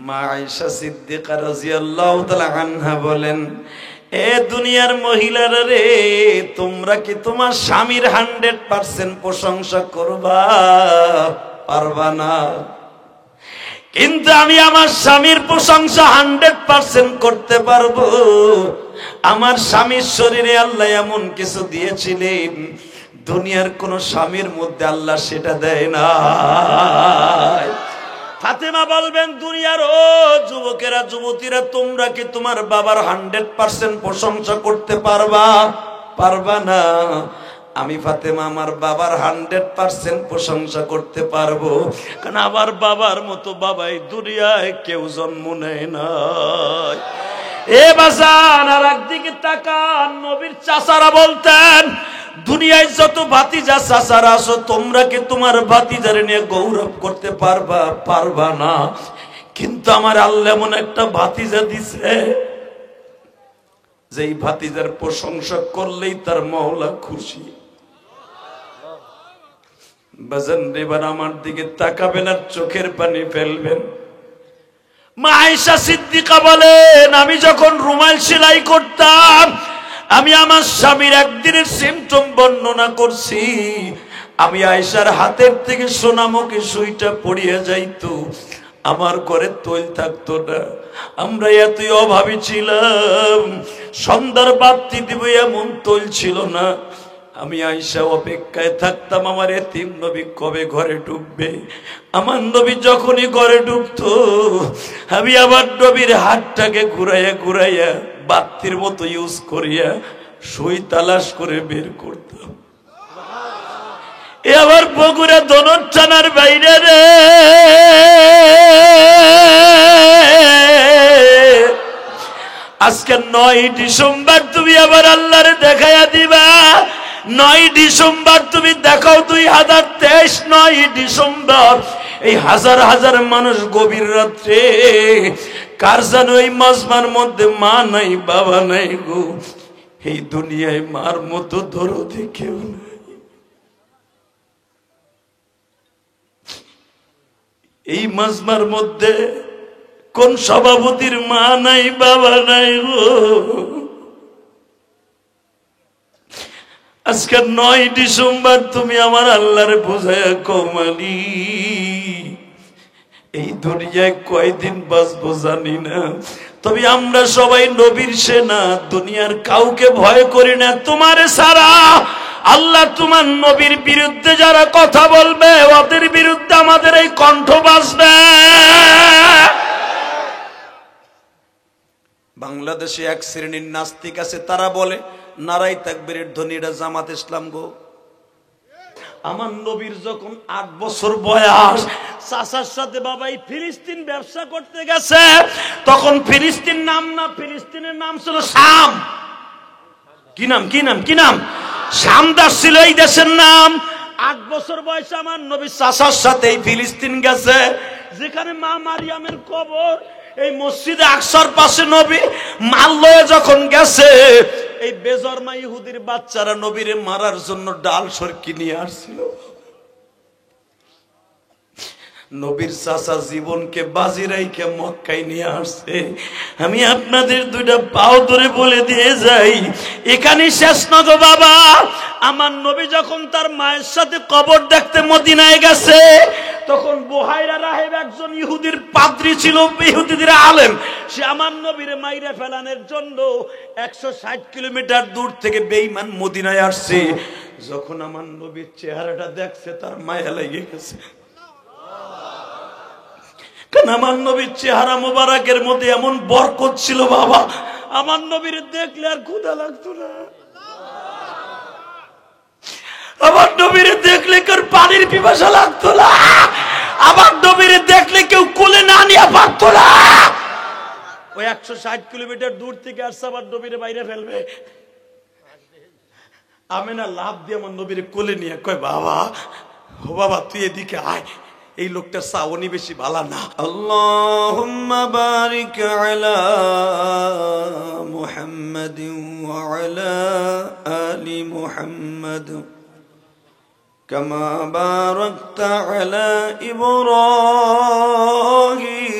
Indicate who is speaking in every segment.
Speaker 1: মা আয়েশা সিদ্দিকা রাদিয়াল্লাহু তাআলা আনহা বলেন, এ দুনিয়ার মহিলারা রে, তোমরা কি তোমার স্বামীর 100% প্রশংসা করবা? পারবা না। কিন্তু আমি আমার স্বামীর প্রশংসা 100% করতে পারবো। আমার স্বামীর শরীরে আল্লাহ এমন কিছু দিয়েছিলেন, দুনিয়ার কোন স্বামীর মধ্যে আল্লাহ সেটা দেয় না। ফাতেমা বলবেন, দুনিয়ার ও যুবকেরা যুবতীরা, তোমরা কি তোমার বাবার 100% প্রশংসা করতে পারবা? পারবা না। আমি ফাতেমা আমার বাবার 100% প্রশংসা করতে পারবো, কারণ আমার বাবার মতো বাবাই দুনিয়ায় কেউ জন্ম নেয় না। এ বাজান, আর একদিকে তাকান, নবীর চাচারা বলতেন, দুনিয়ায় যত ভাতিজা চাচারা আছো, তোমরা কি তোমার ভাতিজারে নিয়ে গৌরব করতে পারবা? পারবা না। কিন্তু আমার আল্লাহ এমন একটা ভাতিজা দিছে, যেই ভাতিজার প্রশংসা করলেই তার মওলা খুশি। বাজান, এবার আমার দিকে তাকাবেন আর চোখের পানি ফেলবেন। মা আয়েশা সিদ্দিকা বলেন, আমি যখন রুমাল সেলাই করতাম, আমি আমার স্বামীর একদিনের সিমটম বর্ণনা করছি। আমি আয়েশার হাতের থেকে সোনামুখী সুইটা পড়িয়া যাইতো, আমার ঘরে তৈল থাকতো না। আমরা এতই অভাবী ছিলাম, সন্ধ্যার বাতি দিব এমন তৈল ছিল না। আমি আয়েশা অপেক্ষায় থাকতাম আমার এতিম নবী কবে ঘরে ঢুকবে। আমার নবী যখনই ঘরে ঢুকতো, আমি আমার নবীর হাতটাকে ঘুরাইয়া ঘুরাইয়া বাতির মতো ইউজ করিয়া সুই তালাশ করে বের করতাম। এ আবার বগুড়া দনর থানার বাইরে রে, আজকে 9 ডিসেম্বর তুমি আবার আল্লাহরে দেখাইয়া দিবা। 9 ডিসেম্বর তুমি দেখাও 2023। 9 ডিসেম্বর এই হাজার হাজার মানুষ গভীর রাত্রে, কার জানো এই মাজমার মধ্যে মা নাই বাবা নাই গো। এই দুনিয়ায় মার মতো দরদি কেউ নাই। এই মাজমার মধ্যে কোন সভাপতির মা নাই বাবা নাই গো। আজকে 9 ডিসেম্বর তুমি আমার আল্লাহরে বুঝাইয়া কমালি, এই দুনিয়ায় কয়দিন বাঁচবো জানি না, তবে আমরা সবাই নবীর সেনা, দুনিয়ার কাউকে ভয় করি না তোমারে ছাড়া। আল্লাহ তোমার নবীর বিরুদ্ধে যারা কথা বলবে, ওদের বিরুদ্ধে আমাদের এই কণ্ঠ বাজবে। বাংলাদেশে এক শ্রেণীর নাস্তিক আছে, তারা বলে নারাই তাকবীরের ধ্বনি এটা জামাত ইসলাম গো। আমার নবীর যখন 8 বছর বয়স, চাচার সাথে বাবাই ফিলিস্তিন ব্যবসা করতে গেছে। তখন ফিলিস্তিন নাম না, ফিলিস্তিনের নাম ছিল শাম। কি নাম কি নাম কি নাম? শাম দাস ছিল এই দেশের নাম। 8 বছর বয়সে আমার নবী চাচার সাথে এই ফিলিস্তিন গেছে, যেখানে মা মারিয়ামের কবর। এই মসজিদে আকসার পাশে নবী মাল লয়ে যখন গেছে, এই বেজরমা ইহুদির বাচ্চারা নবীরে মারার জন্য ডাল সরকি নিয়ে আসছিল। নবীর চাচা জীবনকে বাজি রাইখে মক্কায় নিয়ে আসছে। আমি আপনাদের 2টা পাও ধরে বলে দিয়ে যাই, এখানে শেষ না গো বাবা। আমার নবী যখন তার মায়ের সাথে কবর দেখতে মদিনায় গেছে, তখন বুহাইরা রাহেব একজন ইহুদির পাদ্রী ছিল, ইহুদিদের আলেম। সে আমার নবীরে মাইরে ফেলানোর জন্য 160 কিলোমিটার দূর থেকে বেঈমান মদিনায় আসছে। যখন আমার নবীর চেহারাটা দেখছে, তার মায়া লেগে গেছে। কারণ আমার নবীর চেহারা মোবারকের মধ্যে এমন বরকত ছিল বাবা, আমার নবীর দেখলে আর ক্ষুধা লাগতো না। আমার নবীর দেখলে কেউ পানির পিপাসা লাগতো না। আমার নবীর দেখলে কেউ কোলে না নিয়ে পারতো না। ওই 160 কিলোমিটার দূর থেকে আসছে, আমার নবীর বাইরে ফেলবে। আমি না লাভ দিয়ে আমার নবীর কোলে নিয়ে কয়, বাবা ও বাবা তুই এদিকে আয়। এই লোকটা সাউনি বেশি ভালো না। আল্লাহুম্মা বারিক আলা মুহাম্মাদিন ওয়া আলা আলি মুহাম্মাদ কামা বারাকতা আলা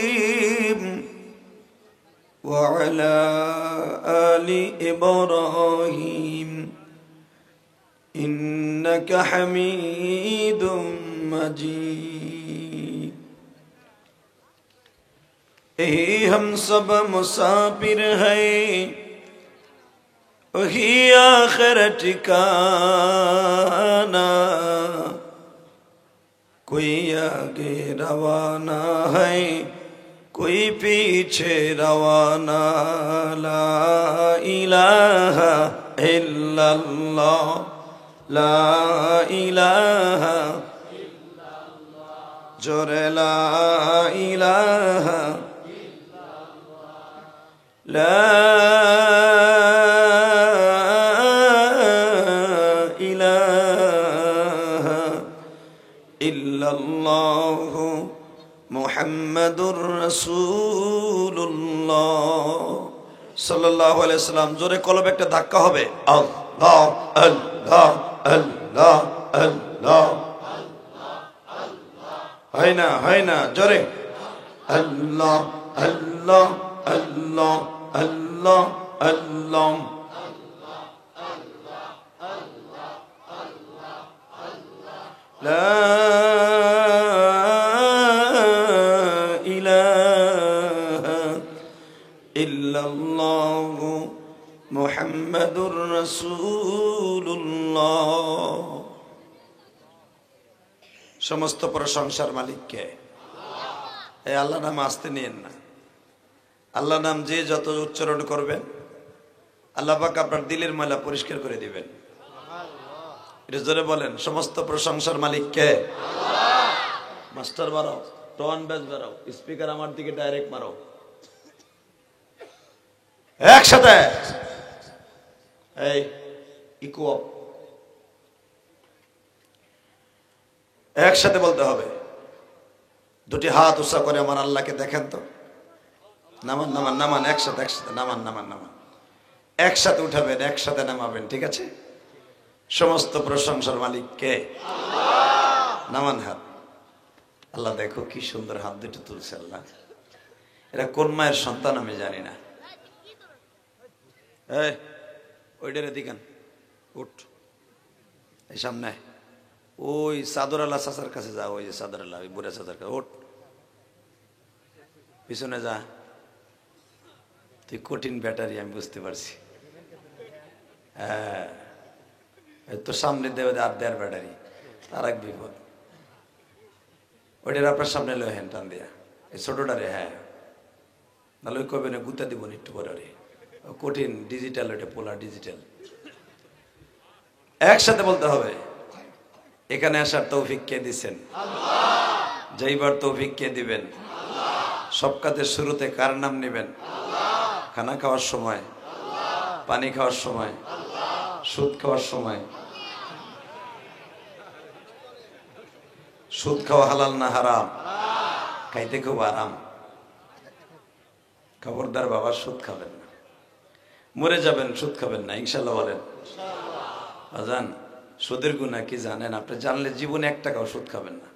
Speaker 1: ইব্রাহিম وعلى آل إبراهيم إنك حميد مجيد हम सब मुसाफिर हैं वही आखिर ठिकाना कोई आगे रवाना है कोई पीछे रवाना ला इलाहा इल्लल्लाह ला इलाहा जोरे ला इलाहा لا إله إلا الله محمد رسول الله صلى الله عليه وسلم জোরে কলবে একটা ধাক্কা হবে আল্লাহ আল্লাহ আল্লাহ আল্লাহ হয় না জোরে আল্লাহ আল্লাহ আল্লাহ Allah, Allah, La ilaha illallah Muhammadur Rasulullah সমস্ত প্রশংসার মালিক কে? এই আল্লাহ নাম আসতে নিয়েন না। আল্লাহ নাম যে যত উচ্চারণ করবেন আল্লাহ পাক আপনার দিলের ময়লা পরিষ্কার করে দিবেন। এটা জোরে বলেন, সমস্ত প্রশংসার মালিক কে? মাস্টার বাড়াও, টোন বেস বাড়াও, স্পিকার আমার দিকে ডাইরেক্ট মারো একসাথে। এই ইকো একসাথে বলতে হবে। দুটি হাত উঁচা করে আমার আল্লাহকে দেখেন তো। নামান নামান নামান, একসাথে একসাথে নামান নামান নামান, একসাথে উঠাবেন, একসাথে নামাবেন, ঠিক আছে? সমস্ত প্রশংসার মালিক কে? নামান হাত। আল্লাহ দেখো কি সুন্দর হাত দুটো তুলছে আল্লাহ। এরা কোন মায়ের সন্তান আমি জানি না। এই ওইটারে দিকেন, উঠ এই সামনে, ওই চাদর আল্লাহ চাচার কাছে যা, ওই যে চাদর আল্লাহ, ওই বুড়া চাচার কাছে, উঠ পিছনে যা। তুই কঠিন ব্যাটারি, আমি বুঝতে পারছি। হ্যাঁ, তো সামনে দেবে আর দেড় ব্যাটারি, আর এক বিপদ। ওইটার আপনার সামনে লো হ্যান টান দিয়া, এই ছোটটারে। হ্যাঁ, নাহলে ওই কবে না গুতা দিব না একটু পরে। কঠিন ডিজিটাল, ওইটা পোলার ডিজিটাল। একসাথে বলতে হবে। এখানে আসার তৌফিক কে দিচ্ছেন? যাইবার তৌফিক কে দিবেন? সব কাজের শুরুতে কার নাম নেবেন? খানা খাওয়ার সময়, পানি খাওয়ার সময়, সুদ খাওয়ার সময়। সুদ খাওয়া হালাল না হারাম? খাইতে খুব আরাম। খবরদার বাবা, সুদ খাবেন না, মরে যাবেন, সুদ খাবেন না, ইনশাল্লাহ বলেন। বাজান, সুদের গুনাহ কি জানেন? আপনি জানলে জীবনে 1 টাকাও সুদ খাবেন না।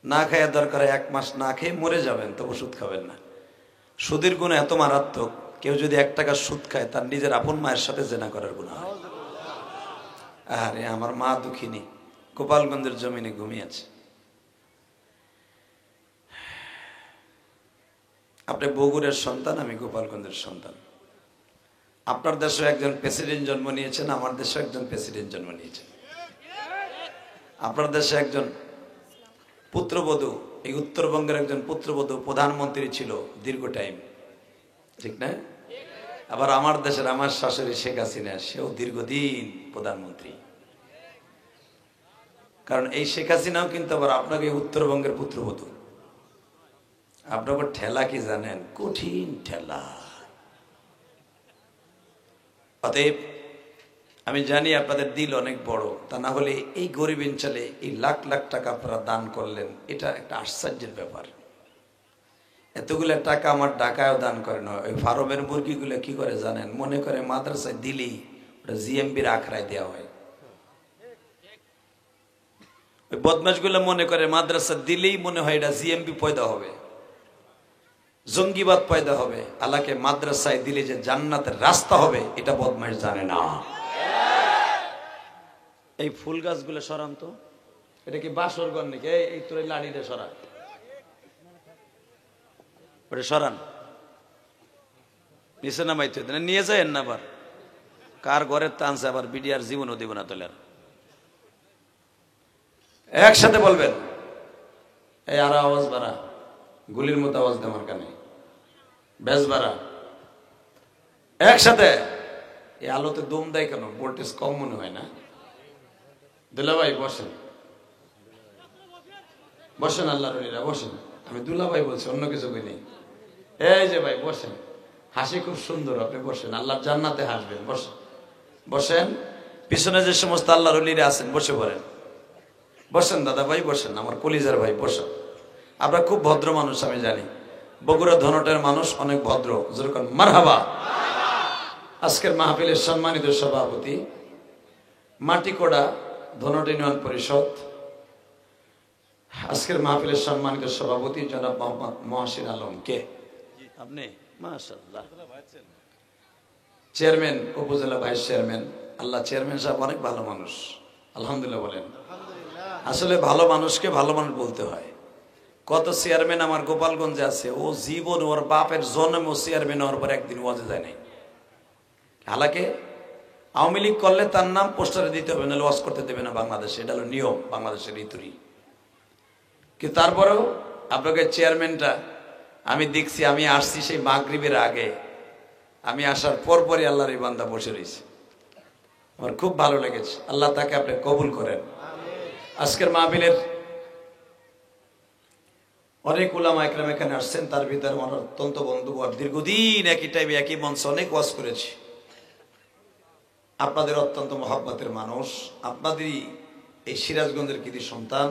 Speaker 1: না খাইয়া দরকার 1 মাস না খেয়ে মরে যাবেন, তবু সুদ খাবেন না। সুদের গুনাহ এত মারাত্মক, কেউ যদি 1 টাকা সুদ খায় তার নিজের আপন মায়ের সাথে জেনা করার গুনাহ হয়। আরে আমার মা দুঃখিনী, গোপালগঞ্জের জমিনে ঘুমিয়ে আছে। আপনি বগুড়ের সন্তান, আমি গোপালগঞ্জের সন্তান। আপনার দেশে একজন প্রেসিডেন্ট জন্ম নিয়েছেন, আমার দেশে একজন প্রেসিডেন্ট জন্ম নিয়েছেন। আপনার দেশে একজন পুত্রবধূ, এই উত্তরবঙ্গের একজন পুত্রবধূ প্রধানমন্ত্রী ছিল দীর্ঘ টাইম, ঠিক না? আবার আমার দেশের আমার শাশুড়ি শেখ হাসিনা, সেও দীর্ঘদিন প্রধানমন্ত্রী। কারণ এই শেখ হাসিনাও কিন্তু আবার আপনাকে উত্তরবঙ্গের পুত্রবধূ। আপনাকে ঠেলা কি জানেন? কঠিন ঠেলা। অতএব আমি জানি আপনাদের দিল অনেক বড়, তা না হলে এই গরিব অঞ্চলে এই লাখ লাখ টাকা আপনারা দান করলেন, এটা একটা আশ্চর্যের ব্যাপার। এতগুলো টাকা আমার ঢাকায়ও দান করে না। ওই ফার্মের মুরগিগুলো কি করে জানেন? মনে করে মাদ্রাসায় দিলেই ওটা জিএমবির আখড়ায় দেওয়া হয়। ওই বদমাশগুলো মনে করে মাদ্রাসা দিলেই মনে হয় এটা জিএমবি পয়দা হবে। জঙ্গিবাদ পয়দা হবে, আল্লাহকে মাদ্রাসায় দিলে যে জান্নাতের রাস্তা হবে, এটা বদমাইশ জানে না। এই ফুল গাছগুলো সরান তো, এটা কি বাসর ঘর নাকি? এই তোর লাড়িটা সরা, ওটা সরান, নিচে নামাইতে নিয়ে যায় না। আবার কার ঘরের টানছে, আবার বিডিআর জীবনও দিব না তোলে। একসাথে বলবেন, এই আর আওয়াজ বাড়া, গুলির মতো আওয়াজ দেয় আমার কানে, বেশ বাড়া। একসাথে। এই আলোতে দম দেয় কেন? ভোল্টেজ কম মনে হয় না? দুলাভাই বসেন, বসেন, আল্লাহর ওলিরা বসেন। আমি দুলাভাই বলছি, অন্য কিছু কইনি। এই যে ভাই বসেন, হাসি খুব সুন্দর, আপনি বসেন, আল্লাহর জান্নাতে হাসবেন। বসেন, বসেন। পিছনে যে সমস্ত আল্লাহর ওলিরা আছেন বসে পড়েন। বসেন দাদা ভাই, বসেন, আমার কলিজার ভাই, বসেন। আপনারা খুব ভদ্র মানুষ, আমি জানি। বগুড়া ধনটের মানুষ অনেক ভদ্র, যেরকম মারহাবা। আজকের মাহফিলের সম্মানিত সভাপতি, মাটিকোড়া ধনট ইউনিয়ন পরিষদ, আজকের মাহফিলের সম্মানিত সভাপতি জনাব মোহাম্মদ মহসিন আলম। কে আপনি? মাশাআল্লাহ। চেয়ারম্যান, উপজেলা ভাইস চেয়ারম্যান। আল্লাহ, চেয়ারম্যান সাহেব অনেক ভালো মানুষ, আলহামদুলিল্লাহ বলেন। আসলে ভালো মানুষকে ভালো মানুষ বলতে হয়। কত চেয়ারম্যান আমার গোপালগঞ্জে আছে, ও জীবন ওর বাপের জন্ম ও চেয়ারম্যান হওয়ার পর একদিন ওয়াজে যায় নাই। হালাকে আওয়ামী লীগ করলে তার নাম পোস্টারে দিতে হবে, নাহলে ওয়াজ করতে দেবে না বাংলাদেশে। এটা হলো নিয়ম, বাংলাদেশের ঋতুরি। কিন্তু তারপরেও আপনাকে চেয়ারম্যানটা আমি দেখছি, আমি আসছি সেই মাগরিবের আগে, আমি আসার পরপরই আল্লাহর এই বান্দা বসে রয়েছে। আমার খুব ভালো লেগেছে। আল্লাহ তাকে আপনি কবুল করেন। আজকের মাহফিলের অনেক উলামা একরাম এখানে আসছেন, তার ভিতরে আমার অত্যন্ত বন্ধু, দীর্ঘদিন একই টাইমে একই মঞ্চে অনেক ওয়াজ করেছি। আপনাদের অত্যন্ত মহব্বতের মানুষ, আপনাদেরই এই সিরাজগঞ্জের কৃতি সন্তান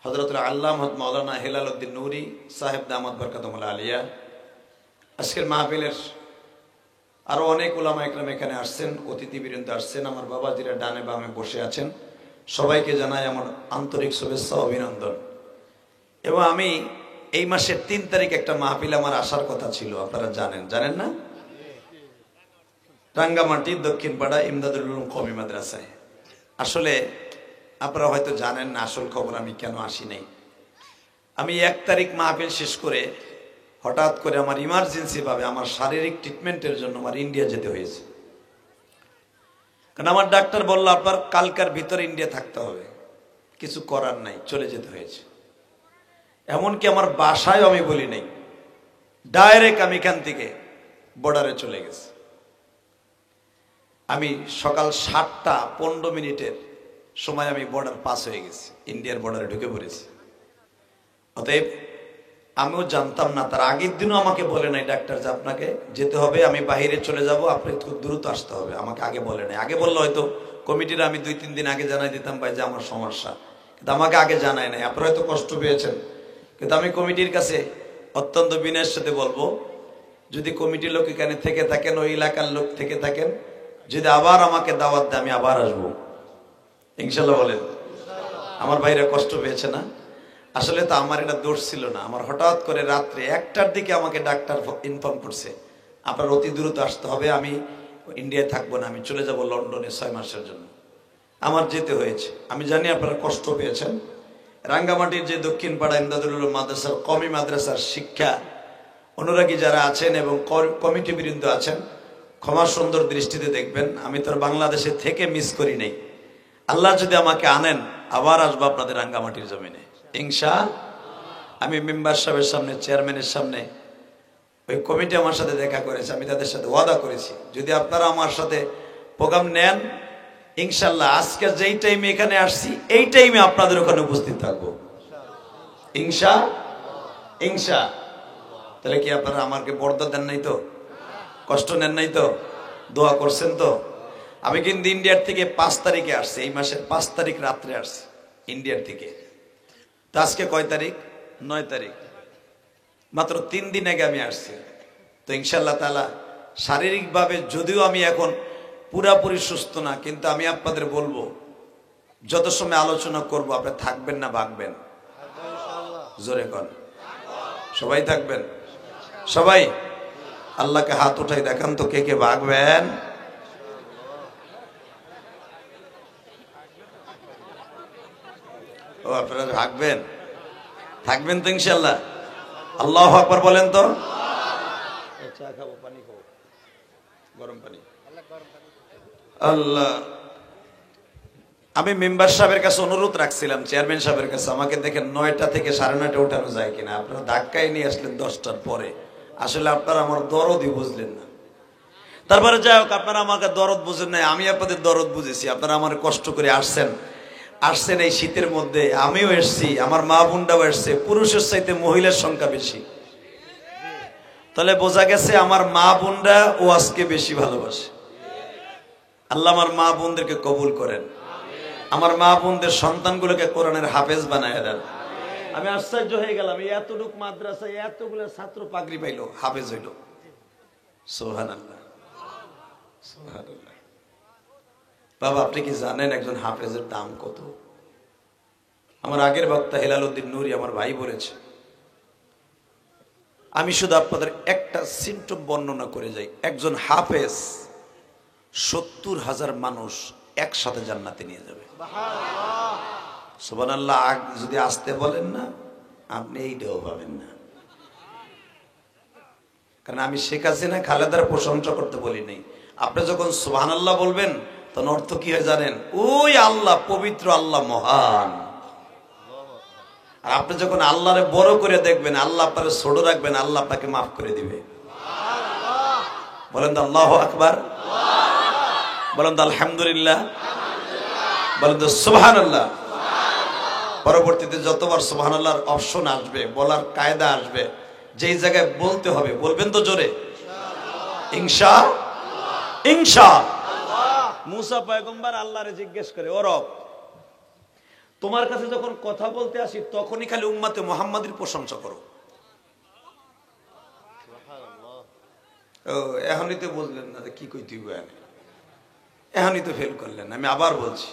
Speaker 1: হযরতুল আল্লামা মাওলানা হেলাল উদ্দিন নুরি সাহেব দামাত বরকাতুল্লাহ আলিয়া। আজকের মাহফিলের আরো অনেক উলামা একরাম এখানে আসছেন, অতিথিবৃন্দ আসছেন, আমার বাবাজিরা ডানে বামে বসে আছেন। সবাইকে জানাই আমার আন্তরিক শুভেচ্ছা, অভিনন্দন। এবং আমি এই মাসের 3 তারিখ একটা মাহফিল আমার আসার কথা ছিল, আপনারা জানেন, জানেন না? রাঙ্গামাটি দক্ষিণ পাড়া ইমদাদুল উলুম কওমি মাদ্রাসায়। আসলে আপনারা হয়তো জানেন না আসল খবর, আমি কেন আসি নাই। আমি 1 তারিখ মাহফিল শেষ করে হঠাৎ করে আমার ইমার্জেন্সি ভাবে আমার শারীরিক ট্রিটমেন্টের জন্য আমার ইন্ডিয়া যেতে হয়েছে। কারণ আমার ডাক্তার বলল আপনার কালকার ভিতরে ইন্ডিয়া থাকতে হবে, কিছু করার নাই, চলে যেতে হয়েছে। এমনকি আমার বাসায় আমি বলি নাই, ডাইরেক্ট আমি এখান থেকে বর্ডারে চলে গেছি। আমি সকাল 7টা 15 মিনিটের সময় আমি বর্ডার পাস হয়ে গেছি, ইন্ডিয়ার বর্ডারে ঢুকে পড়েছি। অতএব আমিও জানতাম না, তার আগের দিনও আমাকে বলে নাই ডাক্তার যে আপনাকে যেতে হবে, আমি বাইরে চলে যাব, আপনি খুব দ্রুত আসতে হবে। আমাকে আগে বলে নাই। আগে বললে হয়তো কমিটির আমি 2-3 দিন আগে জানাই দিতাম ভাই যে আমার সমস্যা, কিন্তু আমাকে আগে জানায় নাই। আপনারা হয়তো কষ্ট পেয়েছেন, কিন্তু আমি কমিটির কাছে অত্যন্ত বিনয়ের সাথে বলবো, যদি কমিটির লোক এখানে থেকে থাকেন, ওই এলাকার লোক থেকে থাকেন, যদি আবার আমাকে দাওয়াত দেয় আমি আবার আসবো ইনশাল্লাহ। বলেন, আমার ভাইরা কষ্ট পেয়েছে না? আসলে তো আমার এটা দোষ ছিল না। আমার হঠাৎ করে রাত্রে 1টার দিকে আমাকে ডাক্তার ইনফর্ম করছে আপনার অতি দ্রুত আসতে হবে, আমি ইন্ডিয়ায় থাকবো না, আমি চলে যাব লন্ডনে 6 মাসের জন্য। আমার যেতে হয়েছে। আমি জানি আপনারা কষ্ট পেয়েছেন। রাঙ্গামাটির যে দক্ষিণ পাড়া ইমদাদুল উলুম মাদ্রাসার কওমি মাদ্রাসার শিক্ষা অনুরাগী যারা আছেন এবং কমিটি বৃন্দ আছেন, ক্ষমা সুন্দর দৃষ্টিতে দেখবেন। আমি তো বাংলাদেশে থেকে মিস করি নাই। আল্লাহ যদি আমাকে আনেন আবার আসবো আপনাদের রাঙ্গামাটির জমিনে ইনশাআল্লাহ। আমি মেম্বার সাহেবের সামনে, চেয়ারম্যানের সামনে, ওই কমিটি আমার সাথে দেখা করেছে, আমি তাদের সাথে ওয়াদা করেছি যদি আপনারা আমার সাথে প্রোগ্রাম নেন ইনশাল্লাহ, আজকে যেই টাইমে এখানে আসছি এই টাইমে আপনাদের ওখানে উপস্থিত থাকবো ইনশা। তাহলে কি আপনারা আমাকে বর্দা দেন নাই তো? কষ্ট নেন নাই তো? দোয়া করছেন তো? আমি কিন্তু ইন্ডিয়ার থেকে 5 তারিখে আসছি, এই মাসের 5 তারিখ রাত্রে আসছি ইন্ডিয়ার থেকে। তো আজকে কয় তারিখ? 9 তারিখ, মাত্র 3 দিন আগে আমি আসছি। তো ইনশাল্লাহ তাআলা শারীরিকভাবে যদিও আমি এখন পুরাপুরি সুস্থ না, কিন্তু আমি আপনাদের বলবো যত সময় আলোচনা করব আপনি থাকবেন না ভাগবেন? জোরে কর। সবাই থাকবেন? সবাই আল্লাহকে হাত উঠাই দেখান তো কে কে ভাগবেন? ও আপনারা ভাগবেন, থাকবেন তো ইনশাআল্লাহ? আল্লাহু আকবার বলেন তো। চা খাবো, পানি খাবো, গরম পানি। আল্লাহ, আমি মেম্বার সাহেবের কাছে অনুরোধ রাখছিলাম, চেয়ারম্যান সাহেবের কাছে, আমাকে দেখেন 9টা থেকে 9:30 উঠানো যায় কিনা। আপনারা ধাক্কায় নিয়ে আসলেন 10টার পরে। আসলে আপনারা আমার দরদই বুঝলেন না। তারপরে যাই হোক, আপনারা আমাকে দরদ বুঝেন নাই, আমি আপনাদের দরদ বুঝেছি। আপনারা আমার কষ্ট করে আসছেন এই শীতের মধ্যে। আমিও এসছি, আমার মা বোনটাও এসছে। পুরুষের চাইতে মহিলার সংখ্যা বেশি। তাহলে বোঝা গেছে আমার মা বোনরা ও আজকে বেশি ভালোবাসে। আল্লাহ আমার মা বোনদেরকে কবুল করেন, আমার মা বোনদের সন্তানগুলোকে কোরআনের হাফেজ বানায় দেন। আমি আশ্চর্য হয়ে গেলাম, এতটুক মাদ্রাসায় এতগুলো ছাত্র পাগড়ি পাইলো, হাফেজ হইল। সুবহানাল্লাহ, সুবহানাল্লাহ। বাবা, আপনি কি জানেন একজন হাফেজের দাম কত? আমার আগের বক্তা হেলাল উদ্দিন নুরি আমার ভাই বলেছে। আমি শুধু আপনাদের একটা সিম্পটম বর্ণনা করে যাই। একজন হাফেজ 70,000 মানুষ একসাথে জান্নাতে নিয়ে যাবে। সুবহানাল্লাহ। যদি আসতে বলেন না, আপনি এইটাও পাবেন না। কারণ আমি শেখ হাসিনা খালেদার প্রশংসা করতে বলি নাই। আপনি যখন সুবহানাল্লাহ বলবেন, তখন অর্থ কি হয় জানেন? ওই আল্লাহ পবিত্র, আল্লাহ মহান। আর আপনি যখন আল্লাহরে বড় করে দেখবেন, আল্লাহ আপনারে ছোট রাখবেন, আল্লাহ আপনাকে মাফ করে দিবে। বলেন তো আল্লাহু আকবার, বলেন তো আলহামদুলিল্লাহ, বলেন তো সুবহানাল্লাহ। পরবর্তীতে যতবার সুবহানাল্লাহর অপশন আসবে, বলার কায়দা আসবে, যেই জায়গায় বলতে হবে বলবেন তো জোরে, ইনশাআল্লাহ। ইনশাআল্লাহ। মুসা পয়গম্বর আল্লাহরে জিজ্ঞেস করে, ও রব, তোমার কাছে যখন কথা বলতে আসি তখনই খালি উম্মতে মুহাম্মাদের প্রশংসা করো। ও এখনই তো বললেন না, কি কই তুই এখনই তো ফেল করলেন। আমি আবার বলছি,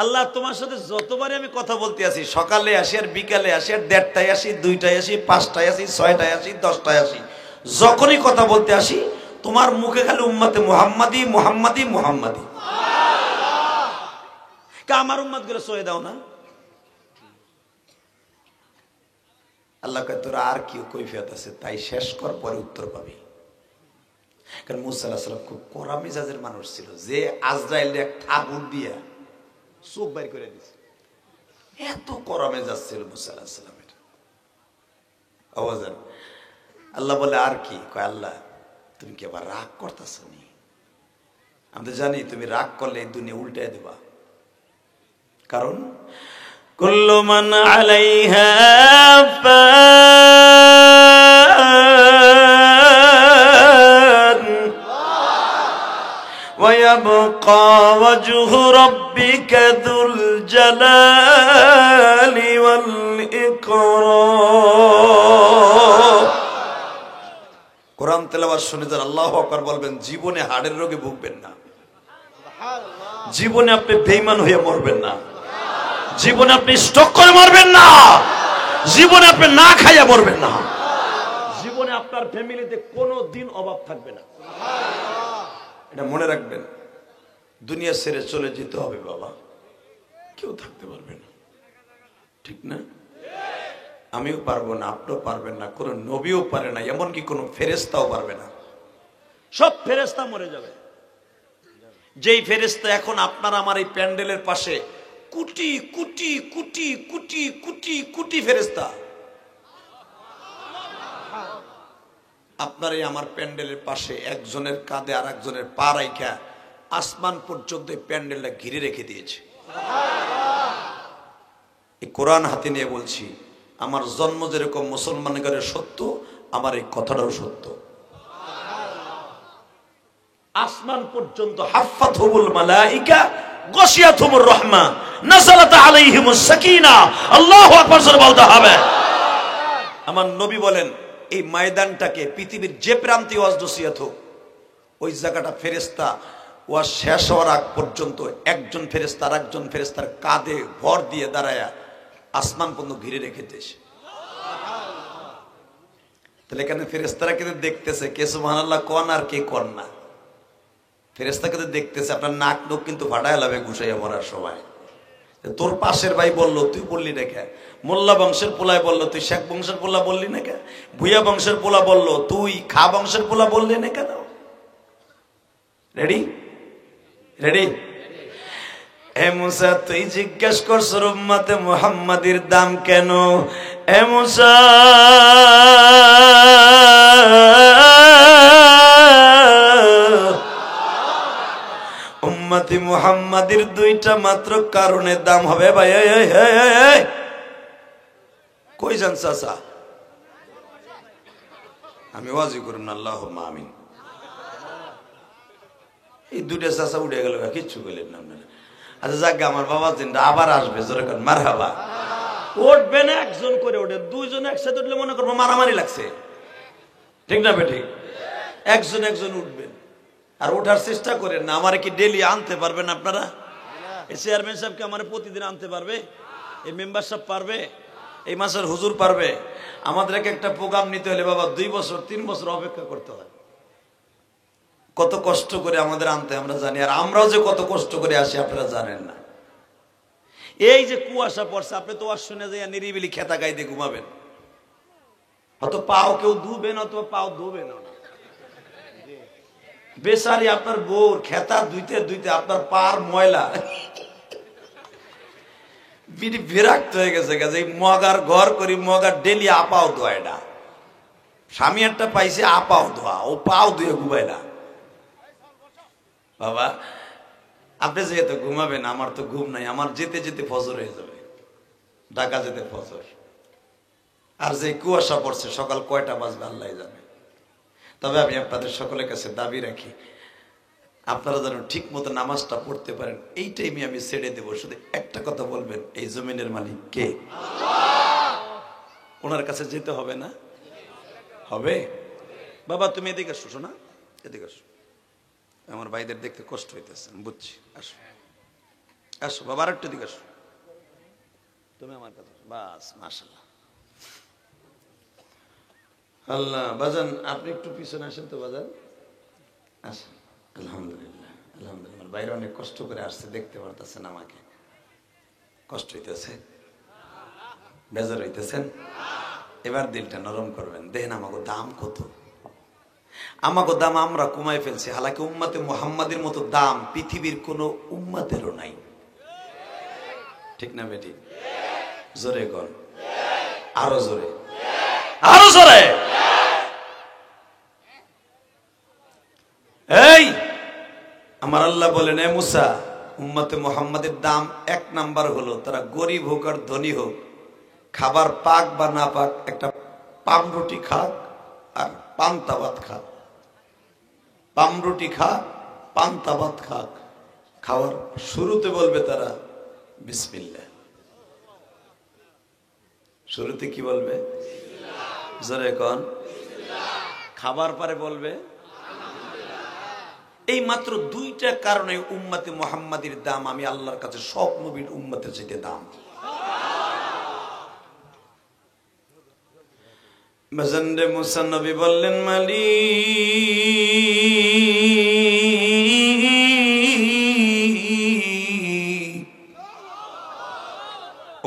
Speaker 1: আল্লাহ তোমার সাথে যতবারই আমি কথা বলতে আসি, সকালে আসি আর বিকালে আসি আর 1:30টায় আসি, 2টায় আসি, 5টায় আসি, 6টায় আসি, 10টায় আসি, যখনই কথা বলতে আসি তোমার মুখে খালি উম্মতে মুহাম্মাদি মুহাম্মাদি মুহাম্মাদি। আমার উম্মত গুলো সয়ে দাও না। আল্লাহ কয়, তোরা আর কি কৈফিয়ত আছে তাই শেষ কর, পরে উত্তর পাবি। কারণ মুসা আলাইহিস সালাম খুব কড়া মেজাজের মানুষ ছিল, যে আজরাইল এক ঠাকুর দিয়া চোখ বাইর করে দিছে। এত কড়া মেজাজ ছিল মুসা আলাইহিস সালামের। আওয়াজান আল্লাহ বলে, আর কি? কয়, আল্লাহ তুমি কি আবার রাগ করতেছ নি? আমি তো জানি তুমি রাগ করলে এই দুনিয়া উল্টে দেবা। কারণ কুল্লু মান আলাইহা ফান ওয়া ইয়াবকা ওয়াজহু রাব্বিকা যুল জালালি ওয়াল ইকরাম। কোরআন তেলাওয়াত শুনে যারা আল্লাহু আকবার বলবেন, জীবনে হাড়ের রোগে ভুগবেন না, জীবনে আপনি বেঈমান হয়ে মরবেন না, জীবনে আপনি স্ট্রোক করে মরবেন না, জীবনে আপনি না খাইয়া মরবেন না, জীবনে আপনার ফ্যামিলিতে কোনো দিন অভাব থাকবে না। এটা মনে রাখবেন। দুনিয়া ছেড়ে চলে যেতে হবে বাবা, কেউ থাকতে পারবে না, ঠিক না? আমিও পারবো না, আপনিও পারবেন না, কোন নবীও পারে না, এমনকি কোন ফেরেশতাও পারবে না। সব ফেরেশতা মরে যাবে। যেই ফেরেশতা এখন আপনার আমার এই প্যান্ডেলের পাশে কোটি কোটি কোটি কোটি কোটি কোটি ফেরেশতা, আপনার এই আমার প্যান্ডেলের পাশে একজনের কাঁধে আর একজনের পা রাইখা আসমান পর্যন্ত প্যান্ডেলটা ঘিরে রেখে দিয়েছে। এই কোরআন হাতে নিয়ে বলছি, আমার জন্ম যেরকম মুসলমানের সত্য, আমার এই কথাটাও সত্য। আসমান পর্যন্ত হাফাতহুমুল মালাইকা গাশিয়াতুহুমুর রাহমা নাযালাত আলাইহিমুস সাকিনা। আল্লাহু আকবার জোরে বলতে হবে। আমার নবী বলেন, এই ময়দানটাকে পৃথিবীর যে প্রান্তে ওয়াজ নসিহত হোক, ওই জায়গাটা ফেরেশতা ওয়াজ শেষ হওয়ার আগ পর্যন্ত একজন ফেরেশতা আর একজন ফেরেশতার কাঁধে ভর দিয়ে দাঁড়ায়া আসমান পর্যন্ত ঘিরে রেখে দিয়েছে। তাহলে এখানে ফেরেশতারা কিন্তু দেখতেছে কে সুবহানাল্লাহ কোন আর কে কোন না। ফেরেশতা কিন্তু দেখতেছে, আপনার নাক নোক কিন্তু ফাটায় লাভে ঘুষাইয়া মরার সময়। তোর পাশের ভাই বললো তুই বললি না কে, মোল্লা বংশের পোলায় বললো তুই শেখ বংশের পোলা বললি না কে, ভুইয়া বংশের পোলা বললো তুই খা বংশের পোলা বললি না কেন? Ready ready? এ মুসা তুই জিজ্ঞেস করছর উম্মতে মুহাম্মাদির দাম কেন? এ মুসা উম্মতি মুহাম্মাদির দুইটা মাত্র কারণে দাম হবে ভাই। কই যান চাচা? আমি ওয়াজি করুন আল্লাহুম্মা আমিন। এই দুইটা চাচা উঠে গেল, কিচ্ছু বললেন না আপনারা। আচ্ছা যাক, আমার বাবা জিন্দা আবার আসবে, জোরে করেন মারহাবা। উঠবে না একজন করে ওঠে, দুইজন একসাথে উঠলে মনে করবো মারামারি লাগছে, ঠিক না বেঠিক? একজন একজন উঠবেন আর ওঠার চেষ্টা করেন না। আমার কি ডেলি আনতে পারবেন আপনারা? এই চেয়ারম্যান সাহেবকে আমার প্রতিদিন আনতে পারবে? এই মেম্বার সাহেব পারবে? এই মাসের হুজুর পারবে? আমাদেরকে একটা প্রোগ্রাম নিতে হলে বাবা 2 বছর 3 বছর অপেক্ষা করতে হয়। কত কষ্ট করে আমাদের আনতে আমরা জানি, আর আমরাও যে কত কষ্ট করে আসি আপনারা জানেন না। এই যে কুয়াশা পড়ছে, আপনি তো আর শুনে যাইয়া নিরিবিলি খেতা গাইতে ঘুমাবেন, হয়তো পাও কেউ ধুবেন অথবা পাও ধুবেন না। বেচারি আপনার বোর খেতা ধুইতে ধুইতে আপনার পার ময়লা বিরক্ত হয়ে গেছে। এই মগার ঘর করি, মগার ডেলি আপাও ধোয় না। স্বামী একটা পাইছে আপাও ধোয়া, ও পাও ধুয়ে ঘুমায় না। বাবা আপনি যেহেতু ঘুমাবেন, আমার তো ঘুম নাই, আমার যেতে যেতে ফজর হয়ে যাবে, ঢাকা যেতে ফজর। আর যে কুয়াশা পড়ছে সকাল কয়টা বাজবে আল্লাহ জানে। তবে আমি আপনাদের সকলের কাছে দাবি রাখি, আপনারা যেন ঠিক মতো নামাজটা পড়তে পারেন, এই টাইমে আমি ছেড়ে দেবো। শুধু একটা কথা বলবেন, এই জমিনের মালিক কে? ওনার কাছে যেতে হবে না? হবে? বাবা তুমি এদিকে আসো, শোনা এদিকে আসো, আমার ভাইদের দেখতে কষ্ট হইতেছে, বুঝছি। আসো আসো বাবা, আর একটু দিকে আসো, তুমি আমার কাছে। বাস মাশাআল্লাহ, আল্লাহ। বাজান আপনি একটু পিছনে আসেন তো বাজান, আসেন। আলহামদুলিল্লাহ আলহামদুলিল্লাহ, বাইরে অনেক কষ্ট করে আসছে, দেখতে পারতেছেন আমাকে, কষ্ট হইতেছে, বেজার হইতেছেন। এবার দিলটা নরম করবেন, দেখেন আমাকে দাম কত। আমাকে দাম আমরা কমাই ফেলছি, হালাকি উম্মতে মুহাম্মাদের মতো দাম পৃথিবীর কোন উম্মতেরও নাই, ঠিক না বেটি? জোরে কর, আরো জোরে, আরো জোরে। এই আমার আল্লাহ বলেন, এ মুসা উম্মতে মুহাম্মাদের দাম 1 নাম্বার হলো, তারা গরিব হোক আর ধনী হোক, খাবার পাক বা না পাক, একটা পামরুটি খাক আর পান্তা ভাত খাক। পামরুটি খাক, পান্তা ভাত খাক, খাওয়ার শুরুতে বলবে তারা বিসমিল্লাহ। শুরুতে কি বলবে? জোরে কোন। খাবার পরে বলবে। এই মাত্র 2টা কারণে উম্মতে মুহাম্মাদির দাম আমি আল্লাহর কাছে সব নবীর উম্মতের চাইতে দাম। বাজানরে মুসা নবী বললেন,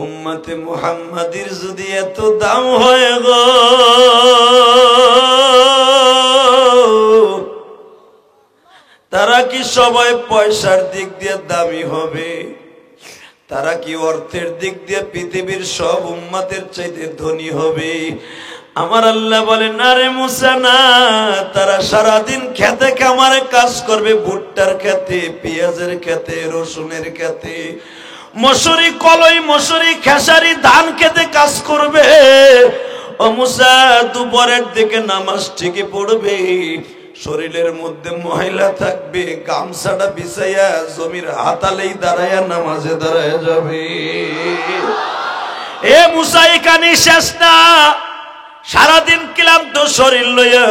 Speaker 1: উম্মতে মুহাম্মাদির যদি এত দাম হয় গো, তারা কি সবাই পয়সার দিক দিয়ে দামি হবে? তারা কি অর্থের দিক দিয়ে পৃথিবীর সব উম্মতের চাইতে ধনী হবে? আমার আল্লাহ বলে, না রে মুসা না, তারা সারাদিন খেতে খামারে কাজ করবে, ভুট্টার খেতে, পেঁয়াজের খেতে, রসুনের খেতে, মসুরি কলই, মসুরি খেসারি, ধান খেতে কাজ করবে। ও মুসা দুপুরের দিকে নামাজ ঠিকই পড়বে, শরীরের মধ্যে ময়লা থাকবে, গামছাটা বিছাইয়া জমির হাতালেই দাঁড়াইয়া নামাজে দাঁড়ায় যাবে। এ মুসা এখানে শেষ না, সারাদিন ক্লান্ত শরীর লইয়া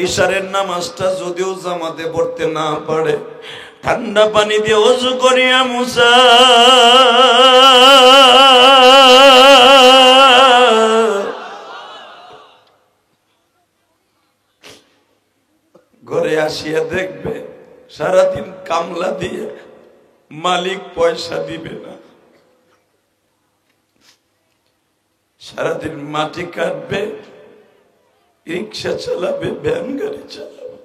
Speaker 1: ইশারের নামাজটা যদিও জামাতে পড়তে না পারে, ঠান্ডা পানি দিয়ে ওযু করিয়া মুসা ঘরে আসিয়া দেখবে সারাদিন কামলা দিয়ে মালিক পয়সা দিবে না, সারাদিন মাটি কাটবে, রিক্সা চালাবে, ভ্যান গাড়ি চালাবে,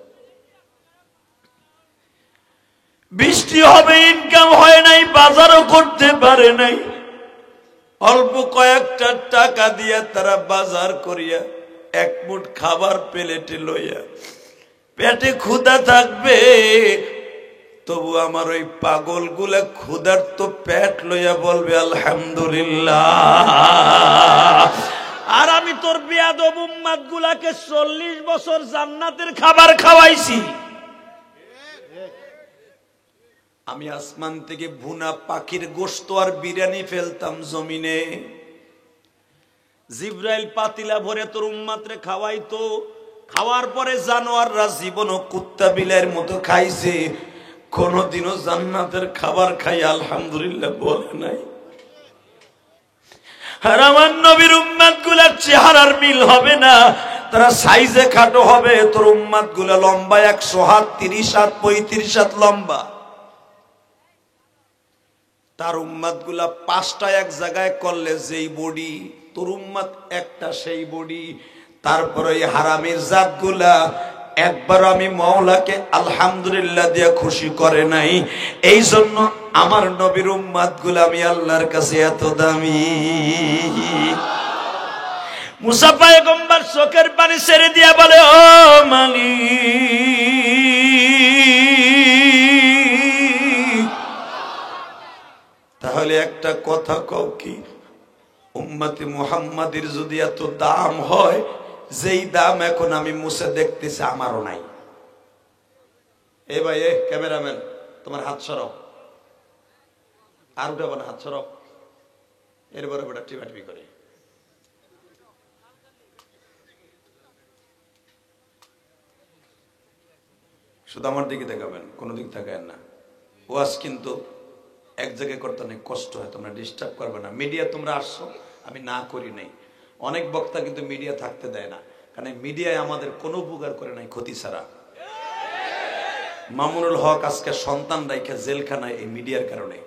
Speaker 1: বৃষ্টি হবে, ইনকাম হয় নাই, বাজারও করতে পারে নাই, অল্প কয়েকটা টাকা দিয়া তারা বাজার করিয়া এক মুঠ খাবার প্লেটে লইয়া পেটে ক্ষুধা থাকবে, তবু আমার ওই পাগল গুলা ক্ষুধার তো পেট লইয়া বলবে আলহামদুলিল্লাহ। আর আমি তোর বেয়াদব উম্মাত গুলাকে 40 বছর জান্নাতের খাবার খাওয়াইছি। আমি আসমান থেকে ভুনা পাখির গোশত আর বিরিয়ানি ফেলতাম জমিনে, জিব্রাইল পাতিলা ভরে তোর উম্মাতরে খাওয়াইতো, খাওয়ার পরে জানোয়াররা জীবনও কুত্তা বিলাইয়ের মতো খাইছে, কোনদিনও জান্নাতের খাবার খাই আলহামদুলিল্লাহ বলে নাই। আর আমার নবীর উম্মাত গুলার চেহারার মিল হবে না, তারা সাইজে খাটো হবে, তোর উম্মাত গুলা লম্বা 100 হাত, 30 হাত, 35 হাত লম্বা। তার উম্মাত গুলা 5টা এক জায়গায় করলে যেই বডি, তোর উম্মাত একটা সেই বডি। তারপরে এই হারামের জাত গুলা একবার আমি মাওলাকে আলহামদুলিল্লাহ দিয়া খুশি করে নাই, এই জন্য আমার নবীর উম্মাত গুলা আমি আল্লাহর কাছে এত দামি। মুসা পয়গম্বর চোখের পানি ছেড়ে দিয়া বলে, ও মালিক, তাহলে একটা কথা কও কি, উম্মতে মুহাম্মাদের যদি এত দাম হয়, যেই দাম এখন আমি মুসা দেখতেছি আমারও নাই। এ ভাই, এ ক্যামেরাম্যান, তোমার হাত সরাও, আর উঠাবো না, হাত সরাও। এরপরে বেটা টিপাটিপি করে শুধু আমার দিকে দেখাবেন, কোনো দিক তাকাবেন না। ওয়াজ কিন্তু এক জায়গায় করতে অনেক কষ্ট হয়, তোমরা ডিস্টার্ব করবে না। মিডিয়া তোমরা আসছো, আমি না করি নাই, অনেক বক্তা কিন্তু মিডিয়া থাকতে দেয় না, কারণ মিডিয়ায় আমাদের কোনো উপকার করে নাই ক্ষতি ছাড়া। মামুনুল হক আজকে সন্তান রাইখা জেলখানায় এই মিডিয়ার কারণে,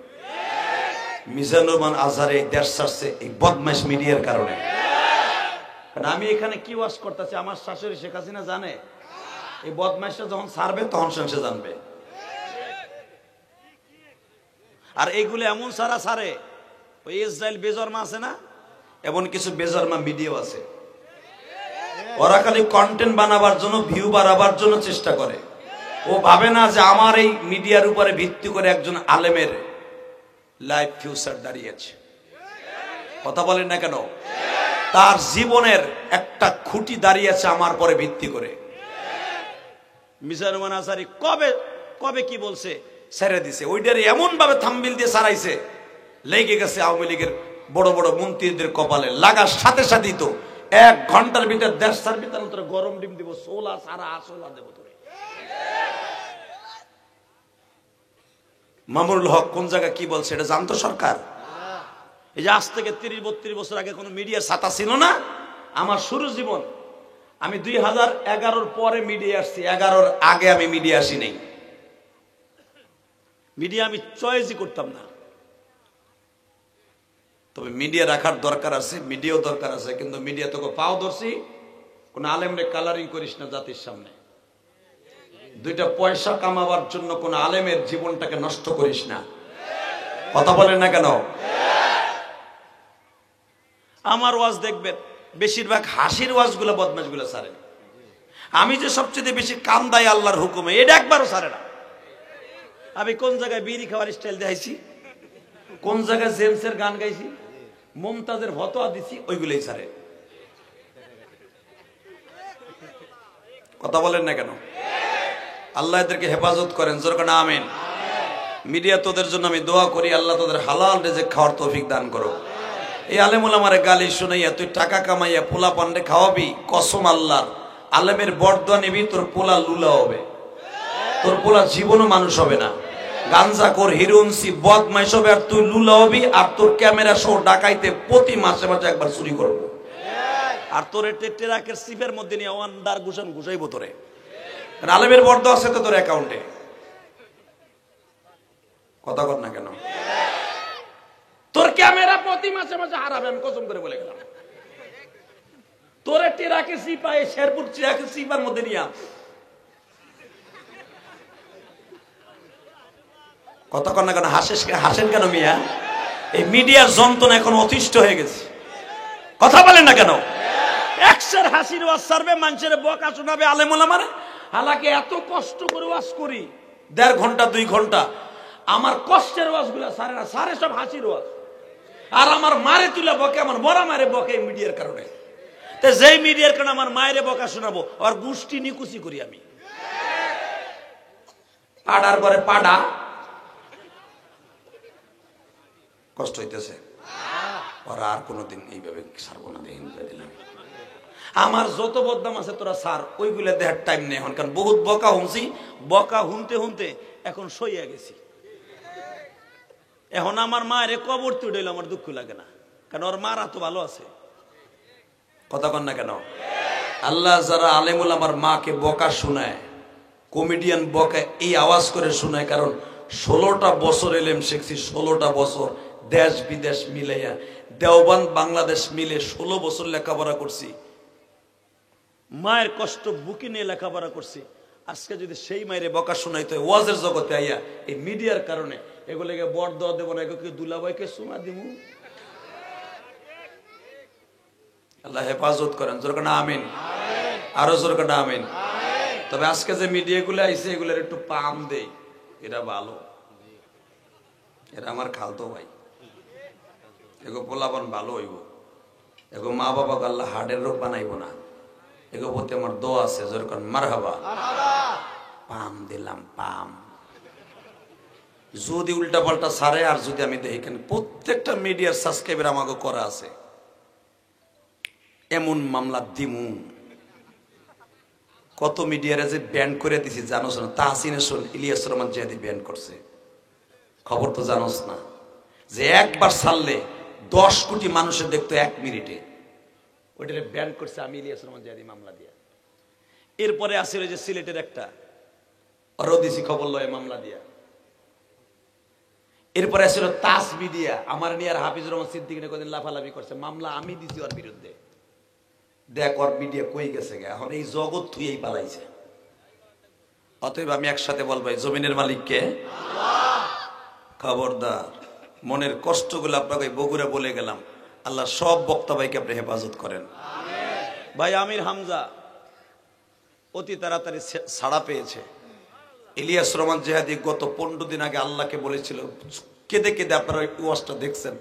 Speaker 1: মিজানুর রহমান আজহার এই দেশ ছাড়ছে এই বদমাইশ মিডিয়ার কারণে। কারণ আমি এখানে কি ওয়াজ করতেছি আমার শাশুড়ি শেখ হাসিনা জানে, এই বদমাইশটা যখন ছাড়বে তখন সে জানবে। আর এইগুলো এমন সারা ছাড়ে, ওই ইসরায়েল বেজরমা আছে না, এমন কিছু বেজরমা মিডিয়াও আছে, ওরা খালি কন্টেন্ট বানাবার জন্য, ভিউ বাড়াবার জন্য চেষ্টা করে। ও ভাবে না যে আমার এই মিডিয়ার উপরে ভিত্তি করে একজন আলেমের লাইফ ফিউচার দাঁড়িয়েছে। কথা বলেন না কেন? তার জীবনের একটা খুঁটি দাঁড়িয়েছে আমার পরে ভিত্তি করে। মিজানুর রহমান আজহারি কবে কবে কি বলছে ছেড়ে দিছে, ওইটারে এমন ভাবে থাম্বিল দিয়ে সারাইছে, লেগে গেছে আওয়ামী লীগের বড় বড় মন্ত্রীদের কপালে। লাগার সাথে সাথেই তো 1 ঘন্টার ভিতর দেশ সার্বি, তার ভিতরে গরম ডিম দিব, সোলা সারা আসলা দেব তোরে। মামুনুল হক কোন জায়গায় কি বলছে এটা জানতো সরকার? এই যে আজ থেকে 30-32 বছর আগে কোনো মিডিয়ার ছাতা ছিল না। আমার শুরু জীবন, আমি 2011-র পরে মিডিয়া আসছি, 11-র আগে আমি মিডিয়া আসি নাই। মিডিয়া আমি চয়েসই করতাম না। তবে মিডিয়া রাখার দরকার আছে, মিডিয়াও দরকার আছে, কিন্তু মিডিয়া তোকে পাও ধরছি, কোন আলেমরে কালারিং করিস না জাতির সামনে। 2টা পয়সা কামাবার জন্য কোন আলেমের জীবনটাকে নষ্ট করিস না। কথা বলেন না কেন? আমার ওয়াজ দেখবেন বেশিরভাগ হাসির ওয়াজ গুলো বদমাশ গুলো ছাড়ে। আমি যে সবচেয়ে বেশি কান্দাই আল্লাহর হুকুমে, এটা একবারও ছাড়ে না। আমি কোন জায়গায় বিড়ি খাওয়ার স্টাইল দেখাইছি, কোন জায়গায় জেমসের গান গাইছি, মুমতাজের ফতোয়া দিছি, ওইগুলোই ছাড়ে। কথা বলেন না কেন? আল্লাহ এদেরকে হেফাজত করেন, জোরে না আমিন। মিডিয়া তোদের জন্য আমি দোয়া করি, আল্লাহ তোদের হালাল রিজিক খাওয়ার তৌফিক দান করো। এই আলেম ওলামারে গালি শুনাইয়া তুই টাকা কামাইয়া পোলা পান্ডে খাওয়াবি, কসম আল্লাহর, আলেমের বরদোয়া নিবি, তোর পোলা লুলা হবে, তোর পোলা জীবনও মানুষ হবে না। গাঞ্জাখোর, হিরোইনসি, বদমাইশ হবে, আর তুই লুলা হবি, আর তোর ক্যামেরা সহ ডাকাইতে প্রতি মাসে মাসে একবার চুরি করবো, আর তোর ট্রাকের সিপের মধ্যে নিয়ে ওয়ান্ডার ঘুষাইবো তোরে। আলেমের বর্দ আছে তো তোর অ্যাকাউন্টে, কথা কর না কেন? তোর ক্যামেরা প্রতি মাসে মাসে হারাবে, আমি কসম করে বলে গেলাম। তোরে টেরাকে সিপাই শেরপুর টেরাকে সিপার মধ্যে নিয়ে কথা কর না কেন? হাসেন কেন মিয়া? এই মিডিয়ার যন্ত্রণা এখন অতিষ্ঠ হয়ে গেছে, কথা বলেন না কেন? একশের হাসির ওয়াজ সারবে, মানুষের বকা শোনাবে আলেম ওলামার। হালাকে এত কষ্ট করে ওয়াজ করি 1.5 ঘন্টা 2 ঘন্টা, আমার কষ্টের ওয়াজ গুলা সারে না, সারে সব হাসির ওয়াজ। আর আমার মারে তুলে বকে, আমার বড় মারে বকে মিডিয়ার কারণে। তো যেই মিডিয়ার কারণে আমার মায়ের বকা শোনাবো, আর গোষ্ঠী নিকুচি করি আমি। পাড়ার পরে পাড়া কষ্ট হইতেছে, ওরা আর কোনোদিন এইভাবে সারবো না, দিলাম। আমার যত বদনাম আছে তোরা সার, ওইগুলো দেখার টাইম নেই এখন, কারণ বহুত বকা হুনছি, বকা হুনতে হুনতে এখন সইয়া গেছি। এখন আমার মায়ের কবর তুড়াইলে আমার দুঃখ লাগে না, কারণ ওর মারা তো ভালো আছে, কথা কন না কেন? আল্লাহ যারা আলেমুল আমার মাকে বকা শোনায়, কমেডিয়ান বকা এই আওয়াজ করে শোনায়, কারণ 16টা বছর এলেম শিখছি, 16টা বছর দেশ বিদেশ মিলাইয়া, দেওবান বাংলাদেশ মিলে 16 বছর লেখাপড়া করছি, মায়ের কষ্ট বুকে নিয়ে লেখাপড়া করছি। আজকে যদি সেই মায়ের বকা শোনাইতে হয় ওয়াজের জগতে আইয়া এই মিডিয়ার কারণে, এগুলোকে বর দেওয়া দেবো না, এগুলো দুলাভাইকে শোনা দিব। আল্লাহ হেফাজত করেন, জোর না আমিন, আরো জোর না আমিন। তবে আজকে যে মিডিয়াগুলো আইছে এগুলোর একটু পাম দেই, এটা ভালো, এটা আমার খালতো ভাই, এগো পোলাপন ভালো হইব, এগো মা বাবাকে আল্লাহ হার্টের রোগ বানাইব না, এগো প্রতি আমার দোয়া আছে, যেরকম মারহাবা। পাম দিলাম, পাম যদি উল্টা পাল্টা সারে, আর যদি আমি দেখি কেন প্রত্যেকটা মিডিয়ার সাবস্ক্রাইবার আমাকে করা আছে, এমন মামলা দিমু। কত মিডিয়ারে যে ব্যান করে দিছি জানোস না? তাহসিনের শোন ইলিয়াস রহমান জিহাদি ব্যান করছে, খবর তো জানোস না? যে একবার ছাড়লে 10 কোটি মানুষের দেখতো 1 মিনিটে, ওইটা ব্যান করছে আমি ইলিয়াস রহমান জিহাদি মামলা দিয়া। এরপরে আসলে যে সিলেটের একটা অরদিসি খবর লয় মামলা দিয়া। এরপরে আসলে তাস মিডিয়া আমার নিয়ে আর হাফিজুর রহমান সিদ্দিক কদিন লাফালাফি করছে, মামলা আমি দিছি ওর বিরুদ্ধে। দেখ ওর মিডিয়া কই গেছে গে, এখন এই জগৎ থুয়েই পালাইছে। অতএব আমি একসাথে বলবো, জমিনের মালিককে খবরদার। মনের কষ্টগুলো আপনাকে বগুড়া বলে গেলাম, আল্লাহ সব বক্তা ভাইকে আপনি হেফাজত করেন। ভাই আমির হামজা অতি তাড়াতাড়ি ছাড়া পেয়েছে। ইলিয়াস রহমান জিহাদি গত 15 দিন আগে আল্লাহকে বলেছিল, কেঁদে কেঁদে, আপনারা একটু ওয়াজটা দেখছেন,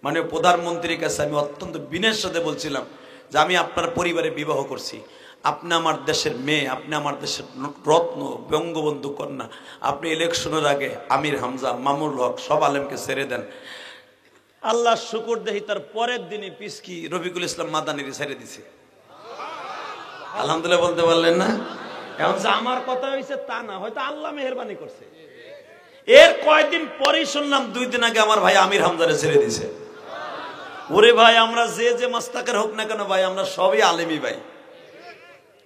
Speaker 1: মানে প্রধানমন্ত্রীর কাছে আমি অত্যন্ত বিনয়ের সাথে বলছিলাম যে আমি আপনার পরিবারে বিবাহ করছি, আপনি আমার দেশের মেয়ে, আপনি আমার দেশের রত্ন, বঙ্গবন্ধু কন্যা, আপনি ইলেকশনের আগে আমির হামজা, মামুল হক সব আলেমকে ছেড়ে দেন। আল্লাহ শুকর দেখি তার পরের দিনই পিসকি রফিকুল ইসলাম মাদানির ছেড়ে দিছে। আলহামদুলিল্লাহ বলতে পারলেন না? এখন যে আমার কথা হয়েছে তা না, হয়তো আল্লাহ মেহেরবানি করছে। এর কয়েকদিন পরেই শুনলাম 2 দিন আগে আমার ভাই আমির হামজারে ছেড়ে দিছে। ওরে ভাই, আমরা যে মাস্তাকের হোক না কেন ভাই, আমরা সবই আলেমি ভাই,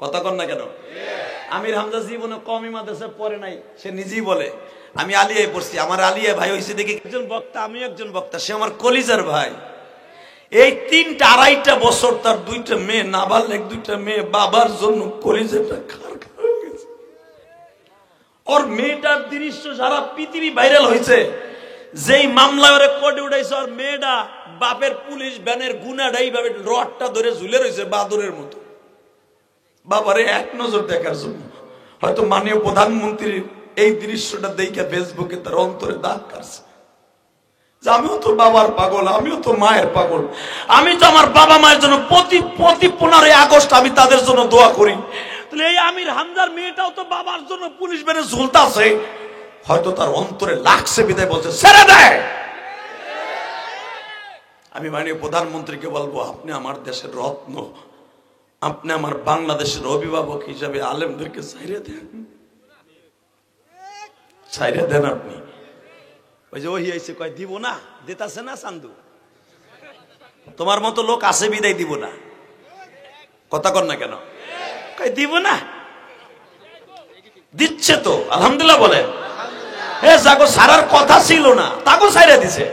Speaker 1: কথা কন না কেন? আমির হামজা জীবনে কমই মাদ্রাসা পড়ে নাই, সে নিজেই বলে আমি আলিয়ায় পড়ছি। আমার আলিয়া ভাই হয়েছে দেখি একজন বক্তা, আমি একজন বক্তা, সে আমার কলিজার ভাই। এই 3টা 2.5টা বছর তার 2টা মেয়ে, নাবালেগ 2টা মেয়ে, বাবার জন্য কলিজাটা খার হয়ে গেছে। ওর মেয়েটার দৃশ্য সারা পৃথিবী ভাইরাল হয়েছে। যেই মামলা ওরে কোর্টে উঠাইছে, ওর মেয়েটা বাপের পুলিশ ভ্যানের গুনাটা এইভাবে রডটা ধরে ঝুলে রয়েছে বাদরের মতো, বাবারে এক নজর দেখার জন্য। হয়তো মাননীয় প্রধানমন্ত্রীর এই দৃশ্যটা দেখে ফেসবুকে তার অন্তরে দাগ কাটছে, যে আমিও তো বাবার পাগল, আমিও তো মায়ের পাগল, আমি তো আমার বাবা মায়ের জন্য প্রতি 15ই আগস্ট আমি তাদের জন্য দোয়া করি। তাহলে এই আমির হামজার মেয়েটাও তো বাবার জন্য পুলিশ ভ্যানে ঝুলতাছে, হয়তো তার অন্তরে লাগছে বিদায় বলছে ছেড়ে দেয়। আমি মাননীয় প্রধানমন্ত্রীকে বলবো, আপনি আমার দেশের রত্ন, আপনি আমার বাংলাদেশের অভিভাবক হিসাবে আলেমদেরকে ছাইরে দেন, ছাইরে দেন আপনি। ওই যে ওই আইছে কয় দিব না, দিতাছে না চান্দু, তোমার মতো লোক আছে বিদায় দিব না, কথা কর না কেন? কয় দিব না, দিচ্ছে তো আলহামদুলিল্লাহ বলেন। যাগো সারার কথা ছিল না তাকে ছাইড়া দিছে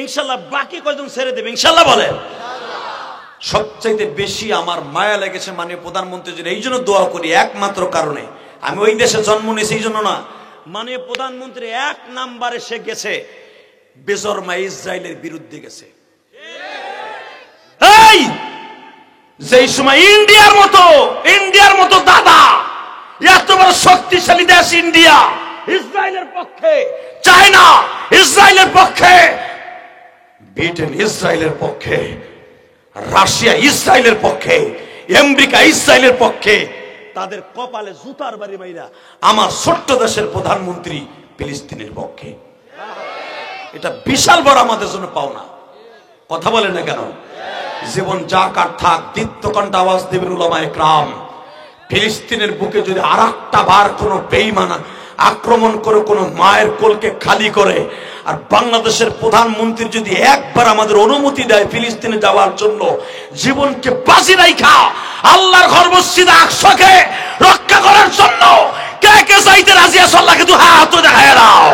Speaker 1: ইনশাল্লাহ। বাকি কয়জন ছেড়ে দেবে ইনশাল্লাহ বলেন। সবচাইতে বেশি আমার মায়া লেগেছে মাননীয় প্রধানমন্ত্রীর, এই জন্য দোয়া করি একমাত্র কারণে, আমি ওই দেশে জন্ম নিয়েছি এই জন্য না, মাননীয় প্রধানমন্ত্রী এক নাম্বারে সে গেছে বেজরমা ইসরায়েলের বিরুদ্ধে গেছে। এই যেই সময় ইন্ডিয়ার মতো দাদা এত বড় শক্তিশালী দেশ ইন্ডিয়া ইসরায়েলের পক্ষে, চায়না ইসরায়েলের পক্ষে, ব্রিটেন ইসরায়েলের পক্ষে, রাশিয়া ইসরায়েলের পক্ষে, আমেরিকা ইসরায়েলের পক্ষে, তাদের কপালে জুতার বাড়ি মাইরা আমার ছোট্ট দেশের প্রধানমন্ত্রী ফিলিস্তিনের পক্ষে। এটা বিশাল বড় আমাদের জন্য পাওনা। কথা বলেন না কেন? জীবন যা কার থাক দীপ্তকণ্ঠ আওয়াজ দেবেন উলামায়ে কেরাম। ফিলিস্তিনের বুকে যদি আরেকটা বার কোনো বেঈমান আক্রমণ করে কোনো মায়ের কোলকে খালি করে, আর বাংলাদেশের প্রধানমন্ত্রী যদি একবার আমাদের অনুমতি দেয় ফিলিস্তিনে যাওয়ার জন্য, জীবনকে বাজি রাইখা আল্লাহর ঘর মসজিদ আকসাকে রক্ষা করার জন্য কে কে যাইতে রাজি আছে? আল্লাহকে দু হাত দেখায় দাও।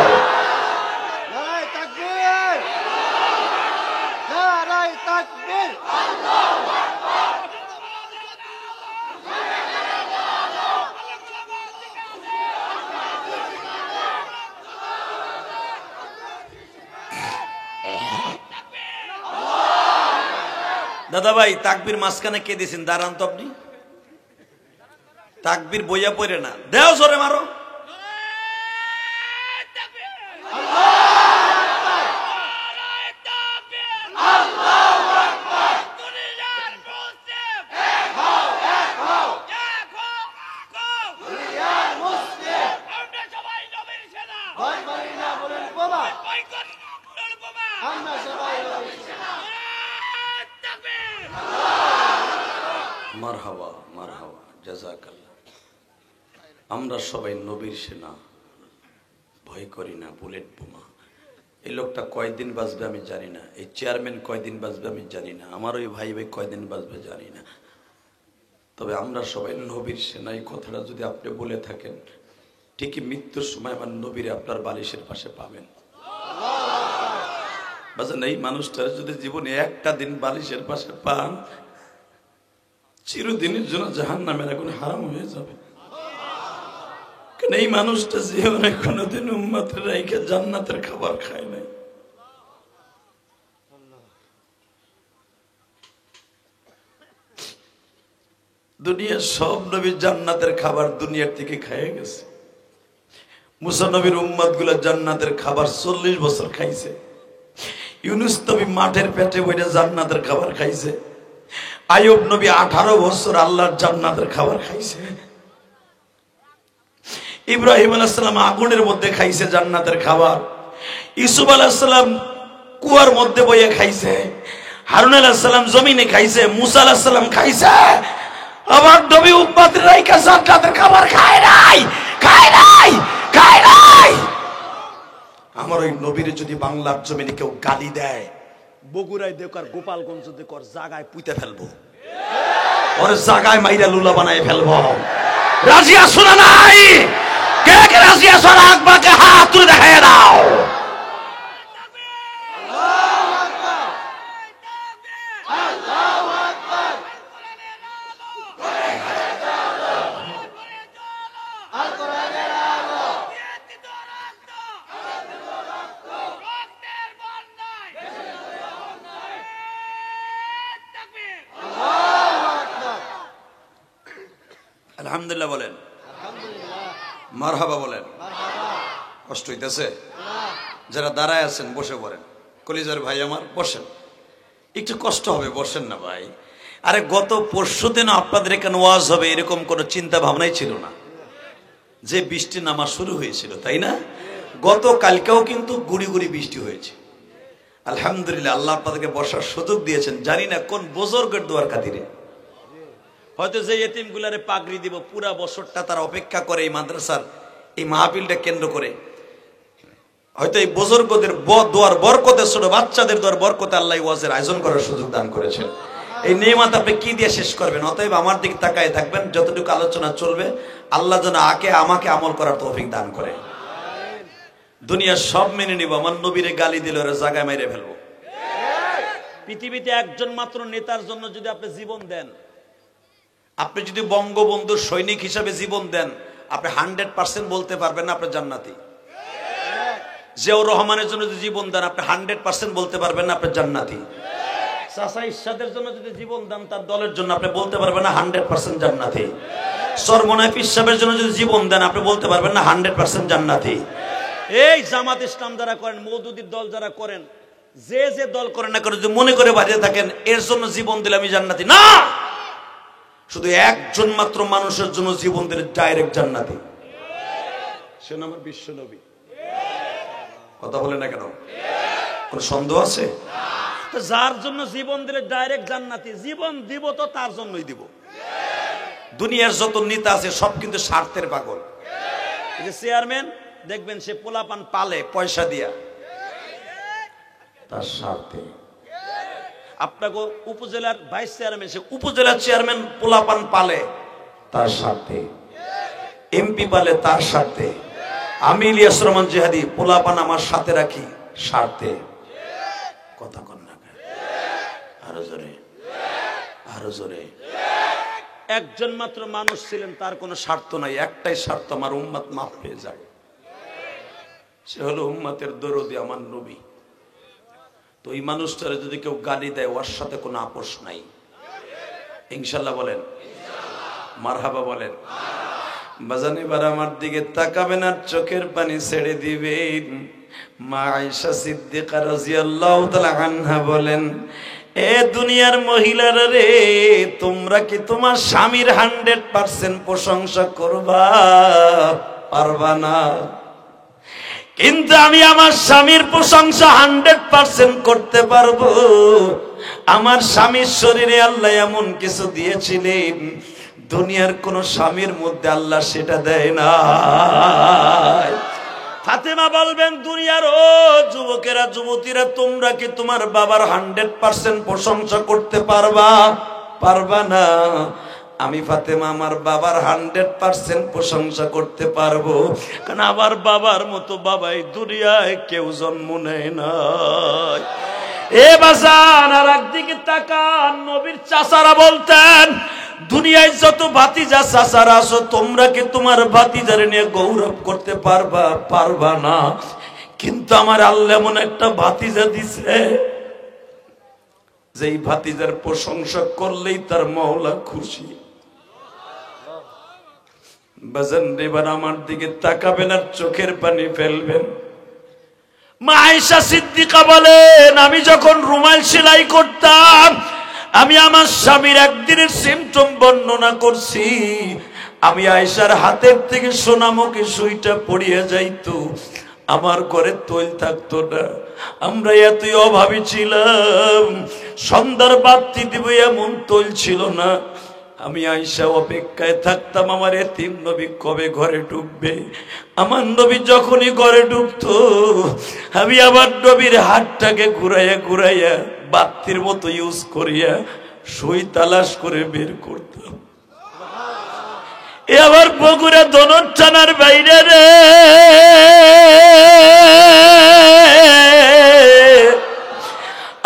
Speaker 2: নারায়ে তাকবীর, নারায়ে তাকবীর, আল্লাহু আকবার।
Speaker 1: দাদা ভাই তাকবীর মাঝখানে কে দিয়েছেন? দাঁড়ান তো আপনি, তাকবীর বইয়া পড়ে না, দেও জোরে মারো। মারহাবা মারহাবা জাযাকাল্লাহ। আমরা সবাই নবীর সেনা, ভয় করি না বুলেট বোমা। এই লোকটা কয়দিন বাঁচবে আমি জানি না, এই চেয়ারম্যান কয়দিন বাঁচবে আমি জানি না, আমার ওই ভাই কয়দিন বাঁচবে জানি না, তবে আমরা সবাই নবীর সেনা। এই কথাটা যদি আপনি বলে থাকেন, ঠিকই মৃত্যুর সময় আমার নবীরে আপনার বালিশের পাশে পাবেন। বাজান এই মানুষটার যদি জীবনে একটা দিন বালিশের পাশে পান, চিরদিনের জন্য জাহান্নামের আগুন হারাম হয়ে যাবে। কারণ এই মানুষটা জীবনে কোনোদিন উম্মতের রাইখে জান্নাতের খাবার খায় নাই। দুনিয়ার সব নবী জান্নাতের খাবার দুনিয়ার থেকে খেয়ে গেছে। মুসা নবীর উম্মত গুলা জান্নাতের খাবার 40 বছর খাইছে। ইউনুস নবী মাঠের পেটে বইরে জান্নাতের খাবার খাইছে। আইয়ুব নবী 18 বছর আল্লাহর জান্নাতের খাবার খাইছে। ইব্রাহিম আলাইহিস সালাম আগুনের মধ্যে খাইছে জান্নাতের খাবার। ইউসুফ আলাইহিস সালাম কুয়ার মধ্যে বইয়ে খাইছে। হারুন আলাইহিস সালাম জমিনে খাইছে। মুসা আলাইহিস সালাম খাইছে। আমার নবী উম্মতের রাইখা জান্নাতের খাবার খায় নাই, খায় নাই, খায় নাই। আমার ওই নবীর যদি বাংলার জমিনে কেউ গালি দেয়, বগুড়ায় দেখ আর গোপালগঞ্জ দেখ আর জায়গায় পুঁতে ফেলবো, ওর জায়গায় মাইরা লুলা বানায় ফেলবো। রাজি আছো না নাই? কে কে রাজি আছো? আকবাকে হাত তুলে দেখায় দাও। আলহামদুলিল্লাহ বলেন, মারহাবা বলেন। কষ্ট হইতেছে? যারা দাঁড়ায় আছেন বসে পড়েন। কলিজার ভাই আমার বসেন, একটু কষ্ট হবে, বসেন না ভাই। আরে গত পরশু দিন আপনাদের এখানে ওয়াজ হবে এরকম কোনো চিন্তা ভাবনাই ছিল না, যে বৃষ্টি নামা শুরু হয়েছিল, তাই না? গত কালকেও কিন্তু গুড়ি গুড়ি বৃষ্টি হয়েছে। আলহামদুলিল্লাহ আল্লাহ আপনাদেরকে বসার সুযোগ দিয়েছেন। জানি না কোন বুজুর্গের দোয়ার খাতিরে, হয়তো যে এতিম গুলারে পাগড়ি দিব পুরা বছরটা তারা অপেক্ষা করে এই মাদ্রাসার এই মাহফিলটা কেন্দ্র করে। হয়তো এই বুজুর্গদের দোয়ার বরকতে, ছোট বাচ্চাদের দোয়ার বরকতে আল্লাহ ওয়াজের আয়োজন করার সুযোগ দান করেছেন। এই নেয়ামত আপনি কি দিয়ে শেষ করবেন? অতএব আমার দিকে তাকায় থাকবেন, যতটুকু আলোচনা চলবে আল্লাহ যেন আমাকে আমল করার তৌফিক দান করে। দুনিয়ার সব মেনে নিব, আমার নবীরে গালি দিলে ওরা জায়গায় মেরে ফেলবো। পৃথিবীতে একজন মাত্র নেতার জন্য যদি আপনি জীবন দেন, আপনি যদি বঙ্গবন্ধুর সৈনিক হিসাবে জীবন দেন, আপনি 100% বলতে পারবেন না আপনি জান্নাতি। জিয়াউর রহমানের জন্য যদি জীবন দেন, আপনি 100% বলতে পারবেন না আপনি জান্নাতি। চাচা ইরশাদের জন্য যদি জীবন দেন, তার দলের জন্য, আপনি বলতে পারবেন না 100% জান্নাতি। সরমনায় পীর সাহেবের জন্য যদি জীবন দেন, আপনি বলতে পারবেন না 100% জান্নাতি। এই জামাত ইসলাম যারা করেন, মওদুদির দল যারা করেন, যে যে দল করেন না করে, যদি মনে করে বাড়িতে থাকেন এর জন্য জীবন দিলে আমি জান্নাতি না, শুধু একজন মাত্র মানুষের জন্য জীবন দিলে ডাইরেক্ট জান্নাতি, সে আমার বিশ্ব নবী। কথা বলে না কেন? কোন সন্দেহ আছে? যার জন্য জীবন দিলে ডাইরেক্ট জান্নাতি, জীবন দিব তো তার জন্যই দিব। দুনিয়ার যত নেতা আছে সব কিন্তু স্বার্থের পাগল। এই যে চেয়ারম্যান দেখবেন, সে পোলাপান পালে পয়সা দিয়া, তার স্বার্থে। আপনাকে উপজেলার ভাইস চেয়ারম্যান, সে উপজেলার চেয়ারম্যান পোলাপান পালে তার স্বার্থে, এমপি পালে তার স্বার্থে। আমি ইলিয়াস রহমান জিহাদি পোলাপান আমার সাথে রাখি স্বার্থে। কথা কন না, আরো জোরে, আরো জোরে। একজন মাত্র মানুষ ছিলেন, তার কোনো স্বার্থ নাই, একটাই স্বার্থ, আমার উম্মত মাফ পেয়ে যায়। সে হলো উম্মতের দরদি, আমার নবী। তো এই মানুষটারে যদি কেউ গালি দেয়, ওর সাথে কোনো আপোষ নাই। ইনশাল্লাহ বলেন, মারহাবা বলেন। বাজান এবার আমার দিকে তাকাবেন আর চোখের পানি ছেড়ে দিবেন। মা আয়েশা সিদ্দিকা রাদিয়াল্লাহু তাআলা আনহা বলেন, এ দুনিয়ার মহিলারা রে, তোমরা কি তোমার স্বামীর 100% প্রশংসা করবা? পারবা না। কিন্তু আমি আমার স্বামীর প্রশংসা 100% করতে পারবো। আমার স্বামীর শরীরে আল্লাহ এমন কিছু দিয়েছিলেন, দুনিয়ার কোন স্বামীর মধ্যে আল্লাহ সেটা দেয় না। ফাতেমা বলবেন, দুনিয়ার ও যুবকেরা, যুবতীরা, তোমরা কি তোমার বাবার 100% প্রশংসা করতে পারবা? পারবা না। আমি ফাতেমা আমার বাবার 100% প্রশংসা করতে পারবো, কারণ আমার বাবার মতো বাবাই দুনিয়ায় কেউ জন্ম নেয় না। এ বাজান, আর একদিকে তাকান, নবীর চাচারা বলতেন, দুনিয়ায় যত ভাতিজা চাচারা আছো, তোমরা কি তোমার ভাতিজারে নিয়ে গৌরব করতে পারবা? পারবা না। কিন্তু আমার আল্লাহ এমন একটা ভাতিজা দিছে, যেই ভাতিজার প্রশংসা করলেই তার মওলা খুশি। বাজান এবার আমার দিকে তাকাবেন আর চোখের পানি ফেলবেন। মা আয়েশা সিদ্দিকা বলেন, আমি যখন রুমাল সেলাই করতাম, আমি আমার স্বামীর একদিনের সিমটম বর্ণনা করছি। আমি আয়েশার হাতের থেকে সোনামুখী সুইটা পড়িয়া যাইতো, আমার ঘরে তৈল থাকতো না। আমরা এতই অভাবী ছিলাম, সন্ধ্যার বাতি দিব এমন তৈল ছিল না। আমি আয়েশা অপেক্ষায় থাকতাম, আমার এতিম নবী কবে ঘরে ঢুকবে। আমার নবী যখনই ঘরে ঢুকতো, আমি আমার নবীর হাতটাকে ঘুরাইয়া ঘুরাইয়া বাতির মতো ইউজ করিয়া সুই তালাশ করে বের করতাম। এ আবার বগুড়া দনর থানার বাইরে রে,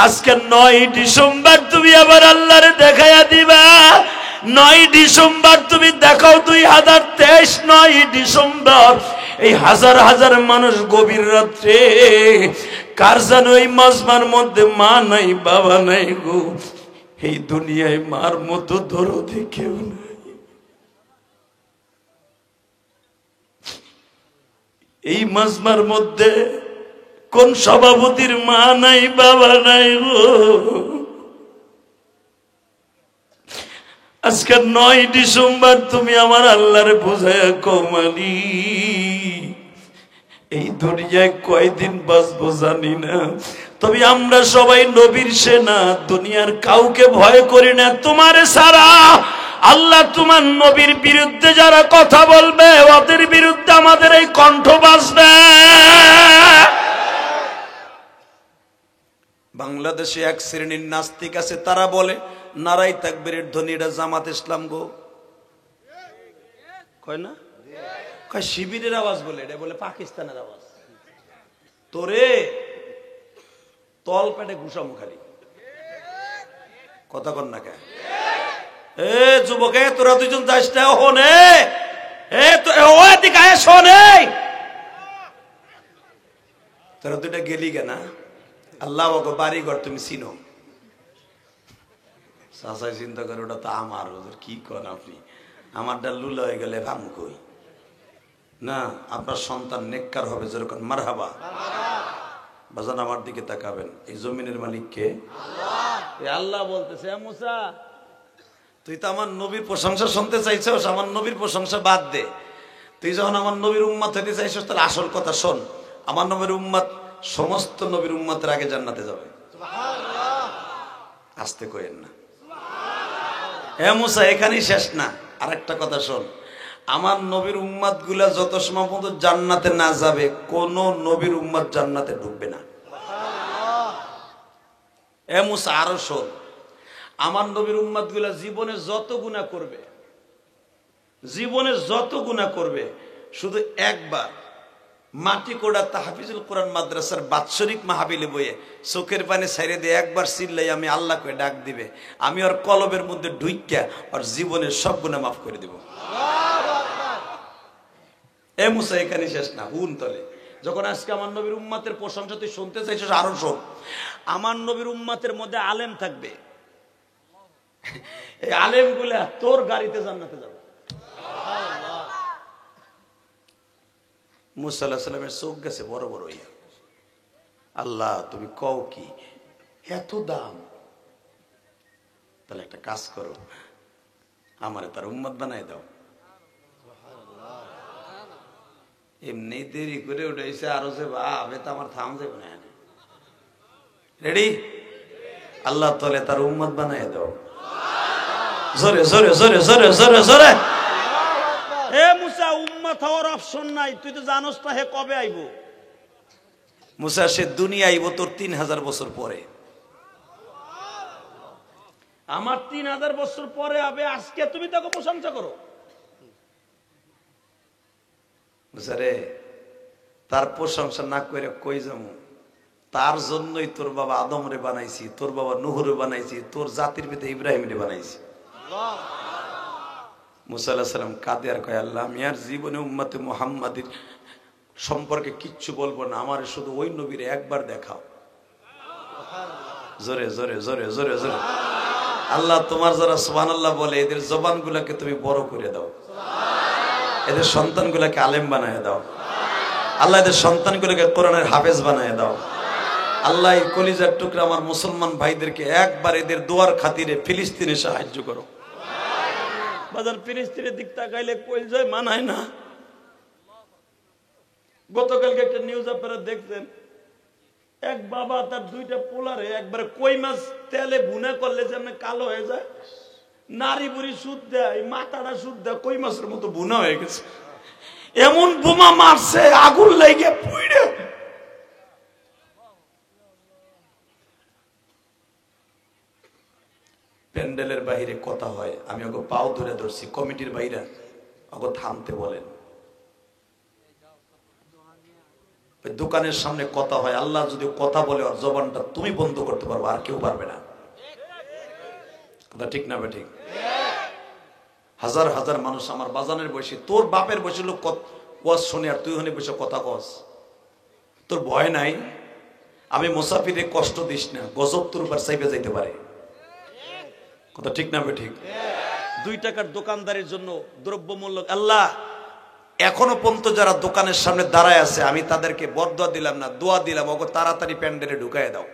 Speaker 1: আজকে 9 ডিসেম্বর তুমি আবার আল্লাহরে দেখাইয়া দিবা। 9 ডিসেম্বর তুমি দেখাও 2023, 9 ডিসেম্বর এই হাজার হাজার মানুষ গভীর রাত্রে, কার জানো এই মাজমার মধ্যে মা নাই, বাবা নাই গো। এই দুনিয়ায় মার মতো দরদি কেউ নাই। এই মাজমার মধ্যে কোন সভাপতির মা নাই, বাবা নাই গো। আজকে 9 ডিসেম্বর তুমি আমার আল্লাহরে বুঝাইয়া কমালি, এই দুনিয়ায় কয়দিন বাঁচবো জানি না, তবে আমরা সবাই নবীর সেনা, দুনিয়ার কাউকে ভয় করি না তোমারে ছাড়া। আল্লাহ তোমার নবীর বিরুদ্ধে যারা কথা বলবে, ওদের বিরুদ্ধে আমাদের এই কণ্ঠ বাজবে। বাংলাদেশে এক শ্রেণীর নাস্তিক আছে, তারা বলে নারাই তাকবীরের ধ্বনি, এটা জামাত ইসলাম গো কয় না, কয় শিবিরের আওয়াজ বলে, এটা বলে পাকিস্তানের আওয়াজ। তোরে তল পেটে ঘুষামু খালি, কথা কন না কে? এ যুবকে তোরা দুইজন যাস না, শোনে শোনে, তোরা দুইটা গেলি কেনা? আল্লাহ বাড়ি ঘর তুমি চিনো? চাচাই চিন্তা করে ওটা তো আমার, ওদের কি কন আপনি, আমারটা লুলা হয়ে গেলে ভাঙ কই না, আপনার সন্তান নেককার হবে যেরকম মারহাবা। বাজান আমার দিকে তাকাবেন, এই জমিনের মালিক কে? আল্লাহ বলতেছে, মুসা তুই তো আমার নবীর প্রশংসা শুনতে চাইছস, আমার নবীর প্রশংসা বাদ দে, তুই যখন আমার নবীর উম্মত হইতে চাইছস তাহলে আসল কথা শোন, আমার নবীর উম্মত সমস্ত নবীর উম্মতের আগে জান্নাতে যাবে। আসতে কইেন না। হে মুসা এখানেই শেষ না, আরেকটা কথা শোন, আমার নবীর উম্মত গুলা যত সময় পর্যন্ত জান্নাতে না যাবে, কোন নবীর উম্মত জান্নাতে ঢুকবে না। হে মুসা আরো শোন, আমার নবীর উম্মত গুলা জীবনে যত গুনাহ করবে, জীবনে যত গুনাহ করবে, শুধু একবার মাটিকোড়া তাহফিজুল কোরআন মাদ্রাসার বাৎসরিক মাহফিলে বইয়ে চোখের পানি ছাইরে দিয়ে একবার চিল্লাই আমি আল্লাহকে ডাক দিবে, আমি ওর কলবের মধ্যে ঢুইক্কা ওর জীবনের সব গুনাহ মাফ করে দিব। এ মুসা এখানে শেষ না, হুন তলে যখন আজকে আমার নবীর উম্মতের প্রশংসা তুই শুনতে চাইছিস, আরো শোন, আমার নবীর উম্মতের মধ্যে আলেম থাকবে, এই আলেম গুলা তোর গাড়িতে জান্নাতে যাবে। মুসা আলাইহিস সালামের চোখ গেছে বড় বড় হইয়া, আল্লাহ তুমি কও কি এত দাম, তাহলে একটা কাজ করো, আমারে তার উম্মত বানাই দাও। এমনি দেরি করে উঠেছে, আরো যে ভাবে তো আমার থাম যাবে না, রেডি? আল্লাহ তাহলে তার উম্মত বানাই দাও, জোরে জোরে জোরে জোরে জোরে জোরে। হে মুসা উম্মত হওয়ার অপশন নাই, তুই তো জানোস না হে কবে আইব। মুসা সে দুনিয়া আইব তোর 3000 বছর পরে, আমার 3000 বছর পরে আবে, আজকে তুমি তাকে প্রশংসা করো। মুসা রে তার প্রশংসা না করে কই যাবো, তার জন্যই তোর বাবা আদম রে বানাইছি, তোর বাবা নূহ রে বানাইছি, তোর জাতির পিতা ইব্রাহিম রে বানাইছি। মুসা আলাইহিস সালাম কাঁদে আর কয়, আল্লাহ আমি আর জীবনে উম্মতে মুহাম্মাদের সম্পর্কে কিচ্ছু বলবো না, আমার শুধু ওই নবীরে একবার দেখাও। জোরে জোরে জোরে জোরে জোরে। আল্লাহ তোমার যারা সুবহানাল্লাহ বলে এদের জবানগুলোকে তুমি বড় করে দাও, এদের সন্তানগুলোকে আলেম বানায় দাও, আল্লাহ এদের সন্তানগুলোকে কোরআনের হাফেজ বানায় দাও। আল্লাহ এই কলিজার টুকরা আমার মুসলমান ভাইদেরকে একবার এদের দোয়ার খাতিরে ফিলিস্তিনে সাহায্য করো। বাজার ফিলিস্তিনের দিক তাকাইলে কলিজায় মানায় না। গতকালকে একটা নিউজ আপনারা দেখছেন, এক বাবা তার 2টা পোলারে একবার কই মাছ তেলে ভুনা করলে যেমন কালো হয়ে যায়, নারী বুড়ি সুদ দেয়, মাথাটা সুদ দেয়, কই মাছের মতো ভুনা হয়ে গেছে। এমন বোমা মারছে আগুন লেগে পুড়ে। প্যান্ডেলের বাইরে কথা হয়, আমি ওকে পাও ধরে ধরছি, কমিটির বাইরে ওকে থামতে বলেন। দোকানের সামনে কথা হয়, আল্লাহ যদি কথা বলে ওর জবানটা তুমি বন্ধ করতে পারবে, আর কেউ পারবে না। কথা ঠিক না ঠিক? হাজার হাজার মানুষ আমার বাজানের বয়সী, তোর বাপের বয়সী লোক ওয়াজ শুনে আর তুই হনে বসে কথা কস, তোর ভয় নাই? আমি মুসাফিরে কষ্ট দিস না, গজব তোর উপর চাইবে যাইতে পারে। কথা ঠিক না ঠিক? 2 টাকার দোকানদারের জন্য দ্রব্যমূল্য, আল্লাহ এখনো পর্যন্ত যারা দোকানের সামনে দাঁড়ায় আছে আমি তাদেরকে বরদোয়া দিলাম না, দোয়া দিলাম, ওকে তাড়াতাড়ি প্যান্ডেলে ঢুকাই দাও।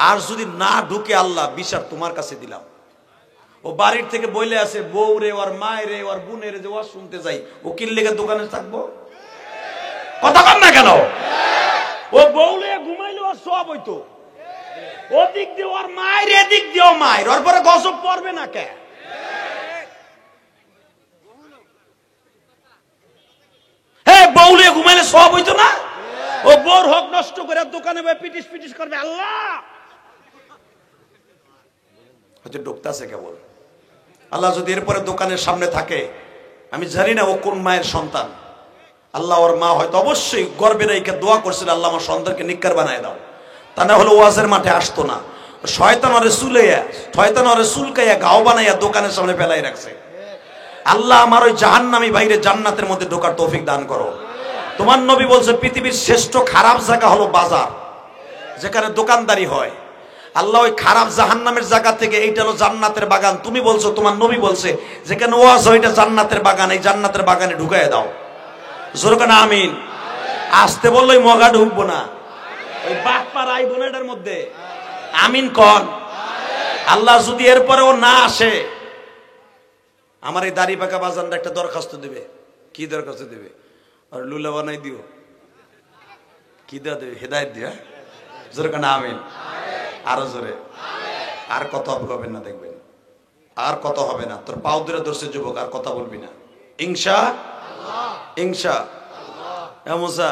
Speaker 1: আর যদি না ঢুকে আল্লাহ বিচার তোমার কাছে দিলাম। ও বাড়ির থেকে বইলে আছে বউ রে, ওর মায়ের রে, ওর বোনের যে ওয়াজ শুনতে যাই, ও কি লেগে দোকানে থাকবো? কথা কন না কেন? ও বউলে ঘুমাইলে ওর সব হইতো, ও দিক দিয়ে ওর মায়ের, এদিক দিয়েও মায়ের, ওর পরে গজব পড়বে না কে? বউলে ঘুমাইলে সব হইতো না? ও বউর হক নষ্ট করে দোকানে বসে পিটিস পিটিস করবে, আল্লাহ হয়তো ঢুকতেছে কেবল। আল্লাহ যদি এরপরে দোকানের সামনে থাকে, আমি জানি না ও কোন মায়ের সন্তান, আল্লাহ ওর মা হয়তো অবশ্যই গর্বে রেখে দোয়া করছিল, আল্লাহ আমার সন্তানকে নিক্কার বানায় দাও, তা না হলে ওয়াজের মাঠে আসতো না। শয়তান ওরে চুলকাইয়া গাও বানাইয়া দোকানের সামনে ফেলাই রাখছে। আল্লাহ আমার ওই জাহান্নামী বাইরে জান্নাতের মধ্যে ঢোকার তৌফিক দান করো। তোমার নবী বলছে পৃথিবীর শ্রেষ্ঠ খারাপ জায়গা হলো বাজার, যেখানে দোকানদারি হয়। আল্লাহ ওই খারাপ জাহান্নামের জায়গা থেকে এইটা হলো জান্নাতের বাগান। তুমি বলছো, তোমার নবী বলছে যেখানে ওয়াজ হয় এটা জান্নাতের বাগান, এই জান্নাতের বাগানে ঢুকাইয়া দাও। জোরে কেন আমিন। আসতে বললোই মগা ঢুকবো না, ওই বাটপার আইবো না এটার মধ্যে। আমিন কন। আল্লাহ যদি এরপরেও না আসে, আমার এই দাড়ি পাকা বাজানটা একটা দরখাস্ত দিবে। কি দরখাস্ত দিবে? আর লুলা বানাই দিও, কি দেওয়া দেবে? হেদায়েত দিয়া। জোরে কেন আমিন। আরো জোরে। আর কত হবে না, দেখবেন আর কত হবে না। তোর পাও ধরে ধরছে যুবক, আর কথা বলবি না। ইনশা মুসা,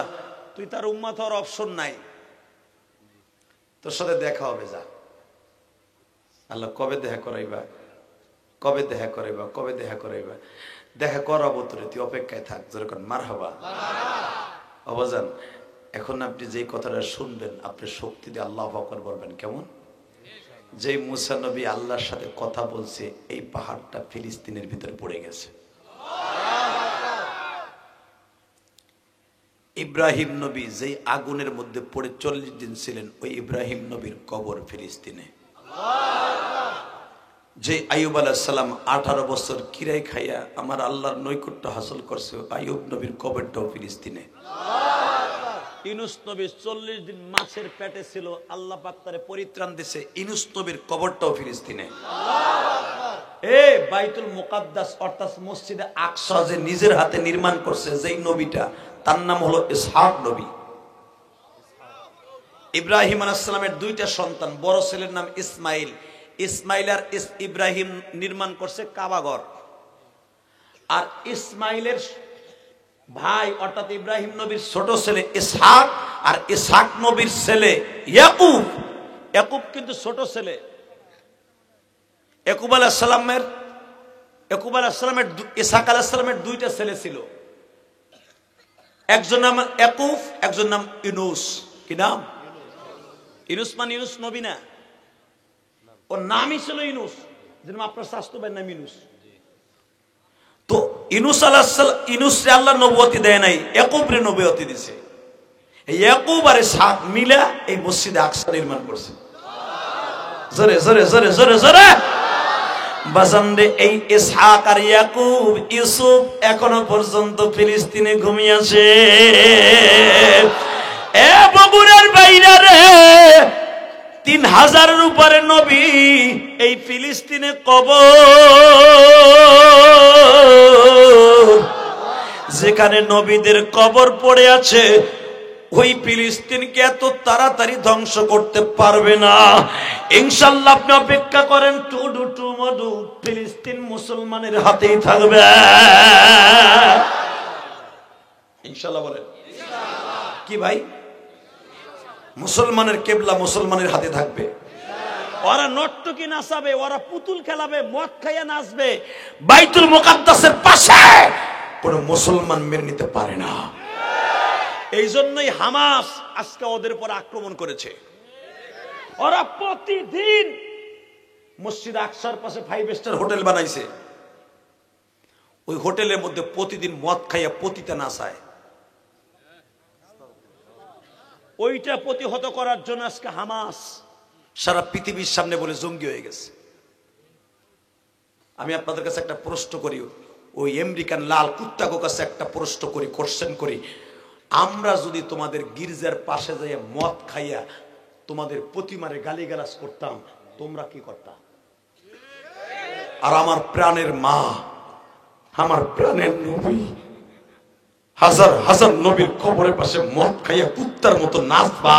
Speaker 1: তুই তার উম্মত হওয়ার অপশন নাই, তোর সাথে দেখা হবে। যা, আল্লাহ কবে দেখা করাইবা, কবে দেখা করাইবা, কবে দেখা করাইবা। দেখা করাবো তোরে, তুই অপেক্ষায় থাক। যেরকম মারহাবা অবাজান। এখন আপনি যেই কথাটা শুনবেন, আপনি শক্তি দিয়ে আল্লাহু আকবার বলবেন। কেমন? যেই মুসা নবী আল্লাহর সাথে কথা বলছে, এই পাহাড়টা ফিলিস্তিনের ভিতরে পড়ে গেছে। ইব্রাহিম নবী যেই আগুনের মধ্যে পড়ে 40 দিন ছিলেন, ওই ইব্রাহিম নবীর কবর ফিলিস্তিনে। যে আইয়ুব আলাইহিস সালাম 18 বছর কিরাই খাইয়া আমার আল্লাহর নৈকট্য হাসিল করছে, আইয়ুব নবীর কবরটাও ফিলিস্তিনে। ইউনূস নবী 40 দিন মাছের পেটে ছিল, আল্লাহ পাক তারে পরিত্রাণ দিয়েছে, ইউনূস নবীর কবরটাও ফিলিস্তিনে। বাইতুল মুকাদ্দাস অর্থাৎ মসজিদে আকসা যে নিজের হাতে নির্মাণ করছে যেই নবীটা, তার নাম হলো ইসহাক নবী। ইব্রাহিম আলাইহিস সালামের 2টা সন্তান, বড় ছেলের নাম ইসমাইল। ইসমাইল আর ইব্রাহিম নির্মাণ করছে কাবাঘর। আর ইসমাইলের ভাই অর্থাৎ ইব্রাহিম নবীর ছোট ছেলে ইসহাক, আর ইসহাক নবীর ছেলে ইয়াকুব। ইয়াকুব কিন্তু ছোট ছেলে। ইয়াকুব আলাইহিস সালামের ইসহাক আলাইহিস সালামের 2টা ছেলে ছিল, একজন নাম ইয়াকুব, একজন নাম ইউনূস। কি নাম? ইউনূস মানে ইউনূস নবী না, ওর নামই ছিল ইউনূস, যেরকম আপনার স্বাস্থ্য ভাইয়ের নাম ইউনূস। তো ইউনূস আলাইহিস সালাম, ইউনূসরে আল্লাহ নবুয়তি দেয় নাই, ইয়াকুবরে নবুয়তি দিয়েছে। ইয়াকুব আর ইসহাক মিলা এই মসজিদে আকসা নির্মাণ করছে। জোরে জোরে জোরে জোরে জোরে বাজানরে। এই ইসহাক আর ইয়াকুব, ইউসুফ এখনো পর্যন্ত ফিলিস্তিনে ঘুমিয়ে আছে। এ বগুড়ার বাইরে রে, 3000-এর উপরে নবী এই ফিলিস্তিনে কবর। যেখানে নবীদের কবর পড়ে আছে, ওই ফিলিস্তিনকে এত তাড়াতাড়ি ধ্বংস করতে পারবে না ইনশাআল্লাহ। আপনি অপেক্ষা করেন, টুডু টু মধু, ফিলিস্তিন মুসলমানের হাতেই থাকবে ইনশাআল্লাহ। বলেন কি ভাই? মুসলমানের কেবলা মুসলমানের হাতে থাকবে। ওরা নর্তকী নাচাবে, ওরা পুতুল খেলাবে, মদ খাইয়া নাচবে, বাইতুল মুকাদ্দাসের পাশে কোন মুসলমান মেনে নিতে পারে না। এই জন্যই হামাস আজকে ওদের উপর আক্রমণ করেছে। ওরা প্রতিদিন মসজিদ আকসার পাশে 5 স্টার হোটেল বানাইছে, ওই হোটেলের মধ্যে প্রতিদিন মদ খাইয়া পতিতা নাচায়। ওইটা প্রতিহত করার জন্য আজকে হামাস সারা পৃথিবীর সামনে বলে জঙ্গি হয়ে গেছে। আমি আপনাদের কাছে একটা প্রশ্ন করি, ওই আমেরিকান লাল কুত্তাকে কাছে একটা প্রশ্ন করি, কোশ্চেন করি, আমরা যদি তোমাদের গির্জার পাশে যাইয়া মদ খাইয়া তোমাদের প্রতিমারে গালিগালাজ করতাম, তোমরা কি করতা? আর আমার প্রাণের মা, আমার প্রাণের নবী, হাজার হাজার নবীর কবরের পাশে মদ খাইয়া কুত্তার মতো নাচবা,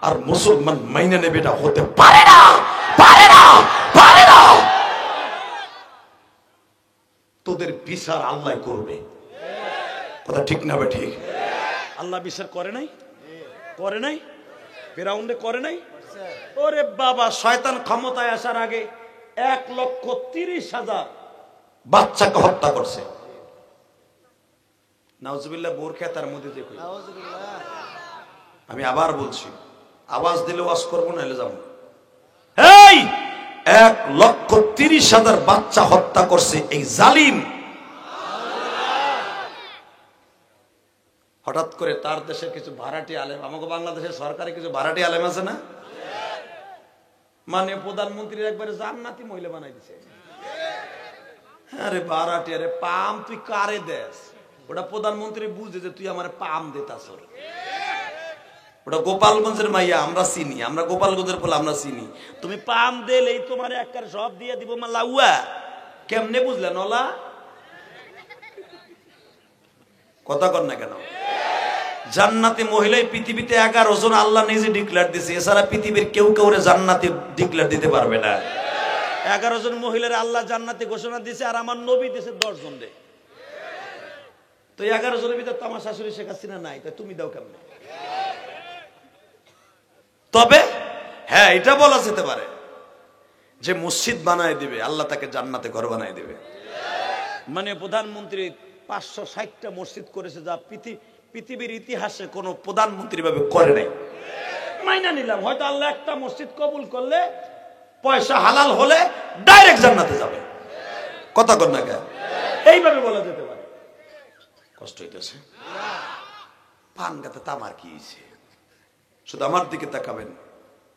Speaker 1: আর মুসলমান মাইনে নেবে? এটা হতে পারে না, পারে না, পারে না। তোদের বিচার আল্লাহ করবে, কথা ঠিক না? ঠিক। আল্লাহ বিচার করে নাই? করে নাই? ফিরাউনে করে নাই? ওরে বাবা, শয়তান ক্ষমতায় আসার আগে 1,30,000 বাচ্চাকে হত্যা করছে। নাউজুবিল্লাহ বোরখা তার মধ্যে দেখো। আমি আবার বলছি, আওয়াজ দিলে ওয়াজ করবো না, এলে যাবো। এই 1,30,000 বাচ্চা হত্যা করছে এই জালিম। হঠাৎ করে তার দেশের কিছু ভাড়াটি আলেম, আমাকে বাংলাদেশের সরকারি কিছু ভাড়াটি আলেম আছে না, মানে প্রধানমন্ত্রীর একবারে জান্নাতি মহিলা বানাই দিছে। আরে ভাড়াটি, আরে পাম তুই কারে দেশ? ওটা প্রধানমন্ত্রী বুঝে যে তুই আমার পাম দিতাস। ওটা গোপালগঞ্জের মাইয়া, আমরা চিনি, আমরা গোপালগঞ্জের বলে আমরা চিনি। তুমি পাম দিলেই তোমার একবার সব দিয়ে দিব মাল্লাউয়া। কেমনে বুঝলেন ওলা? কথা কর না কেন? জান্নাতি মহিলাই পৃথিবীতে 11 জন আল্লাহ নিজে ডিক্লেয়ার দিছে, এছাড়া পৃথিবীর কেউ কাউরে জান্নাতি ডিক্লেয়ার দিতে পারবে না। 11 জন মহিলার আল্লাহ জান্নাতি ঘোষণা দিছে, আর আমার নবী দিছে 10 জন রে। তো 11 জনের ভিতর তো আমার শাশুড়ি শেখ হাসিনা নাই, তাই তুমি দাও কেমনে? তবে হ্যাঁ, এটা বলা যেতে পারে যে মসজিদ বানায় দিবে, আল্লাহ তাকে জান্নাতে ঘর বানায় দিবে। মানে প্রধানমন্ত্রী 560টা মসজিদ করেছে, যা পৃথিবীর ইতিহাসে কোন প্রধানমন্ত্রী ভাবে করে নাই। মাইনা নিলাম, হয়তো আল্লাহ একটা মসজিদ কবুল করলে, পয়সা হালাল হলে ডাইরেক্ট জান্নাতে যাবে। কথা কর না কেন? এইভাবে বলা যেতে পারে। কষ্ট হইতেছে? পান গাতে তামার কি হয়েছে? শুধু আমার দিকে তাকাবেন,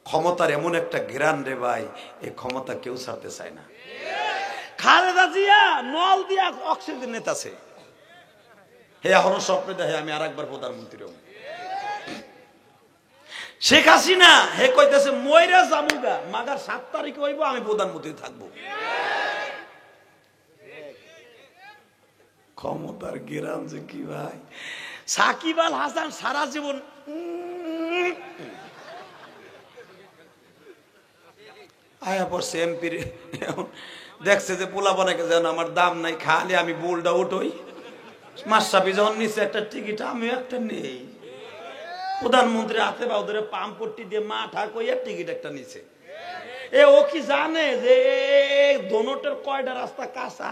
Speaker 1: ক্ষমতার এমন একটা ঘেরান রে ভাই, এই ক্ষমতা কেউ ছাড়তে চায় না। খালেদা জিয়া নল দিয়া অক্সিজেন নিতেছে, হে এখনো স্বপ্নে দেখে আমি আর একবার প্রধানমন্ত্রী হব। শেখ হাসিনা হে কইতেছে মইরা জামুগা, মাগার 7 তারিখে হইব আমি প্রধানমন্ত্রী থাকবো। ক্ষমতার গেরাম যে কি ভাই! সাকিব আল হাসান সারা জীবন আয়া পড়ছে এমপির, দেখছে যে পোলা বানাকে যেন আমার দাম নাই, খালি আমি বোলটা উঠোই। মাসাবি যখন নিচে একটা টিকিট, আমি একটা নেই। প্রধানমন্ত্রী হাতে বা ওদের পাম্পট্টি দিয়ে মাঠা কইয়া টিকিট একটা নিচে। ও কি জানে যে দোনোটার কয়টা রাস্তা কাঁচা?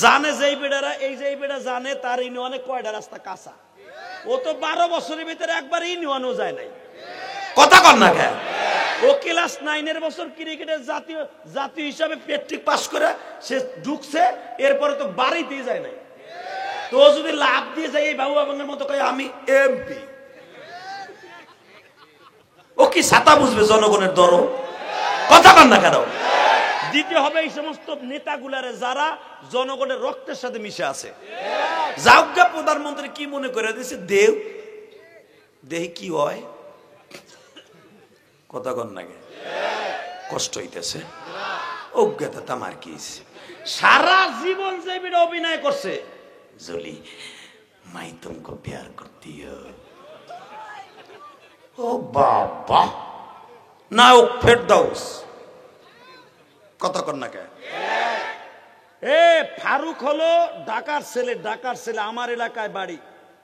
Speaker 1: জানে যে বেড়ারা, এই যে বেড়া জানে তার ইউনিয়নে কয়টা রাস্তা কাঁচা। ও তো 12 বছরের ভিতরে একবার ইউনিয়নও যায় নাই। কথা কর না কেন? ও ক্লাস 9 বছর ক্রিকেটের জাতীয় হিসাবে প্যাট্রিক পাস করে সে ঢুকছে, এরপরে তো বাড়িতেই যায় নাই। তো যদি লাভ দিয়ে যায় এই বাবু বাবুর মতো কয় আমি এমপি, ও কি ছাতা বুঝবে জনগণের দরদ? কথা কর না কেন? দিতে হবে এই সমস্ত নেতাগুলারে যারা জনগণের রক্তের সাথে মিশে আছে। যাওগা প্রধানমন্ত্রী কি মনে করে দিয়েছে, দেও দেহি কি হয়। কথা কর না কেন? কষ্ট হইতেছে? অজ্ঞতা তামার কি? সারা জীবন যে বিটা অভিনয় করছে, জলি মাই তুমকো প্যার করতি হো। ও বাবা, না ও ফেরদাউস। কথা কর না কেন? ফারুক হলো ঢাকার ছেলে, ঢাকার ছেলে। আমার এলাকায় বাড়ি,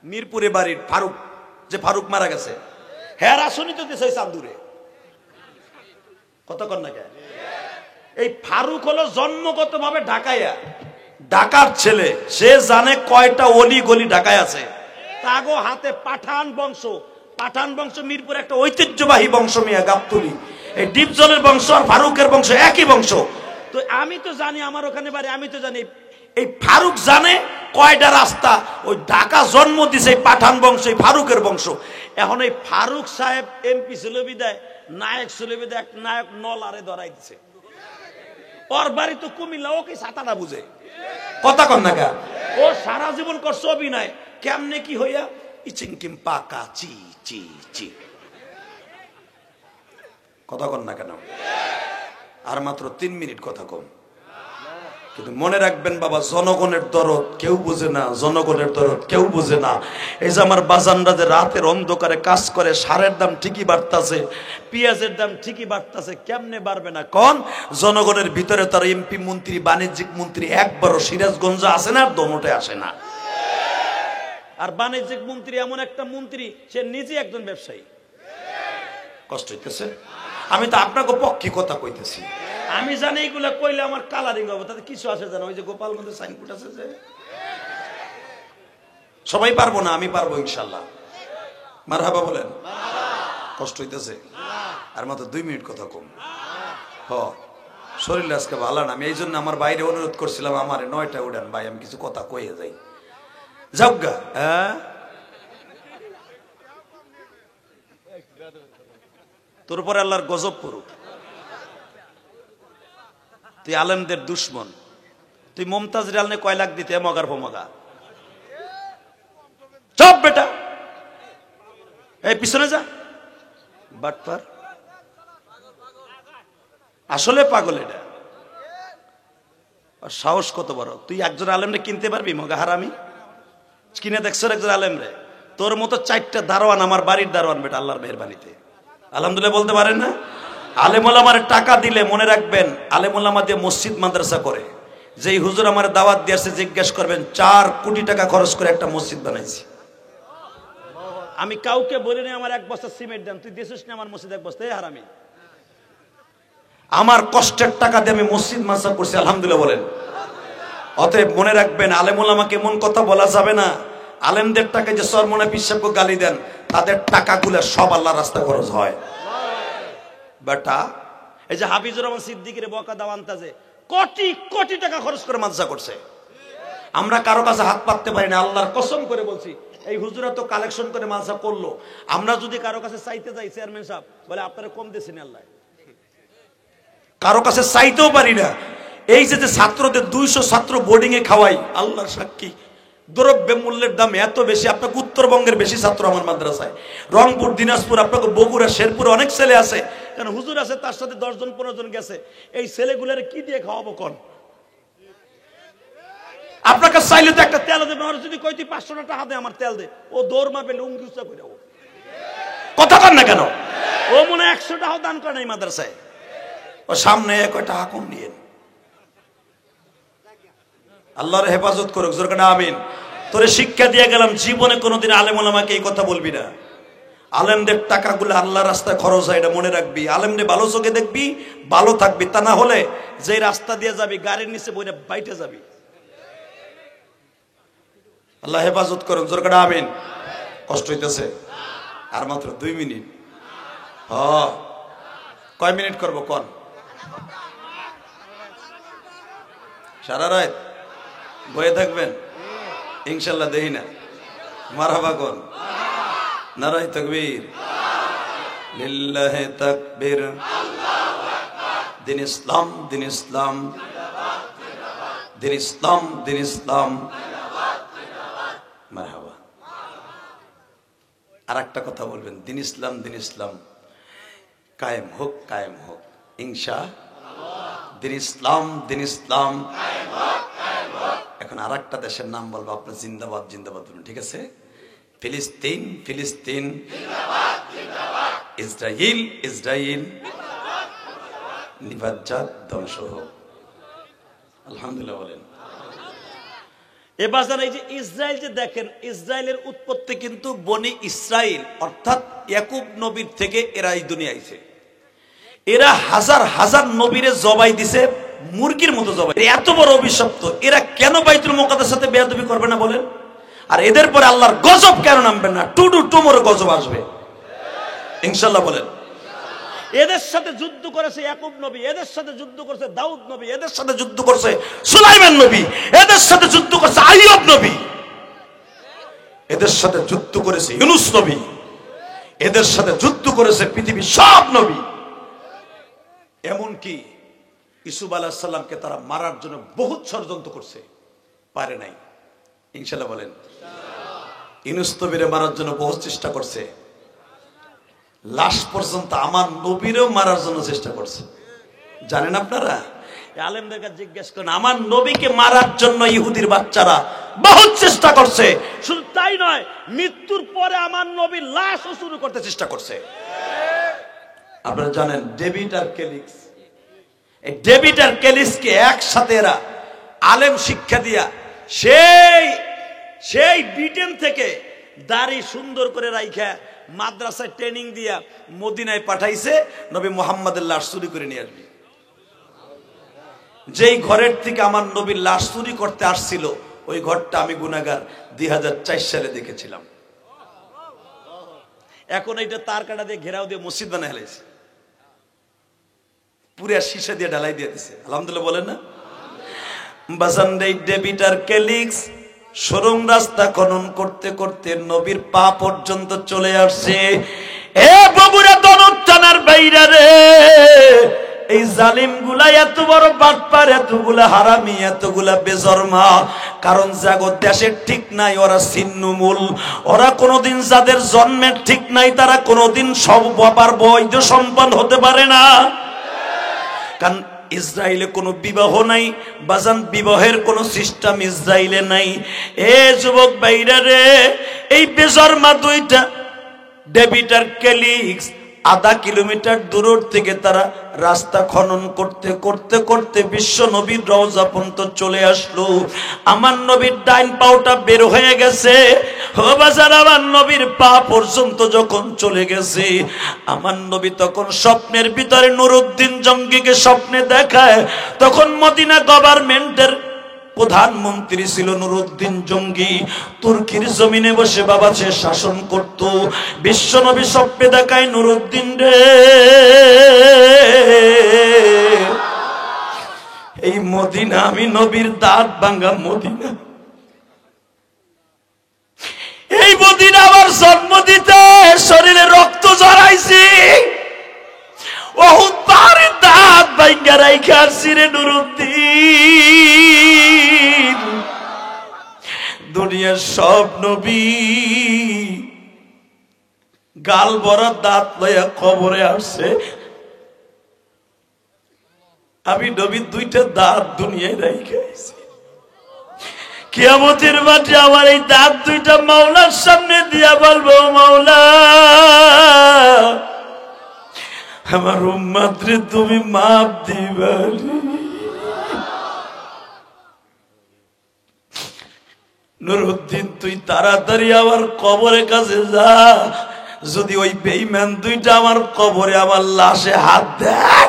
Speaker 1: মিরপুরে বাড়ির ফারুক, যে ফারুক মারা গেছে, হ্যাঁ আসনি তো দিছে চান্দুরে। কথা কর না কেন? এই ফারুক হলো জন্মগত ভাবে ঢাকাইয়া, ঢাকার ছেলে। সে জানে কয়টা অলি গলি ঢাকায় আছে। তাগো হাতে পাঠান বংশ, পাঠান বংশ মিরপুর একটা ঐতিহ্যবাহী বংশ। মিয়া গাবতলি, এই ডিপজলের বংশ আর ফারুকের বংশ একই বংশ। তো আমি তো জানি, আমার ওখানে বাড়ি, আমি তো জানি এই ফারুক জানে কয়টা রাস্তা। ওই ঢাকা জন্ম দিছে এই পাঠান বংশ, এই ফারুকের বংশ। এখন এই ফারুক সাহেব এমপি ছিল বিদায়, নায়ক ছিল বিদায়, এক নায়ক নলারে ধরাই দিছে। ওর বাড়ি তো কুমিল্লা, ও কি ছাতাটা বুঝে? কথা কর না কা? ও সারা জীবন করছে অভিনয়। কেমনে কি হইয়া ইচিংকিম পাকা চি চি চি। কথা কর না কেন? আর মাত্র 3 মিনিট কথা কম, কিন্তু মনে রাখবেন বাবা, জনগণের দরদ কেউ বুঝে না, জনগণের দরদ কেউ বুঝে না। এই যে আমার বাজানরা যে রাতের অন্ধকারে কাজ করে, সারের দাম ঠিকই বাড়তাছে, পেঁয়াজের দাম ঠিকই বাড়তাছে। কেমনে বাড়বে না কোন? জনগণের ভিতরে তার এমপি মন্ত্রী, বাণিজ্যিক মন্ত্রী একবারও সিরাজগঞ্জ আসে না, দমোটে আসে না। আর বাণিজ্যিক মন্ত্রী এমন একটা মন্ত্রী, সে নিজে একজন ব্যবসায়ী। কষ্ট হইতেছে? আমি তো আপনাকে পক্ষে কথা কইতেছি। আমি জানি এইগুলা কইলে আমার কালারিং হবে, তাতে কিছু আসে জানো, ওই যে গোপালগঞ্জের সাইনবোর্ড আছে যে, সবাই পারবো না, আমি পারবো ইনশাল্লাহ। মারহাবা বলেন। কষ্ট হইতেছে? আর মাত্র 2 মিনিট কথা কম। শরীর আজকে ভালো না, আমি এই জন্য আমার বাইরে অনুরোধ করছিলাম আমার 9টা উড়ান ভাই, আমি কিছু কথা কয়ে যাই। যাওগা, হ্যাঁ তোর উপরে আল্লাহর গজব পড়ুক। তুই আলেমদের দুশ্মন, তুই মমতাজ রিয়ালনে কয় লাখ দিতে মগার ফমগা। চপ বেটা, এই পিছনে যা বাটপার, আসলে পাগল এটা। সাহস কত বড়, তুই একজন আলেমরে কিনতে পারবি মগা হারামি? কিনে দেখছো একজন আলেমরে? তোর মতো 4টা দারোয়ান আমার বাড়ির দারোয়ান বেটা, আল্লাহর মেহেরবানিতে। আলহামদুলিল্লাহ বলতে পারেন না? আলেমুল আমার টাকা দিলে মনে রাখবেন, আলেমুল আমার দিয়ে মসজিদ মাদ্রাসা করে। যেই হুজুর আমার দাওয়াত দিয়েছে জিজ্ঞেস করবেন, 4 কোটি টাকা খরচ করে একটা মসজিদ বানাইছি। আমি কাউকে বলিনি আমার 1 বস্তা সিমেন্ট দেন, তুই দিয়েছিস না আমার মসজিদ 1 বস্তা? এই হারামি, আমার কষ্টের টাকা দিয়ে আমি মসজিদ মাদ্রাসা করছি, আলহামদুলিল্লাহ বলেন। অতএব মনে রাখবেন, আলেমুল আমাকে এমন কথা বলা যাবে না। আলেমদের টাকা যে সরমনা পিসাবকে গালি দেন, তাদের টাকাগুলো সব আল্লাহর রাস্তায় খরচ হয় বেটা। এই যে হাফিজুর রহমান সিদ্দিকীর বকা দাওয়ান্তাজে কোটি কোটি টাকা খরচ করে মাদ্রাসা করছে। আমরা কারো কাছে হাত পাততে পারি না, আল্লাহর কসম করে বলছি। এই হুজুরা তো কালেকশন করে মাদ্রাসা করলো, আমরা যদি কারো কাছে চাইতে যাই, চেয়ারম্যান সাহেব বলে আপনারা কম দিয়েছেন আল্লাহ, কারো কাছে চাইতেও পারি না। এই যে ছাত্রদের 200 ছাত্র বোর্ডিং এ খাওয়াই, আল্লাহর সাক্ষী দ্রব্য মূল্যের দাম এত বেশি। আপনাকে উত্তরবঙ্গের বেশি ছাত্র আমার মাদ্রাসায়, রংপুর, দিনাজপুর, আপনাকে বগুড়া, শেরপুরে অনেক ছেলে আছে। কারণ হুজুর আছে, তার সাথে 10 জন 15 জন গেছে। এই ছেলেগুলোর কি দিয়ে খাওয়াবো কোন? আপনাকে চাইলে তো একটা তেল দেবে, আর যদি কই তুই 500 টাকা দে আমার তেল দে, ও দৌড় মারবে লুঙ্গি উঁচা করে। ও কথা কন না কেন? ও মনে 100 টাকাও দান করে নাই মাদ্রাসায়। ও সামনে কয়টা হাকুম নিয়ে, আল্লাহর হেফাজত করুক, জোরে কানা আমিন। তোরে শিক্ষা দিয়ে গেলাম, জীবনে কোনোদিন আলেম ওলামাকে এই কথা বলবি না। আলেমদের টাকাগুলো আল্লাহর রাস্তায় খরচ হয়, এটা মনে রাখবি। আলেমদের ভালো চোখে দেখবি, ভালো থাকবি। তা না হলে যে রাস্তা দিয়ে যাবি, গাড়ির নিচে বইটা বাইটে যাবি। আল্লাহ হেফাজত করুক, জোরে কানা আমিন। কষ্ট হইতেছে? আর মাত্র 2 মিনিট। কয় মিনিট করবো কোন? সারা রাত বয়ে থাকবেন ইনশাল্লাহ, দেই না। মারহাবা কোন? নারায়ে তাকবীর, লিল্লাহি তাকবীর, দিন ইসলাম, দিন ইসলাম, দিন ইসলাম, দিন ইসলাম, মারহাবা। আর একটা কথা বলবেন, দিন ইসলাম, দিন ইসলাম কায়েম হোক, কায়েম হোক ইনশাআল্লাহ। দিন ইসলাম, দিন ইসলাম। এখন আর একটা দেশের নাম বলবো, আপনার জিন্দাবাদ, জিন্দাবাদ বলুন, ঠিক আছে? ফিলিস্তিন, ফিলিস্তিন, ইসরাইল, ইসরাইল, নিবাজ্জাত, ধ্বংস হোক। আলহামদুলিল্লাহ বলেন। এবার এই যে ইসরায়েল যে দেখেন, ইসরায়েলের উৎপত্তি কিন্তু বনি ইসরাইল, অর্থাৎ ইয়াকুব নবীর থেকে এরা এই দুনিয়া আইছে। এরা হাজার হাজার নবীরে জবাই দিছে, মুরগির মতো জবাই। এত বড় অভিশপ্ত, এরা কেন বাইতুল মুকাদ্দাসের সাথে বেয়াদবি করবে না বলেন? আর এদের পরে আল্লাহর গজব কেন নামবে না? টুডু টুমোর গজব আসবে ইনশাআল্লাহ বলেন। এদের সাথে যুদ্ধ করেছে ইয়াকুব নবী, এদের সাথে যুদ্ধ করেছে দাউদ নবী, এদের সাথে যুদ্ধ করেছে সুলাইমান নবী, এদের সাথে যুদ্ধ করেছে আইয়ুব নবী, এদের সাথে যুদ্ধ করেছে ইউনূস নবী, এদের সাথে যুদ্ধ করেছে পৃথিবীর সব নবী। এমনকি ইউসুফ আলাইহিস সালামকে তারা মারার জন্য বহুত ষড়যন্ত্র করছে, পারে নাই ইনশাআল্লাহ বলেন। ইউনূস নবীরে মারার জন্য বহুত চেষ্টা করছে, লাশ পর্যন্ত আমার নবীরেও মারার জন্য চেষ্টা করছে। জানেন আপনারা? আলেমদের কাছে জিজ্ঞেস করেন, আমার নবীকে মারার জন্য ইহুদির বাচ্চারা বহুত চেষ্টা করছে। শুধু তাই নয়, মৃত্যুর পরে আমার নবীর লাশও শুরু করতে চেষ্টা করছে। আপনারা জানেন ডেভিড আর কেলিক্স, এই ডেভিড আর কেলিক্সকে একসাথে এরা আলেম শিক্ষা দিয়া সেই ব্রিটেন থেকে দাড়ি সুন্দর করে রাইখা মাদ্রাসায় ট্রেনিং দিয়া মদিনায় পাঠাইছে, নবী মুহাম্মদের লাশ চুরি করে নিয়ে আসবি। যেই ঘরের থেকে আমার নবীর লাশ চুরি করতে আসছিল ওই ঘরটা আমি গুনাহগার 2004 সালে দেখেছিলাম। এখন এইটা তার কাটা দিয়ে ঘেরাও দিয়ে মসজিদ বানায় ফেলেছে, পুরা সীসা দিয়ে ঢালাই দিয়ে দিছে। আলহামদুলিল্লাহ বলেন না? বাজানডে ডেবিটার কেলিক্স সুরঙ্গ রাস্তা খনন করতে করতে নবীর পা পর্যন্ত চলে আসছে। এ বগুড়া দনদ থানার বাইরে রে, এই জালিম গুলা এত বড় বাটপার, এতগুলা হারামি, এতগুলা বেজরমা, কারণ জাগত দেশের ঠিক নাই, ওরা ছিন্নমূল, ওরা কোনোদিন যাদের জন্মের ঠিক নাই তারা কোনোদিন সব বাবার বৈধ সন্তান হতে পারে না। কারণ ইসরায়েলে কোনো বিবাহ নাই বাজান, বিবাহের কোনো সিস্টেম ইসরায়েলে নাই। এ যুবক ভাইরা রে, এই বেজরমা দুইটা ডেবিটার কেলিক্স আধা কিলোমিটার দূর থেকে তারা রাস্তা খনন করতে করতে করতে বিশ্ব নবীর রওজা পর্যন্ত চলে আসলো। আমার নবীর ডাইন পাওটা বের হয়ে গেছে। ও বাজার, আমার নবীর পা পর্যন্ত যখন চলে গেছে, আমার নবী তখন স্বপ্নের ভিতরে নুরুদ্দিন জঙ্গিকে স্বপ্নে দেখায়। তখন মদিনা গভর্নমেন্টের প্রধানমন্ত্রী ছিল নুরুদ্দিন জঙ্গি, তুর্কির জমিনে বসে বাবা সে শাসন করত। বিশ্বনবী স্বপ্নে দেখায় নুরুদ্দিন রে, এই মদিনা আমি নবীর দাঁত ভাঙা মদিনা, এই মদিনা আমার জন্ম দিতে শরীরে রক্ত জড়াইছি, বহুত পাহাড়ের দাঁত ভাঙা রাইখা আসছি রে নুরুদ্দিন। দুনিয়ার সব নবী গাল ভরা দাঁত লইয়া কবরে আসছে, আমি নবীর দুইটা দাঁত দুনিয়ায় রাইখা আইছি। কিয়ামতের মাঠে আমার এই দাঁত দুইটা মাওলার সামনে দিয়া বলবো, মাওলা আমার উম্মত রে তুমি মাফ দিবারি। নুরুদ্দিন তুই তাড়াতাড়ি আমার কবরের কাছে যা, যদি ওই বেঈমান দুইটা আমার কবরে আমার লাশে হাত দেয়,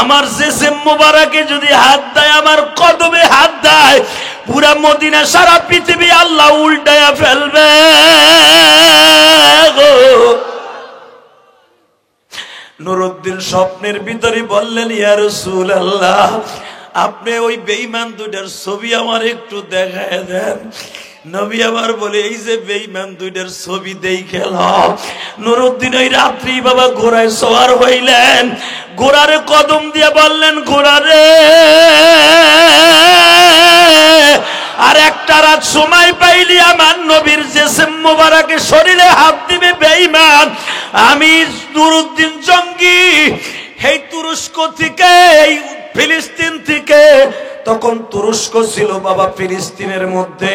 Speaker 1: আমার জিসিম মুবারকে যদি হাত দেয়, আমার কদমে হাত দেয়, পুরা মদিনা সারা পৃথিবী আল্লাহ উল্টায়া ফেলবে। নুরুদ্দিন স্বপ্নের ভিতরে বললেন, ইয়া রাসূলুল্লাহ আপনি ওই বেঈমান দুইটার ছবি আমার একটু দেখায় দেন। নবী আবার বলে, এই যে বেঈমান দুইটার ছবি দেখে লও। নুরুদ্দিন ওই রাত্রি বাবা ঘোড়ায় সওয়ার হইলেন, ঘোড়ারে কদম দিয়ে বললেন, ঘোড়ারে আর একটা রাত সময় পাইলি আমার নবীর জিসিম মুবারকে শরীরে হাত দিবে বেঈমান। আমি নুরুদ্দিন জঙ্গি এই তুরস্ক থেকে, এই ফিলিস্তিন থেকে, তখন তুরস্ক ছিল বাবা ফিলিস্তিনের মধ্যে,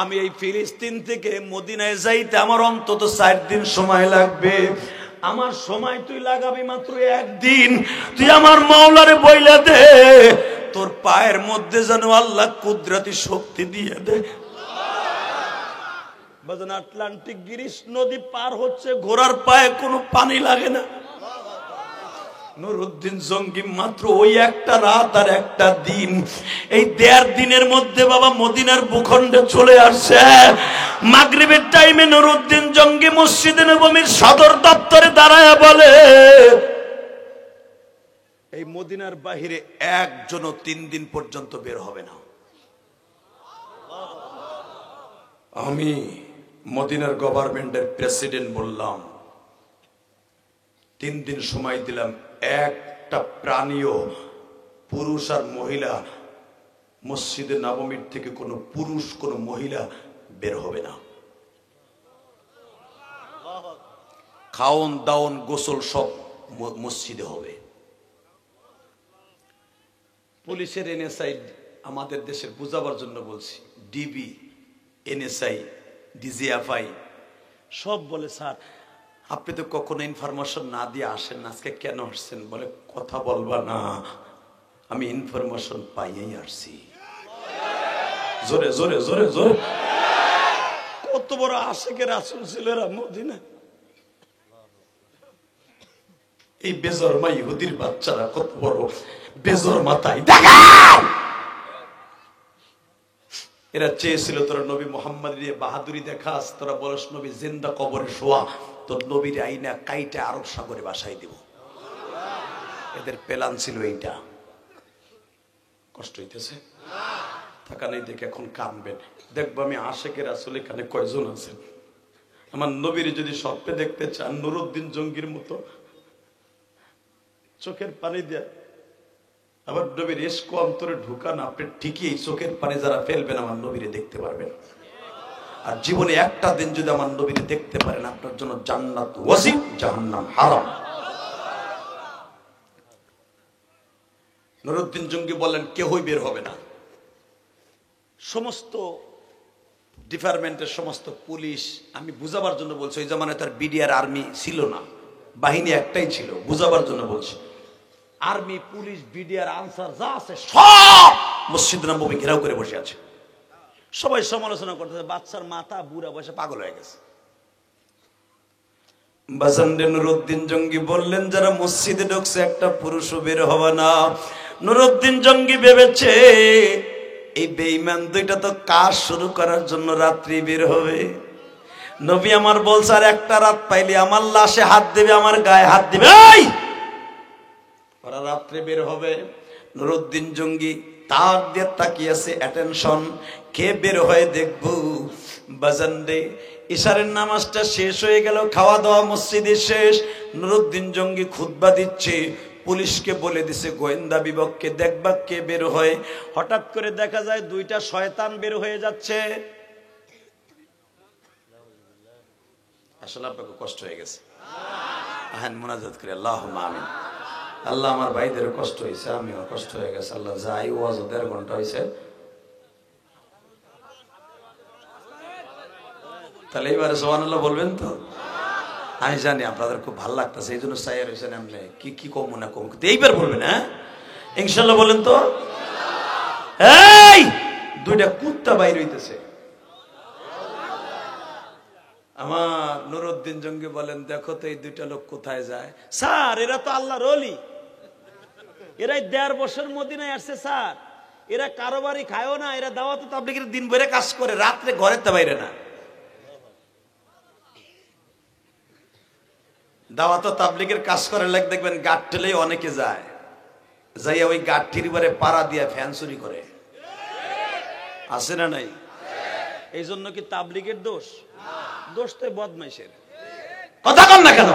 Speaker 1: আমি এই ফিলিস্তিন থেকে মদিনায় যাইতে আমার অন্তত 4 দিন সময় লাগবে। আমার সময় তুই লাগাবি মাত্র 1 দিন। তুই আমার মাওলারে বইলা দে তোর পায়ের মধ্যে যেন আল্লাহ কুদরতি শক্তি দিয়ে দে। বাজান আটলান্টিক গ্রিস নদী পার হচ্ছে, ঘোড়ার পায়ে কোনো পানি লাগে না। নুরুদ্দিন জঙ্গি মাত্র ওই একটা রাত আর একটা দিন, এই 1.5 দিনের মধ্যে বাবা মদিনার ভূখণ্ডে চলে আসছে। মাগরিবের টাইমে নুরুদ্দিন জঙ্গি মসজিদে নববীর সদর দপ্তরে দাঁড়ায়া বলে, এই মদিনার বাহিরে একজনও 3 দিন পর্যন্ত বের হবে না। আমি মদিনার গভর্নমেন্টের প্রেসিডেন্ট বললাম, 3 দিন সময় দিলাম, একটা প্রাণীও পুরুষ আর মহিলা মসজিদে নববীর থেকে কোনো পুরুষ কোনো মহিলা বের হবে না। খাওন দাওন গোসল সব মসজিদে হবে। পুলিশের এনএসআই আমাদের দেশের বুঝাবার জন্য বলছি, ডিবি, এনএসআই, ডিজিএফআই সব বলে, স্যার আপনি তো কখনো ইনফরমেশন না দিয়ে আসেন, আজকে কেন আসছেন? বলে, কথা বলবা না, আমি ইনফরমেশন পাইয়েই আসছি। জোরে জোরে জোরে জোরে। কত বড় আশিকে রাসূল ছিল এরা মদিনা। এই বেজরমা ইহুদির বাচ্চারা কত বড় বেজরমা তাই দেখাও। এরা চেয়েছিল তোরা নবী মোহাম্মদ দিয়ে বাহাদুরি দেখাস, তোরা বলস নবী জিন্দা কবরে শোয়া, তোর নবীর আইনা কাইটা আরব সাগরে বাসাই দিব। এদের প্ল্যান ছিল এইটা। কষ্ট হইতেছে থাকা নেই দেখে এখন কানবেন। দেখবো আমি আশেকের আসলে এখানে কয়জন আছেন আমার নবীর যদি স্বপ্নে দেখতে চান নুরুদ্দিন জঙ্গির মতো চোখের পানি দেয়া আমার নবীর ইশক অন্তরে ঢুকান, আপনি ঠিকই চোখের পানি যারা ফেলবেন আমার নবীরে দেখতে পারবেন। আর জীবনে একটা দিন যদি আমার নবীরে দেখতে পারেন আপনার জন্য জান্নাত ওয়াজিব, জাহান্নাম হারাম। নুরুদ্দিন জঙ্গি বলেন কেউই বের হবে না। সমস্ত ডিপার্টমেন্টের সমস্ত পুলিশ, আমি বুঝাবার জন্য বলছি, ওই জামানায় তার বিডিআর আর্মি ছিল না, বাহিনী একটাই ছিল, বুঝাবার জন্য বলছি। আর্মি পুলিশ বিডিআর আনসার যা আছে সব মসজিদ নববী ঘেরাও করে বসে আছে। সবাই সমালোচনা করতেছে বাচ্চার মাথা বুড়া বসে পাগল হয়ে গেছে। বাজানরে নুরুদ্দিন জঙ্গি বললেন যারা মসজিদে ঢুকছে একটা পুরুষও বের হবে না। নুরুদ্দিন জঙ্গি ভেবেছে এই বেঈমান দুইটা তো কাজ শুরু করার জন্য রাত্রি বের হবে। নবী আমার বলছে আর একটা রাত পাইলে আমার লাশে হাত দেবে, আমার গায়ে হাত দিবে, ওরা রাত্রে বের হবে। নুরুদ্দিন জঙ্গি তার দিয়ে তাকিয়েছে অ্যাটেনশন, কে বের হয়ে দেখবো। বাজানরে ইশারের নামাজটা শেষ হয়ে গেল, খাওয়া দাওয়া মসজিদে শেষ। নুরুদ্দিন জঙ্গি খুতবা দিচ্ছে, পুলিশকে বলে দিছে গোয়েন্দা বিভাগকে দেখবা কে বের হয়। হঠাৎ করে দেখা যায় দুইটা শয়তান বের হয়ে যাচ্ছে। আসলে আপনাকে কষ্ট হয়ে গেছে, আহেন মোনাজাত করে আল্লাহুম্মা আমিন। আল্লাহ আমার ভাইদের কষ্ট হয়েছে, আমিও কষ্ট হয়ে গেছে। আল্লাহ যাই ওয়াজ 1.5 ঘন্টা হয়েছে, তাহলে এবারে সুবহানাল্লাহ বলবেন তো? আমি জানি আপনাদের খুব ভালো লাগতেছে, এই জন্য সাইয়ার হয়েছেন। এমনি কি কি কম না কম এইবার বলবেন, হ্যাঁ ইনশাল্লাহ বলেন তো। এই দুইটা কুত্তা বাইর হইতেছে। আমার নুরুদ্দিন জঙ্গি বলেন দেখো তো এই দুইটা লোক কোথায় যায়। স্যার এরা তো আল্লাহর ওলি, এরা 1.5 বছর মদিনায় আসছে স্যার, এরা কারোবারই খায়ও না, এরা দাওয়াত তাবলীগের দিন ভরে কাজ করে, রাত্রে ঘরের তে বাইরে না। দাওয়াত তাবলীগের কাজ করে লাগ দেখবেন গাঠ ঠেলেই অনেকে যায়, যাইয়া ওই গাঠটির উপরে পাড়া দিয়া ফ্যান চুরি করে, আছে না নাই? এই জন্য কি তাবলীগের দোষ? দোষ তো বদমাইশের। কথা কন না কেন?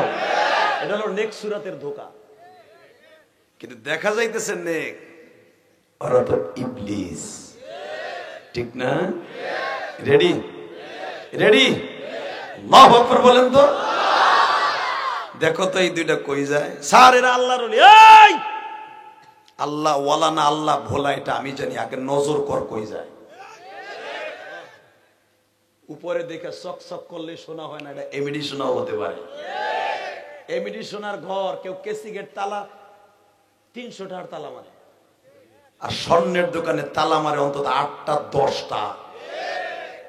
Speaker 1: এটা হলো নেক সুরাতের ধোঁকা। কিন্তু দেখা যাইতেছে নেক, ওরা তো ইবলিস, ঠিক না? রেডি রেডি আল্লাহু আকবার বলেন তো। দেখো তো এই দুইটা কই যায়। স্যার এরা আল্লাহর ওলি। এই আল্লাহ ওয়ালা না আল্লাহ ভোলা এটা আমি জানি, আগে নজর কর কই যায়। উপরে দেখে চক চক করলে শোনা হয় না, এটা এমডি শোনাও হতে পারে। এমডি শোনার ঘর কেউ কেসি গেট তালা 300 টাকার তালা মারে, আর স্বর্ণের দোকানে তালা মারে অন্তত 8টা 10টা,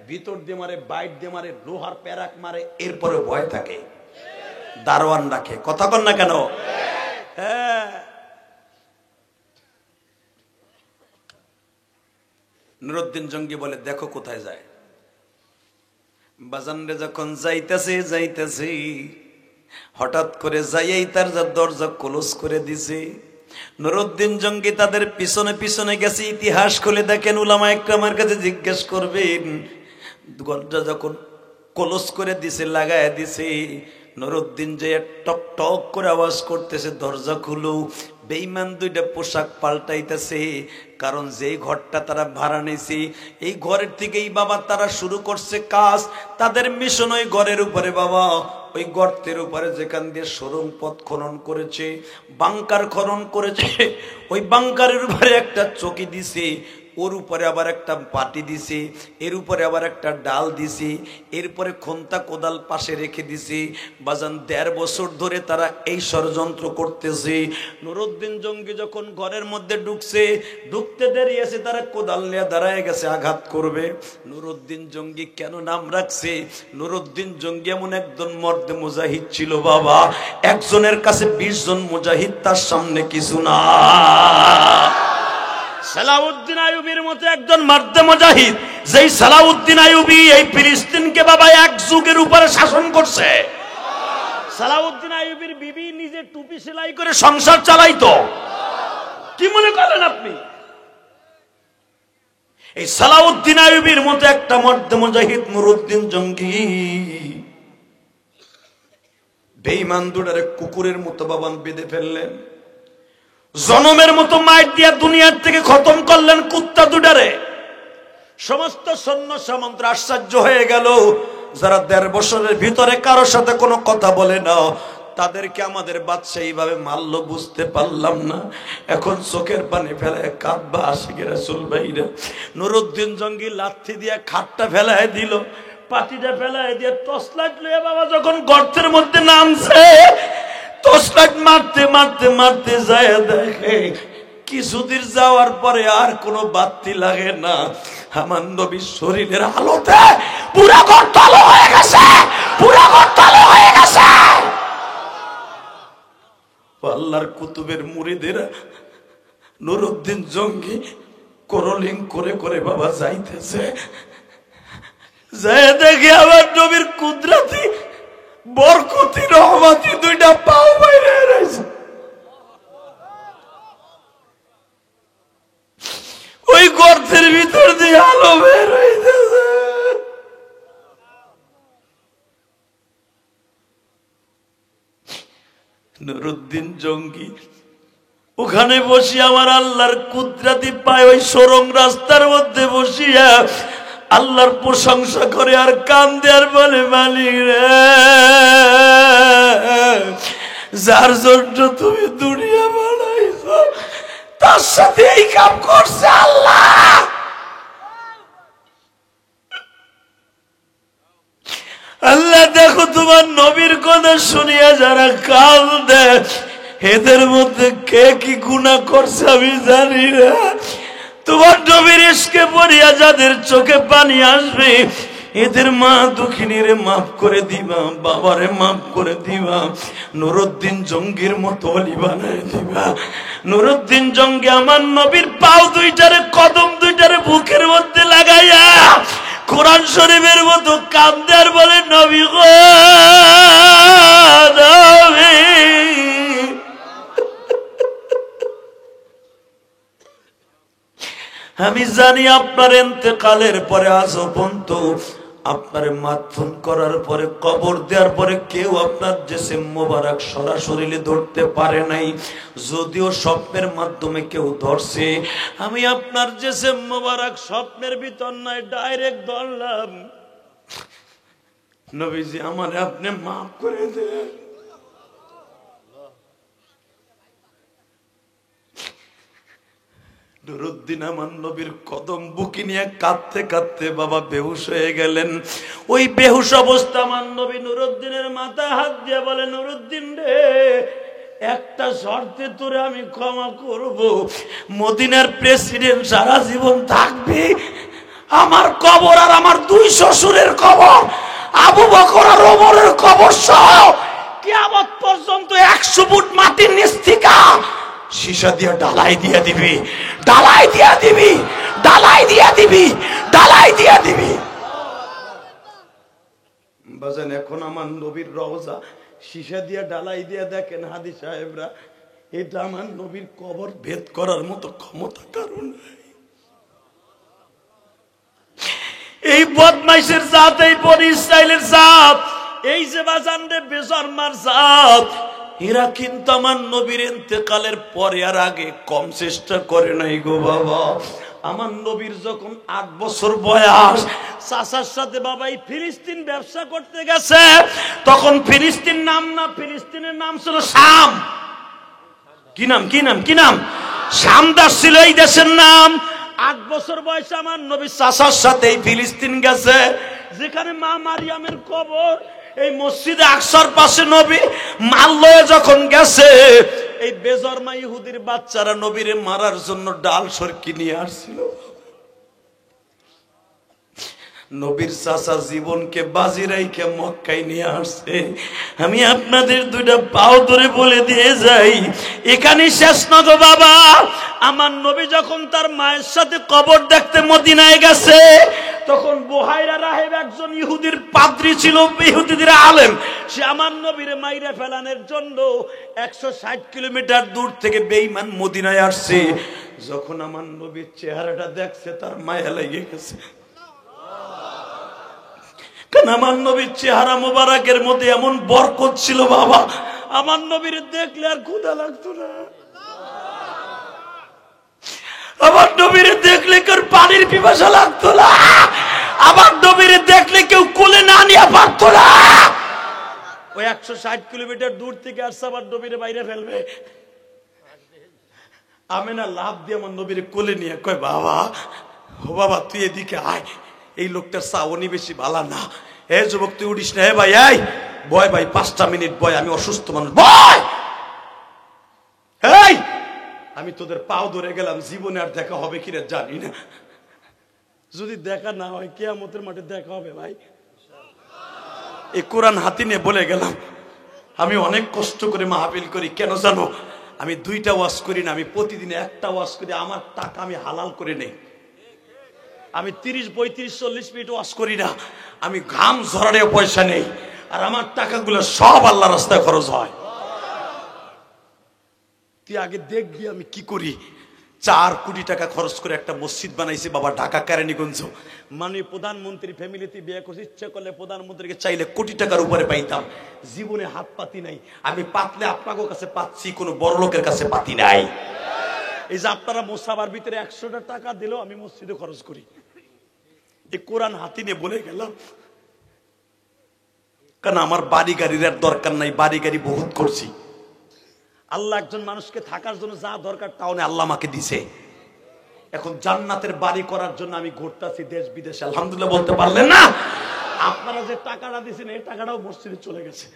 Speaker 1: ভিতর দিয়ে মারে, বাইট দিয়ে মারে, লোহার প্যারাক মারে, এরপরে ভয় থাকে, দারোয়ান রাখে। কথা কন না কেন? হ্যাঁ। নুরুদ্দিন জঙ্গি বলে দেখো কোথায় যায়। বাজানরে যখন যাইতেছে হঠাৎ করে যাইয়াই তার দরজা ক্লোজ করে দিছে। নুরুদ্দিন জঙ্গি তাদের পিছনে পিছনে গেছে। ইতিহাস খুলে দেখেন, উলামায়ে কেরামের কাছে জিজ্ঞেস করবেন, দরজা যখন ক্লোজ করে দিছে, লাগায় দিছে, নুরুদ্দিন যে টক টক করে আওয়াজ করতেছে দরজা খুলো। বেঈমান দুইটা পোশাক পাল্টাইতেছে, কারণ যেই ঘরটা তারা ভাড়া নিয়েছে এই ঘরের থেকেই বাবা তারা শুরু করছে কাজ। তাদের মিশন ওই ঘরের উপরে বাবা, ওই গর্তের উপরে যেখান দিয়ে সুড়ঙ্গ পথ খনন করেছে, বাংকার খনন করেছে, ওই বাংকারের উপরে একটা চকি দিছে। ওর উপরে আবার একটা পাটি দিছি, এর উপরে আবার একটা ডাল দিছি, এরপরে খন্তা কোদাল পাশে রেখে দিছি। বাজান 1.5 বছর ধরে তারা এই ষড়যন্ত্র করতেছে। নুরুদ্দিন জঙ্গি যখন ঘরের মধ্যে ঢুকতে দেরি আছে, তারা কোদাল নিয়ে দাঁড়ায় গেছে আঘাত করবে। নুরুদ্দিন জঙ্গি কেন নাম রাখছে? নুরুদ্দিন জঙ্গি এমন একজন মর্দে মুজাহিদ ছিল বাবা, একজনের কাছে 20 জন মুজাহিদ তার সামনে কিছু না। সালাউদ্দিন আইয়ুবীর মতো একজন মর্দে মুজাহিদ, যেই সালাউদ্দিন আইয়ুবী এই ফিলিস্তিনকে বাবা 1 যুগের উপরে শাসন করছে। সালাউদ্দিন আইয়ুবীর বিবি নিজে টুপি সেলাই করে সংসার চালাইতো। কি মনে করেন আপনি? এই সালাউদ্দিন আইয়ুবীর মতো একটা মর্দে মুজাহিদ নুরুদ্দিন জঙ্গি বেঈমান দুটারে কুকুরের মতো বাবান বেঁধে ফেললেন, জনমের মতো মাইর দিয়া দুনিয়ার থেকে খতম করলেন কুত্তা দুটারে। সমস্ত সৈন্য সামন্ত আশ্চর্য হয়ে গেল, যারা 1.5 বছরের ভিতরে কারোর সাথে কোনো কথা বলে না, তাদেরকে আমাদের বাদশা এইভাবে মারলো, বুঝতে পারলাম না। এখন চোখের পানি ফেলায় কাঁদবা আশিকের রাসূল ভাইরা। নুরুদ্দিন জঙ্গি লাথি দিয়ে খাটটা ফেলায় দিল, পাটিটা ফেলায় দিয়ে টর্চলাইট লইয়া বাবা যখন গর্তের মধ্যে নামছে, টর্চলাইট মারতে মারতে মারতে যায় দেখে কিছুদিন যাওয়ার পরে আর কোনো বাতি লাগে না। আমার নবীর শরীরের আলোতে পুরা গর্ত আলো হয়ে গেছে, পুরা গর্ত আলো হয়ে গেছে। আল্লাহর কুতুবের মুরিদেরা নুরুদ্দিন জঙ্গি করলিং করে করে বাবা যাইতেছে, যায় দেখে আমার নবীর কুদরতি বরকতি রহমতি 2টা পাও বাইরে রয়েছে। ওই গর্তের ভিতর দিয়ে আলো বের হইতেছে। নুরুদ্দিন জঙ্গি ওখানে বসি আমার আল্লাহর কুদরতি পায় ওই সরং রাস্তার মধ্যে বসিয়া আল্লাহর প্রশংসা করে আর কান্দে আর বলে, মালিক রে, যার জন্য তুমি দুনিয়া বানাইছো তার সাথে এই কাম করছে আল্লাহ। আল্লাহ দেখো তোমার নবীর কথা শুনিয়া যারা কান্দে, এদের মধ্যে কে কি গুনাহ করছে আমি জানি না। তোমার নবীর ইশকে পড়িয়া যাদের চোখে পানি আসবে, এদের মা দুঃখিনীরে মাফ করে দিবা, বাবারে মাফ করে দিবা, নুরুদ্দিন জঙ্গির মতো অলি বানায় দিবা। নুরুদ্দিন জঙ্গি আমার নবীর পাও 2টারে কদম 2টারে বুকের মধ্যে লাগাইয়া কোরআন শরীফের মতো কান্দে আর বলে, নবী গো নবী, আমি জানি আপনার ইন্তেকালের পরে আজ পর্যন্ত আপনার মাধ্যম করার পরে কবর দেওয়ার পরে কেউ আপনার জিসিম মোবারক সরাসরি ধরতে পারে নাই, যদিও স্বপ্নের মাধ্যমে কেউ ধরছে। আমি আপনার জিসিম মোবারক স্বপ্নের ভিতর নাই, ডাইরেক্ট ধরলাম। নবীজি আমারে আপনি মাফ করে দেন। নুরুদ্দিন আমার নবীর কদম বুকে নিয়ে কাঁদতে কাঁদতে বাবা বেহুশ হয়ে গেলেন। ওই বেহুশ অবস্থা আমার নবী নুরুদ্দিনের মাথায় হাত দিয়ে বলে, নুরুদ্দিন রে, একটা শর্তে তোরে আমি ক্ষমা করব, মদিনার প্রেসিডেন্ট সারা জীবন থাকবি, আমার কবর আর আমার 2 শ্বশুরের কবর, আবু বকর আর ওমরের কবর সহ কিয়ামত পর্যন্ত 100 ফুট মাটির নিচ থেকে সীসা দিয়ে ডালাই দিয়ে দিবি, ডালাই দিয়ে দিবি, ডালাই দিয়ে দিবি, ডালাই দিয়ে দিবি। বাজান এখন আমার নবীর রওজা সীসা দিয়ে ডালাই দিয়ে দেখেন হাদি সাহেবরা, এটা আমার নবীর কবর ভেদ করার মতো ক্ষমতা কারণ নাই। এই বদমাইশের জাত, এই বনি ইসরাইলের জাত, এই যে বাজান রে বেজন্মার জাত, এরা কিন্তু আমার নবীর ইন্তেকালের পরে আর আগে কম চেষ্টা করে নাই গো বাবা। আমার নবীর যখন 8 বছর বয়স, চাচার সাথে বাবা এই ফিলিস্তিন ব্যবসা করতে গেছে, তখন ফিলিস্তিন নাম না, ফিলিস্তিনের নাম ছিল শাম। কি নাম? কি নাম? কি নাম? শাম দাস ছিল এই দেশের নাম। 8 বছর বয়সে আমার নবী চাচার সাথে ফিলিস্তিন গেছে, যেখানে মা মারিয়ামের কবর। এই মসজিদে আকসার পাশে নবী মাল লয়ে যখন গেছে, এই বেজরমা ইহুদির বাচ্চারা নবীরে মারার জন্য ডাল সরকি নিয়ে আসছিল। নবীর চাচা জীবনকে বাজি রাইখে মক্কায় নিয়ে আসছে। আমি আপনাদের দুইটা পাও ধরে বলে দিয়ে যাই, এখানে শেষ না গো বাবা। আমার নবী যখন তার মায়ের সাথে কবর দেখতে মদিনায় গেছে, তখন বুহাইরা রাহেব একজন ইহুদির পাদ্রী ছিল, ইহুদিদের আলেম। সে আমার নবীর মাইরে ফেলানোর জন্য 160 কিলোমিটার দূর থেকে বেঈমান মদিনায় আসছে। যখন আমার নবীর চেহারাটা দেখছে, তার মায়া লেগে গেছে। আমার নবীর চেহারা মোবারকের মধ্যে এমন বরকত ছিল বাবা, আমার নবীর দেখলে আর ক্ষুধা লাগতো না। আমার নবীর দেখলে কেউ পানির পিপাসা লাগতো না। আমার নবীর দেখলে কেউ কোলে না নিয়ে পারতো না। ওই 160 কিলোমিটার দূর থেকে আসছে, আমার নবীর বাইরে ফেলবে। আমেনা লাভ দিয়ে আমার নবীর কোলে নিয়ে কয়, বাবা ও বাবা তুই এদিকে আয়, এই লোকটার চাওনি বেশি ভালো না। হে যুবক তুই উঠিস না, হে ভাই এই বয় ভাই 5টা মিনিট বয়, আমি অসুস্থ মানুষ বয়। এই আমি তোদের পাও ধরে গেলাম, জীবনে আর দেখা হবে কিনা জানি না। যদি দেখা না হয় কিয়ামতের মাঠে দেখা হবে ভাই। এই কোরআন হাতে নিয়ে বলে গেলাম, আমি অনেক কষ্ট করে মাহফিল করি। কেন জানো? আমি 2টা ওয়াজ করি না, আমি প্রতিদিন 1টা ওয়াজ করি। আমার টাকা আমি হালাল করে নেই। আমি 30, 35, 40 মিনিট ওয়াজ করি না। আমি ঘাম ঝরারেও পয়সা নেই, আর আমার টাকাগুলো সব আল্লাহ রাস্তায় খরচ হয়। তুই আগে দেখবি আমি কি করি। 4 কোটি টাকা খরচ করে একটা মসজিদ বানাইছি বাবা, ঢাকা কেরানীগঞ্জ। মানে প্রধানমন্ত্রী ফ্যামিলিতে বিয়ে করছি, ইচ্ছে করলে প্রধানমন্ত্রীকে চাইলে কোটি টাকার উপরে পাইতাম। জীবনে হাত পাতি নাই। আমি পাতলে আপনাদের কাছে পাচ্ছি, কোনো বড় লোকের কাছে পাতি নাই। এই যে আপনারা মোসাবার ভিতরে 100টা টাকা দিলেও আমি মসজিদে খরচ করি। এই কোরআন হাতে নিয়ে বলে গেলাম, কারণ আমার বাড়ি গাড়ির আর দরকার নাই, বাড়ি গাড়ি বহুত করছি। আল্লাহ একজন মানুষকে থাকার জন্য যা দরকার তাও আল্লাহ আমাকে দিছে। এখন জান্নাতের বাড়ি করার জন্য আমি ঘুরতেছি দেশ বিদেশে, আলহামদুলিল্লাহ বলতে পারলেন না? আপনারা যে টাকাটা দিয়েছেন এই টাকাটাও মসজিদে চলে গেছে।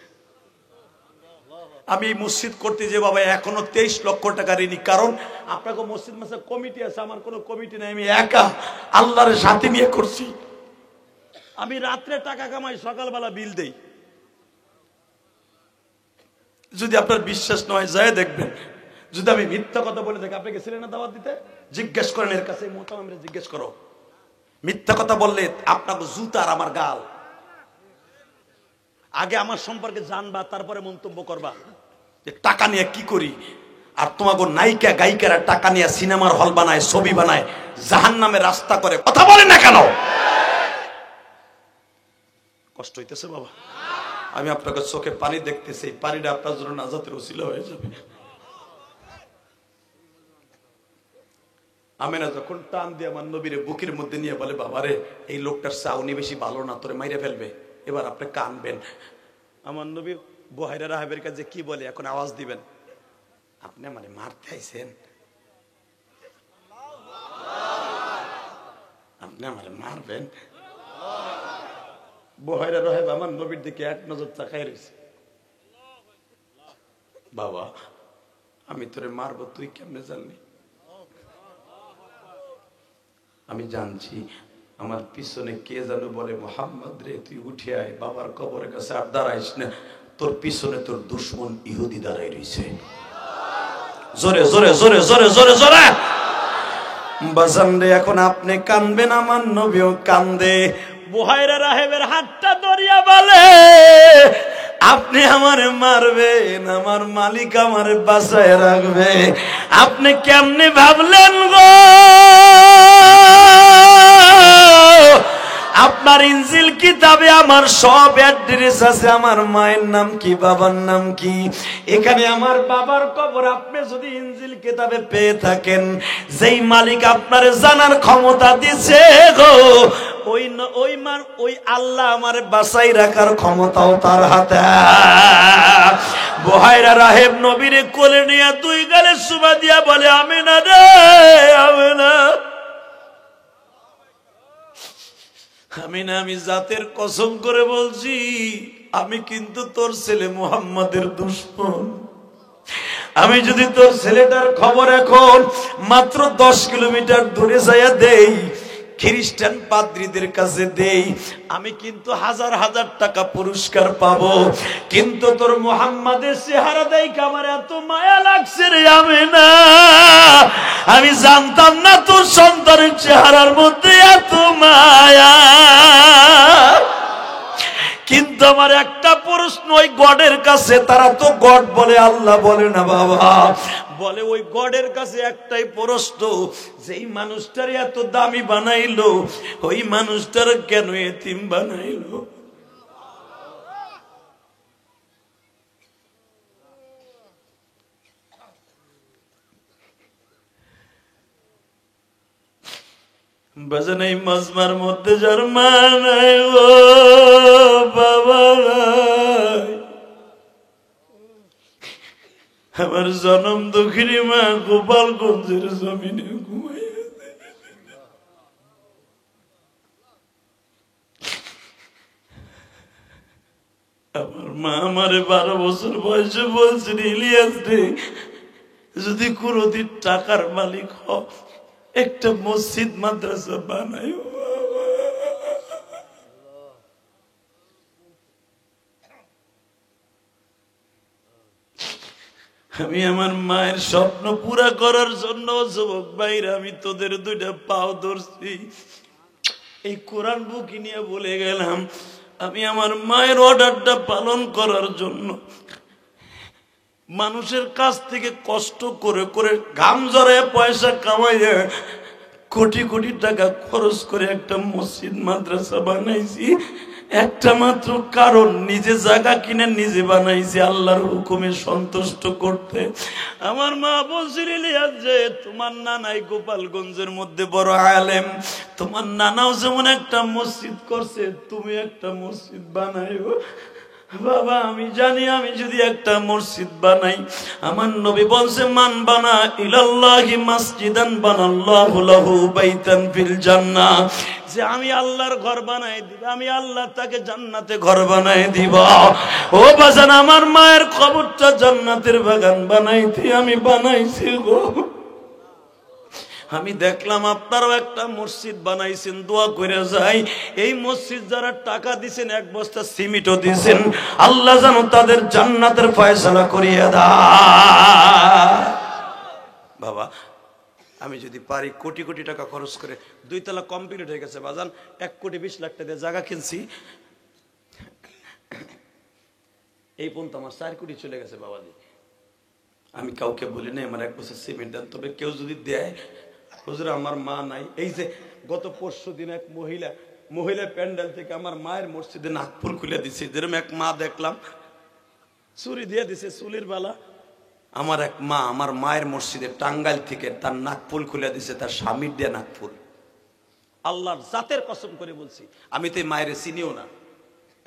Speaker 1: আমি মসজিদ করতে যে বাবা এখনো 23 লক্ষ টাকা ঋণী। কারণ আপনাকে মসজিদ মাসে কমিটি আছে, আমার কোনো কমিটি নাই। আমি একা আল্লাহর সাথে নিয়ে করছি। আমি রাত্রে টাকা কামাই, সকালবেলা বিল দেই। যদি আপনার বিশ্বাস নয় যায় দেখবেন। যদি আমি মিথ্যা কথা বলে থাকি, আপনি গেছিলেন না দাওয়াত দিতে? জিজ্ঞেস করেন এর কাছে, মোতামিরে জিজ্ঞেস করো। মিথ্যা কথা বললে আপনাকে জুতা আর আমার গাল। আগে আমার সম্পর্কে জানবা, তারপরে মন্তব্য করবা যে টাকা নিয়ে কি করি। আর তোমাকে নায়িকা গায়িকারা টাকা নিয়ে সিনেমার হল বানায়, ছবি বানায়, জাহান্নামে রাস্তা করে। কথা বলেন না কেন? কষ্ট হইতেছে বাবা? আমি আপনাকে চোখে পানি দেখতেছি, পানিটা আপনার জন্য নাজাতের ওসিলা হয়ে যাবে। আমেনা যখন টান দিয়ে আমার নবীরে বুকের মধ্যে নিয়ে বলে, বাবারে এই লোকটার চাউনি বেশি ভালো না, তোরে মাইরে ফেলবে, এবার আপনি কানবেন। আমার নবী বুহাইরা রাহেবের কাছে কি বলে, এখন আওয়াজ দিবেন, আপনি মানে মারতে আইছেন, আপনি আমারে মারবেন। বুহাইরা রাহেব আমার নবীর দিকে এক নজর তাকায় রয়েছে। বাবা আমি তোরে মারবো, তুই কেমনে জানলি? আমি জানছি। আমার পিছনে কে যেন বলে, মোহাম্মদ রে তুই উঠে আয়, বাবার কবরের কাছে আর দাঁড়াইস না, তোর পিছনে তোর দুশ্মন ইহুদি দাঁড়াই রয়েছে। জোরে জোরে জোরে জোরে জোরে জোরে বাজান রে। এখন আপনি কানবেন, আমার নবীও কান্দে। বুহাইরা রাহেবের হাতটা ধরিয়া বলে, আপনি আমারে মারবেন, আমার মালিক আমারে বাঁচায় রাখবে। আপনি কেমনে ভাবলেন গো? আপনার ইনজিল কিতাবে আমার সব অ্যাড্রেস আছে, আমার মায়ের নাম কি, বাবার নাম কি, এখানে আমার বাবার কবর। আপনি যদি ইনজিল কিতাবে পেয়ে থাকেন, যেই মালিক আপনারে জানার ক্ষমতা দিছে গো, ওই আল্লাহ আমারে বাঁচাই রাখার ক্ষমতাও তার হাতে। বুহাইরা রাহেব নবীরে কোলে নিয়ে 2 গালে চুমা দিয়া বলে, আমেনা রে আমেনা, আমি জাতের কসম করে বলছি, আমি কিন্তু তোর ছেলে মুহাম্মাদের দুশমন। আমি যদি তোর ছেলেটার খবর এখন মাত্র 10 কিলোমিটার দূরে যাইয়া দেই, খ্রিস্টান পাদ্রীদের কাছে দেই, আমি কিন্তু হাজার হাজার টাকা পুরস্কার পাবো। কিন্তু তোর মুহাম্মাদের চেহারা দেখে আমার এত মায়া লাগছে রে আমেনা, আমি জানতাম না তোর সন্তানের চেহারার মধ্যে এত মায়া। কিন্তু আমার একটা প্রশ্ন, ওই গডের কাছে, তারা তো গড বলে, আল্লাহ বলে না বাবা, বলে ওই গডের কাছে একটাই প্রশ্ন, যেই মানুষটার এত দামি বানাইলো, ওই মানুষটার কেন এতিম বানাইলো? বাজান এই মাজমার মধ্যে যার মা নাই, ও বাবা নাই, আমার জনম দুঃখিনী মা গোপালগঞ্জের জমিনে ঘুমাই আছে। আমার মা আমারে 12 বছর বয়সে বলছিল, ইলিয়াস রে, যদি কোনদিন টাকার মালিক হ, একটা মসজিদ মাদ্রাসা বানাই। আমি আমার মায়ের স্বপ্ন পুরা করার জন্য যুবক ভাইরা, আমি তোদের 2টা পাও ধরছি, এই কোরআন বুকি নিয়ে বলে গেলাম, আমি আমার মায়ের অর্ডারটা পালন করার জন্য মানুষের কাছ থেকে কষ্ট করে করে ঘাম ঝরায় পয়সা কামাইয়ে কোটি কোটি টাকা খরচ করে একটা মসজিদ মাদ্রাসা বানাইছি, একটা মাত্র কারণ, নিজে জায়গা কিনে নিজে বানাইছি আল্লাহর হুকুমে সন্তুষ্ট করতে। আমার মা বলছিল, ইলিয়াস যে তোমার নানাই গোপালগঞ্জের মধ্যে বড় আলেম, তোমার নানাও যেমন একটা মসজিদ করছে, তুমি একটা মসজিদ বানাইও। বাবা আমি জানি, আমি যদি একটা মসজিদ বানাই, আমার নবী বলছে, মান বানা ইলাল্লাহি মাসজিদান বানাল্লাহু লাহু বাইতান ফিল জান্নাহ, যে আমি আল্লাহর ঘর বানাই দিব, আমি আল্লাহ তাকে জান্নাতে ঘর বানাই দিব। ও বাজান, আমার মায়ের কবরটা জান্নাতের বাগান বানাইতে আমি বানাইছি গো। আমি দেখলাম আপনারাও একটা মসজিদ বানাইছেন, দোয়া করে যাই, এই মসজিদ যারা টাকা দিছেন, 1 বস্তা সিমেন্টও দিছেন, আল্লাহ যেন তাদের জান্নাতের ফয়সালা করিয়ে দেয়। বাবা আমি যদি পারি কোটি কোটি টাকা খরচ করে, 2 তলা কমপ্লিট হয়ে গেছে বাজান, 1,20,00,000 টাকা দিয়ে জায়গা কিনছি, এই পর্যন্ত আমার 4 কোটি চলে গেছে বাবাজি। আমি কাউকে বলি নাই আমার 1 বছর সিমেন্ট দেন, তবে কেউ যদি দেয়, হুজুর আমার মা নাই। এই যে গত পরশু দিন এক মহিলা প্যান্ডেল থেকে আমার মায়ের মসজিদে নাকফুল খুলে দিছে, যেরকম এক মা দেখলাম চুরি দিয়ে দিছে চুলির বালা। আমার এক মা আমার মায়ের মসজিদে টাঙ্গাইল থেকে তার নাকফুল খুলে দিছে, তার স্বামীর দিয়ে নাকফুল। আল্লাহর জাতের কসম করে বলছি, আমি তো মায়ের চিনিও না,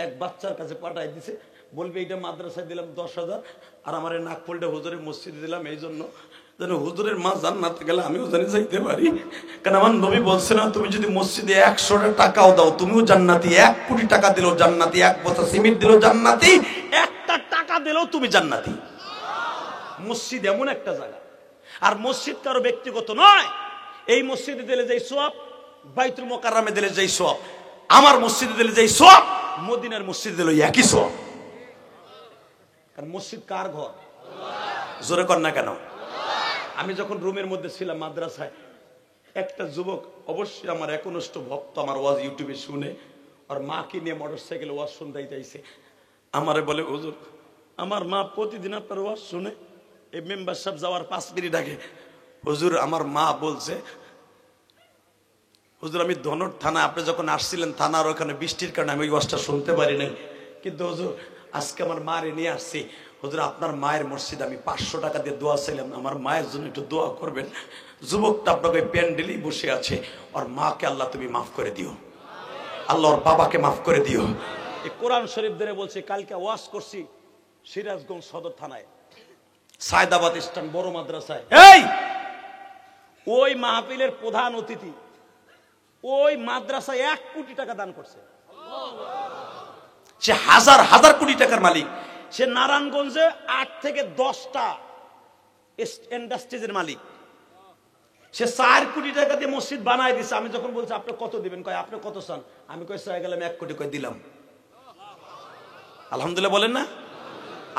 Speaker 1: এক বাচ্চার কাছে পাঠাই দিছে, বলবে এটা মাদ্রাসায় দিলাম 10,000, আর আমার এই নাকফুলটা হুজুরের মসজিদে দিলাম, এই জন্য যেন হুজুরের মা জান্নাতে গেলে আমিও জানি যাইতে পারি। কারণ আমার নবী বলছে না, তুমি যদি মসজিদে 100টা টাকাও দাও তুমিও জান্নাতি, 1 কোটি টাকা দিলেও জান্নাতি, 1 বস্তা সিমেন্ট দিলেও জান্নাতি, 1টা টাকা দিলেও তুমি জান্নাতি। মসজিদ এমন একটা জায়গা, আর মসজিদ কারো ব্যক্তিগত নয়। এই মসজিদে দিলে যেই সওয়াব, বাইতুল মুকাররমে দিলে যেই সওয়াব, আমার মসজিদে দিলে যেই সওয়াব, মদিনার মসজিদে দিলে একই সওয়াব। কারণ মসজিদ কার ঘর? জোরে কর না কেন? আমি যখন রুমের মধ্যে ছিলাম মাদ্রাসায়, একটা যুবক, অবশ্যই আমার একনিষ্ঠ ভক্ত, আমার ওয়াজ ইউটিউবে শুনে, আর মাকে নিয়ে মোটরসাইকেলে ওয়াজ শুনতে যাইছে, আমারে বলে, হুজুর আমার মা প্রতিদিন আপনার ওয়াজ শুনে, এই মেম্বার সাহেব যাওয়ার 5 মিনিট আগে, হুজুর আমার মা বলছে, হুজুর আমি ধনট থানা, আপনি যখন আসছিলেন থানার ওখানে বৃষ্টির কারণে আমি ওই ওয়াজটা শুনতে পারি নাই, কিন্তু হুজুর আজকে আমার মারে নিয়ে আসছি, হুজুর আপনার মায়ের মসজিদে আমি 500 টাকা দিয়ে দোয়া চাইলাম, আমার মায়ের জন্য একটু দোয়া করবেন। যুবকটা আপনাকে প্যান্ডেলেই বসে আছে, আর মাকে আল্লাহ তুমি মাফ করে দিও, আল্লাহ ওর বাবাকে মাফ করে দিও। এই কোরআন শরীফ ধরে বলছে, কালকে ওয়াজ করছি সিরাজগঞ্জ সদর থানায়, সায়দাবাদ স্ট্যান্ড বড় মাদ্রাসায়। এই ওই মাহফিলের প্রধান অতিথি ওই মাদ্রাসায় 1 কোটি টাকা দান করছে।
Speaker 3: সে হাজার হাজার কোটি টাকার মালিক।
Speaker 1: সে নারায়ণগঞ্জে 8 থেকে 10টা ইন্ডাস্ট্রিজের মালিক। সে 4 কোটি টাকা দিয়ে মসজিদ বানায় দিছে। আমি যখন বলছি আপনি কত দিবেন, কয় আপনি কত চান, আমি কই চাই গেলাম 1 কোটি, কয় দিলাম।
Speaker 3: আলহামদুলিল্লাহ বলেন না?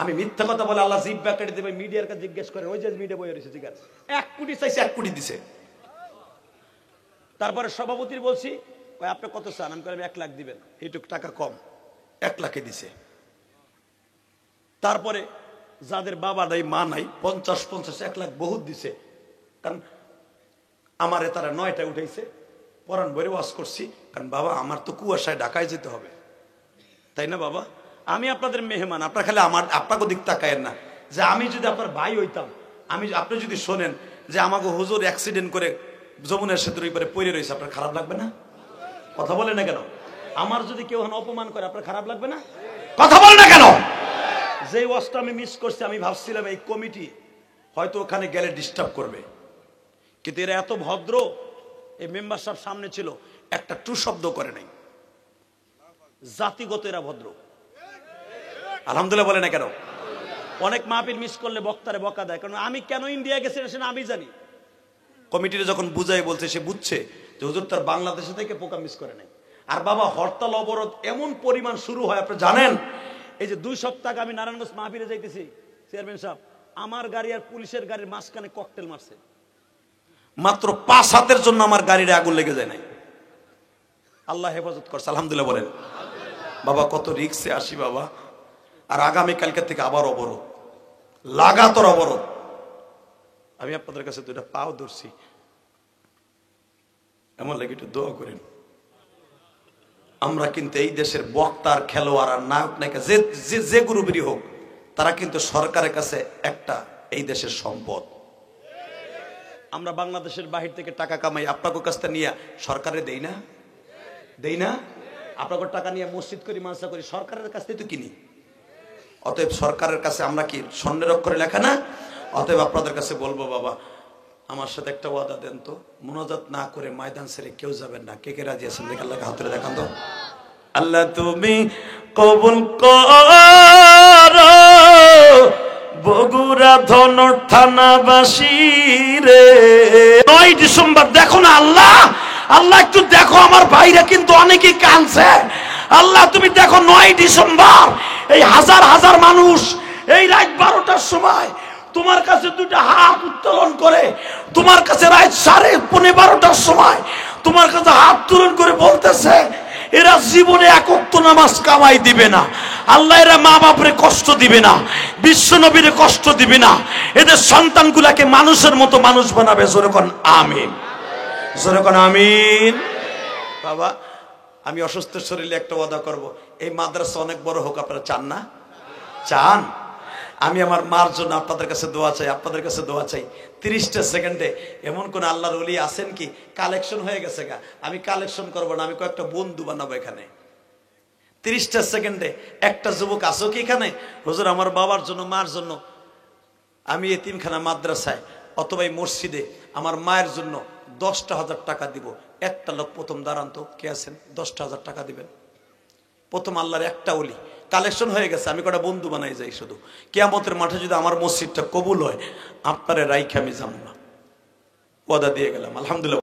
Speaker 1: আমি মিথ্যা কথা বলে আল্লাহ জিব্বা কেটে দেবে। মিডিয়ার কাছে জিজ্ঞেস করে, ওই যে মিডিয়া বই রয়েছে, জিজ্ঞাস 1 কোটি চাইছে, 1 কোটি দিছে। তারপরে সভাপতির বলছি, কয় আপনি কত চান, আমি কইলাম 1 লাখ দিবেন, এইটুক টাকা কম,
Speaker 3: 1 লাখে দিছে।
Speaker 1: তারপরে যাদের বাবা নাই মা নাই
Speaker 3: 50 1 লাখ বহুত দিছে। কারণ আমারে তারা 9টায় উঠাইছে, পরান বইরে ওয়াজ করছি, কারণ বাবা আমার তো কুয়াশায় ঢাকায় যেতে হবে, তাই না বাবা?
Speaker 1: আমি আপনাদের মেহমান,
Speaker 3: আপনার খালি আপনাকে দিক তাকায়েন না। যে আমি যদি আপনার ভাই হইতাম, আপনি যদি শোনেন যে আমাকে হুজুর অ্যাক্সিডেন্ট করে যমুনার সেতুর উপরে পড়ে রয়েছে, আপনার খারাপ লাগবে না? কথা বলে না কেন?
Speaker 1: আমার যদি কেউ অপমান করে আপনার খারাপ লাগবে না?
Speaker 3: কথা বলে না কেন?
Speaker 1: যে ওয়াজটা আমি মিস করছি, আমি ভাবছিলাম এই কমিটি হয়তো ওখানে গেলে ডিস্টার্ব করবে, কিন্তু এরা এত ভদ্র। এই মেম্বার সাহেব সামনে ছিল,
Speaker 3: একটা টু শব্দ করে নাই।
Speaker 1: জাতিগত এরা ভদ্র।
Speaker 3: আলহামদুলিল্লাহ বলে না কেন?
Speaker 1: অনেক মাহফিল মিস করলে বক্তারে বকা দেয়, কারণ আমি কেন ইন্ডিয়া গেছি সেটা আমি জানি।
Speaker 3: কমিটির যখন বুঝাই বলছে, সে বুঝছে যে হুজুর তার বাংলাদেশে থেকে পোকা মিস করে নাই। আর বাবা হরতাল অবরোধ এমন পরিমাণ শুরু হয়, আপনি জানেন?
Speaker 1: এই যে 2 সপ্তাহ আগে আমি নারায়ণগঞ্জ মাহফিলে যাইতেছি, চেয়ারম্যান সাহেব আমার গাড়ি আর পুলিশের গাড়ির মাঝখানে ককটেল মারছে।
Speaker 3: মাত্র 5 হাতের জন্য আমার গাড়ির আগুন লেগে যায় নাই। আল্লাহ হেফাজত করছে, আলহামদুলিল্লাহ বলেন। বাবা কত রিক্সে আসি বাবা। আর আগামী কালকে থেকে আবার অবরোধ, লাগাতার অবরোধ। আমি আপনাদের কাছে 2টা পাও ধরছি, এমন লাগে একটু দোয়া করেন। আমরা কিন্তু এই দেশের বক্তার, খেলোয়াড় আর নায়ক নায়িকা যে গ্রুপেরই হোক, তারা কিন্তু সরকারের কাছে একটা এই দেশের সম্পদ।
Speaker 1: আমরা বাংলাদেশের বাহির থেকে টাকা
Speaker 3: কামাই আপনাকে কাছ থেকে নিয়ে সরকারে দেই না?
Speaker 1: আপনাকে টাকা নিয়ে মসজিদ করি, মানসা করি, সরকারের কাছ থেকে তো কিনি।
Speaker 3: অতএব সরকারের কাছে আমরা কি স্বর্ণের অক্ষরে লেখা না? অতএব আপনাদের কাছে বলবো বাবা, আমার সাথে একটা ওয়াদা দেন তো, মুনাজাত না করে ময়দান ছেড়ে কেউ যাবেন না। কে কে রাজি আছেন? দেখে আল্লাহকে হাত তুলে দেখান তো।
Speaker 1: আল্লাহ তুমি কবুল করো বগুড়া ধনর থানাবাসী রে। 9 ডিসেম্বর দেখো না আল্লাহ, আল্লাহ একটু দেখো, আমার ভাইরা কিন্তু অনেকেই কাঁদছে। আল্লাহ তুমি দেখো 9 ডিসেম্বর এই হাজার হাজার মানুষ এই রাত 12টার সময় তোমার কাছে 2টা হাত উত্তোলন করে, তোমার কাছে রাত 12:30টার সময় তোমার কাছে হাত তুলন করে বলতেছে এরা জীবনে 1 ওয়াক্ত নামাজ কামাই দিবে না। আল্লাহ এরা মা বাপরে কষ্ট দিবে না, বিশ্ব নবীরে কষ্ট দিবে না, এদের সন্তানগুলাকে মানুষের মতো মানুষ বানাবে। জোরে কোন আমিন, জোরে কোন আমিন।
Speaker 3: বাবা আমি অসুস্থ শরীরে একটা ওয়াদা করব, এই মাদ্রাসা অনেক বড় হোক। আপনারা চান না? চান? আমি আমার মার জন্য আপনাদের কাছে দোয়া চাই, আপনাদের কাছে দোয়া চাই। 30টা সেকেন্ডে এমন কোন আল্লাহর ওলি আছেন কি কালেকশন হয়ে গেছে গা? আমি কালেকশন করবো না, আমি কয়েকটা বন্ধু বানাবো এখানে। 30টা সেকেন্ডে একটা যুবক আসো কি এখানে? হুজুর আমার বাবার জন্য, মার জন্য আমি এতিমখানা মাদ্রাসায় অথবা এই মসজিদে আমার মায়ের জন্য 10,000 টাকা দিব। একটা লোক প্রথম দাঁড়ান তো, কে আছেন? 10,000 টাকা দিবেন। প্রথম আল্লাহর একটা ওলি কালেকশন হয়ে গেছে, আমি কটা বন্ধু বানাই যাই। শুধু কিয়ামতের মাঠে যদি আমার মসজিদটা কবুল হয়, আপনারে রাইখে আমি যাবো না, ওয়াদা দিয়ে গেলাম। আলহামদুলিল্লাহ।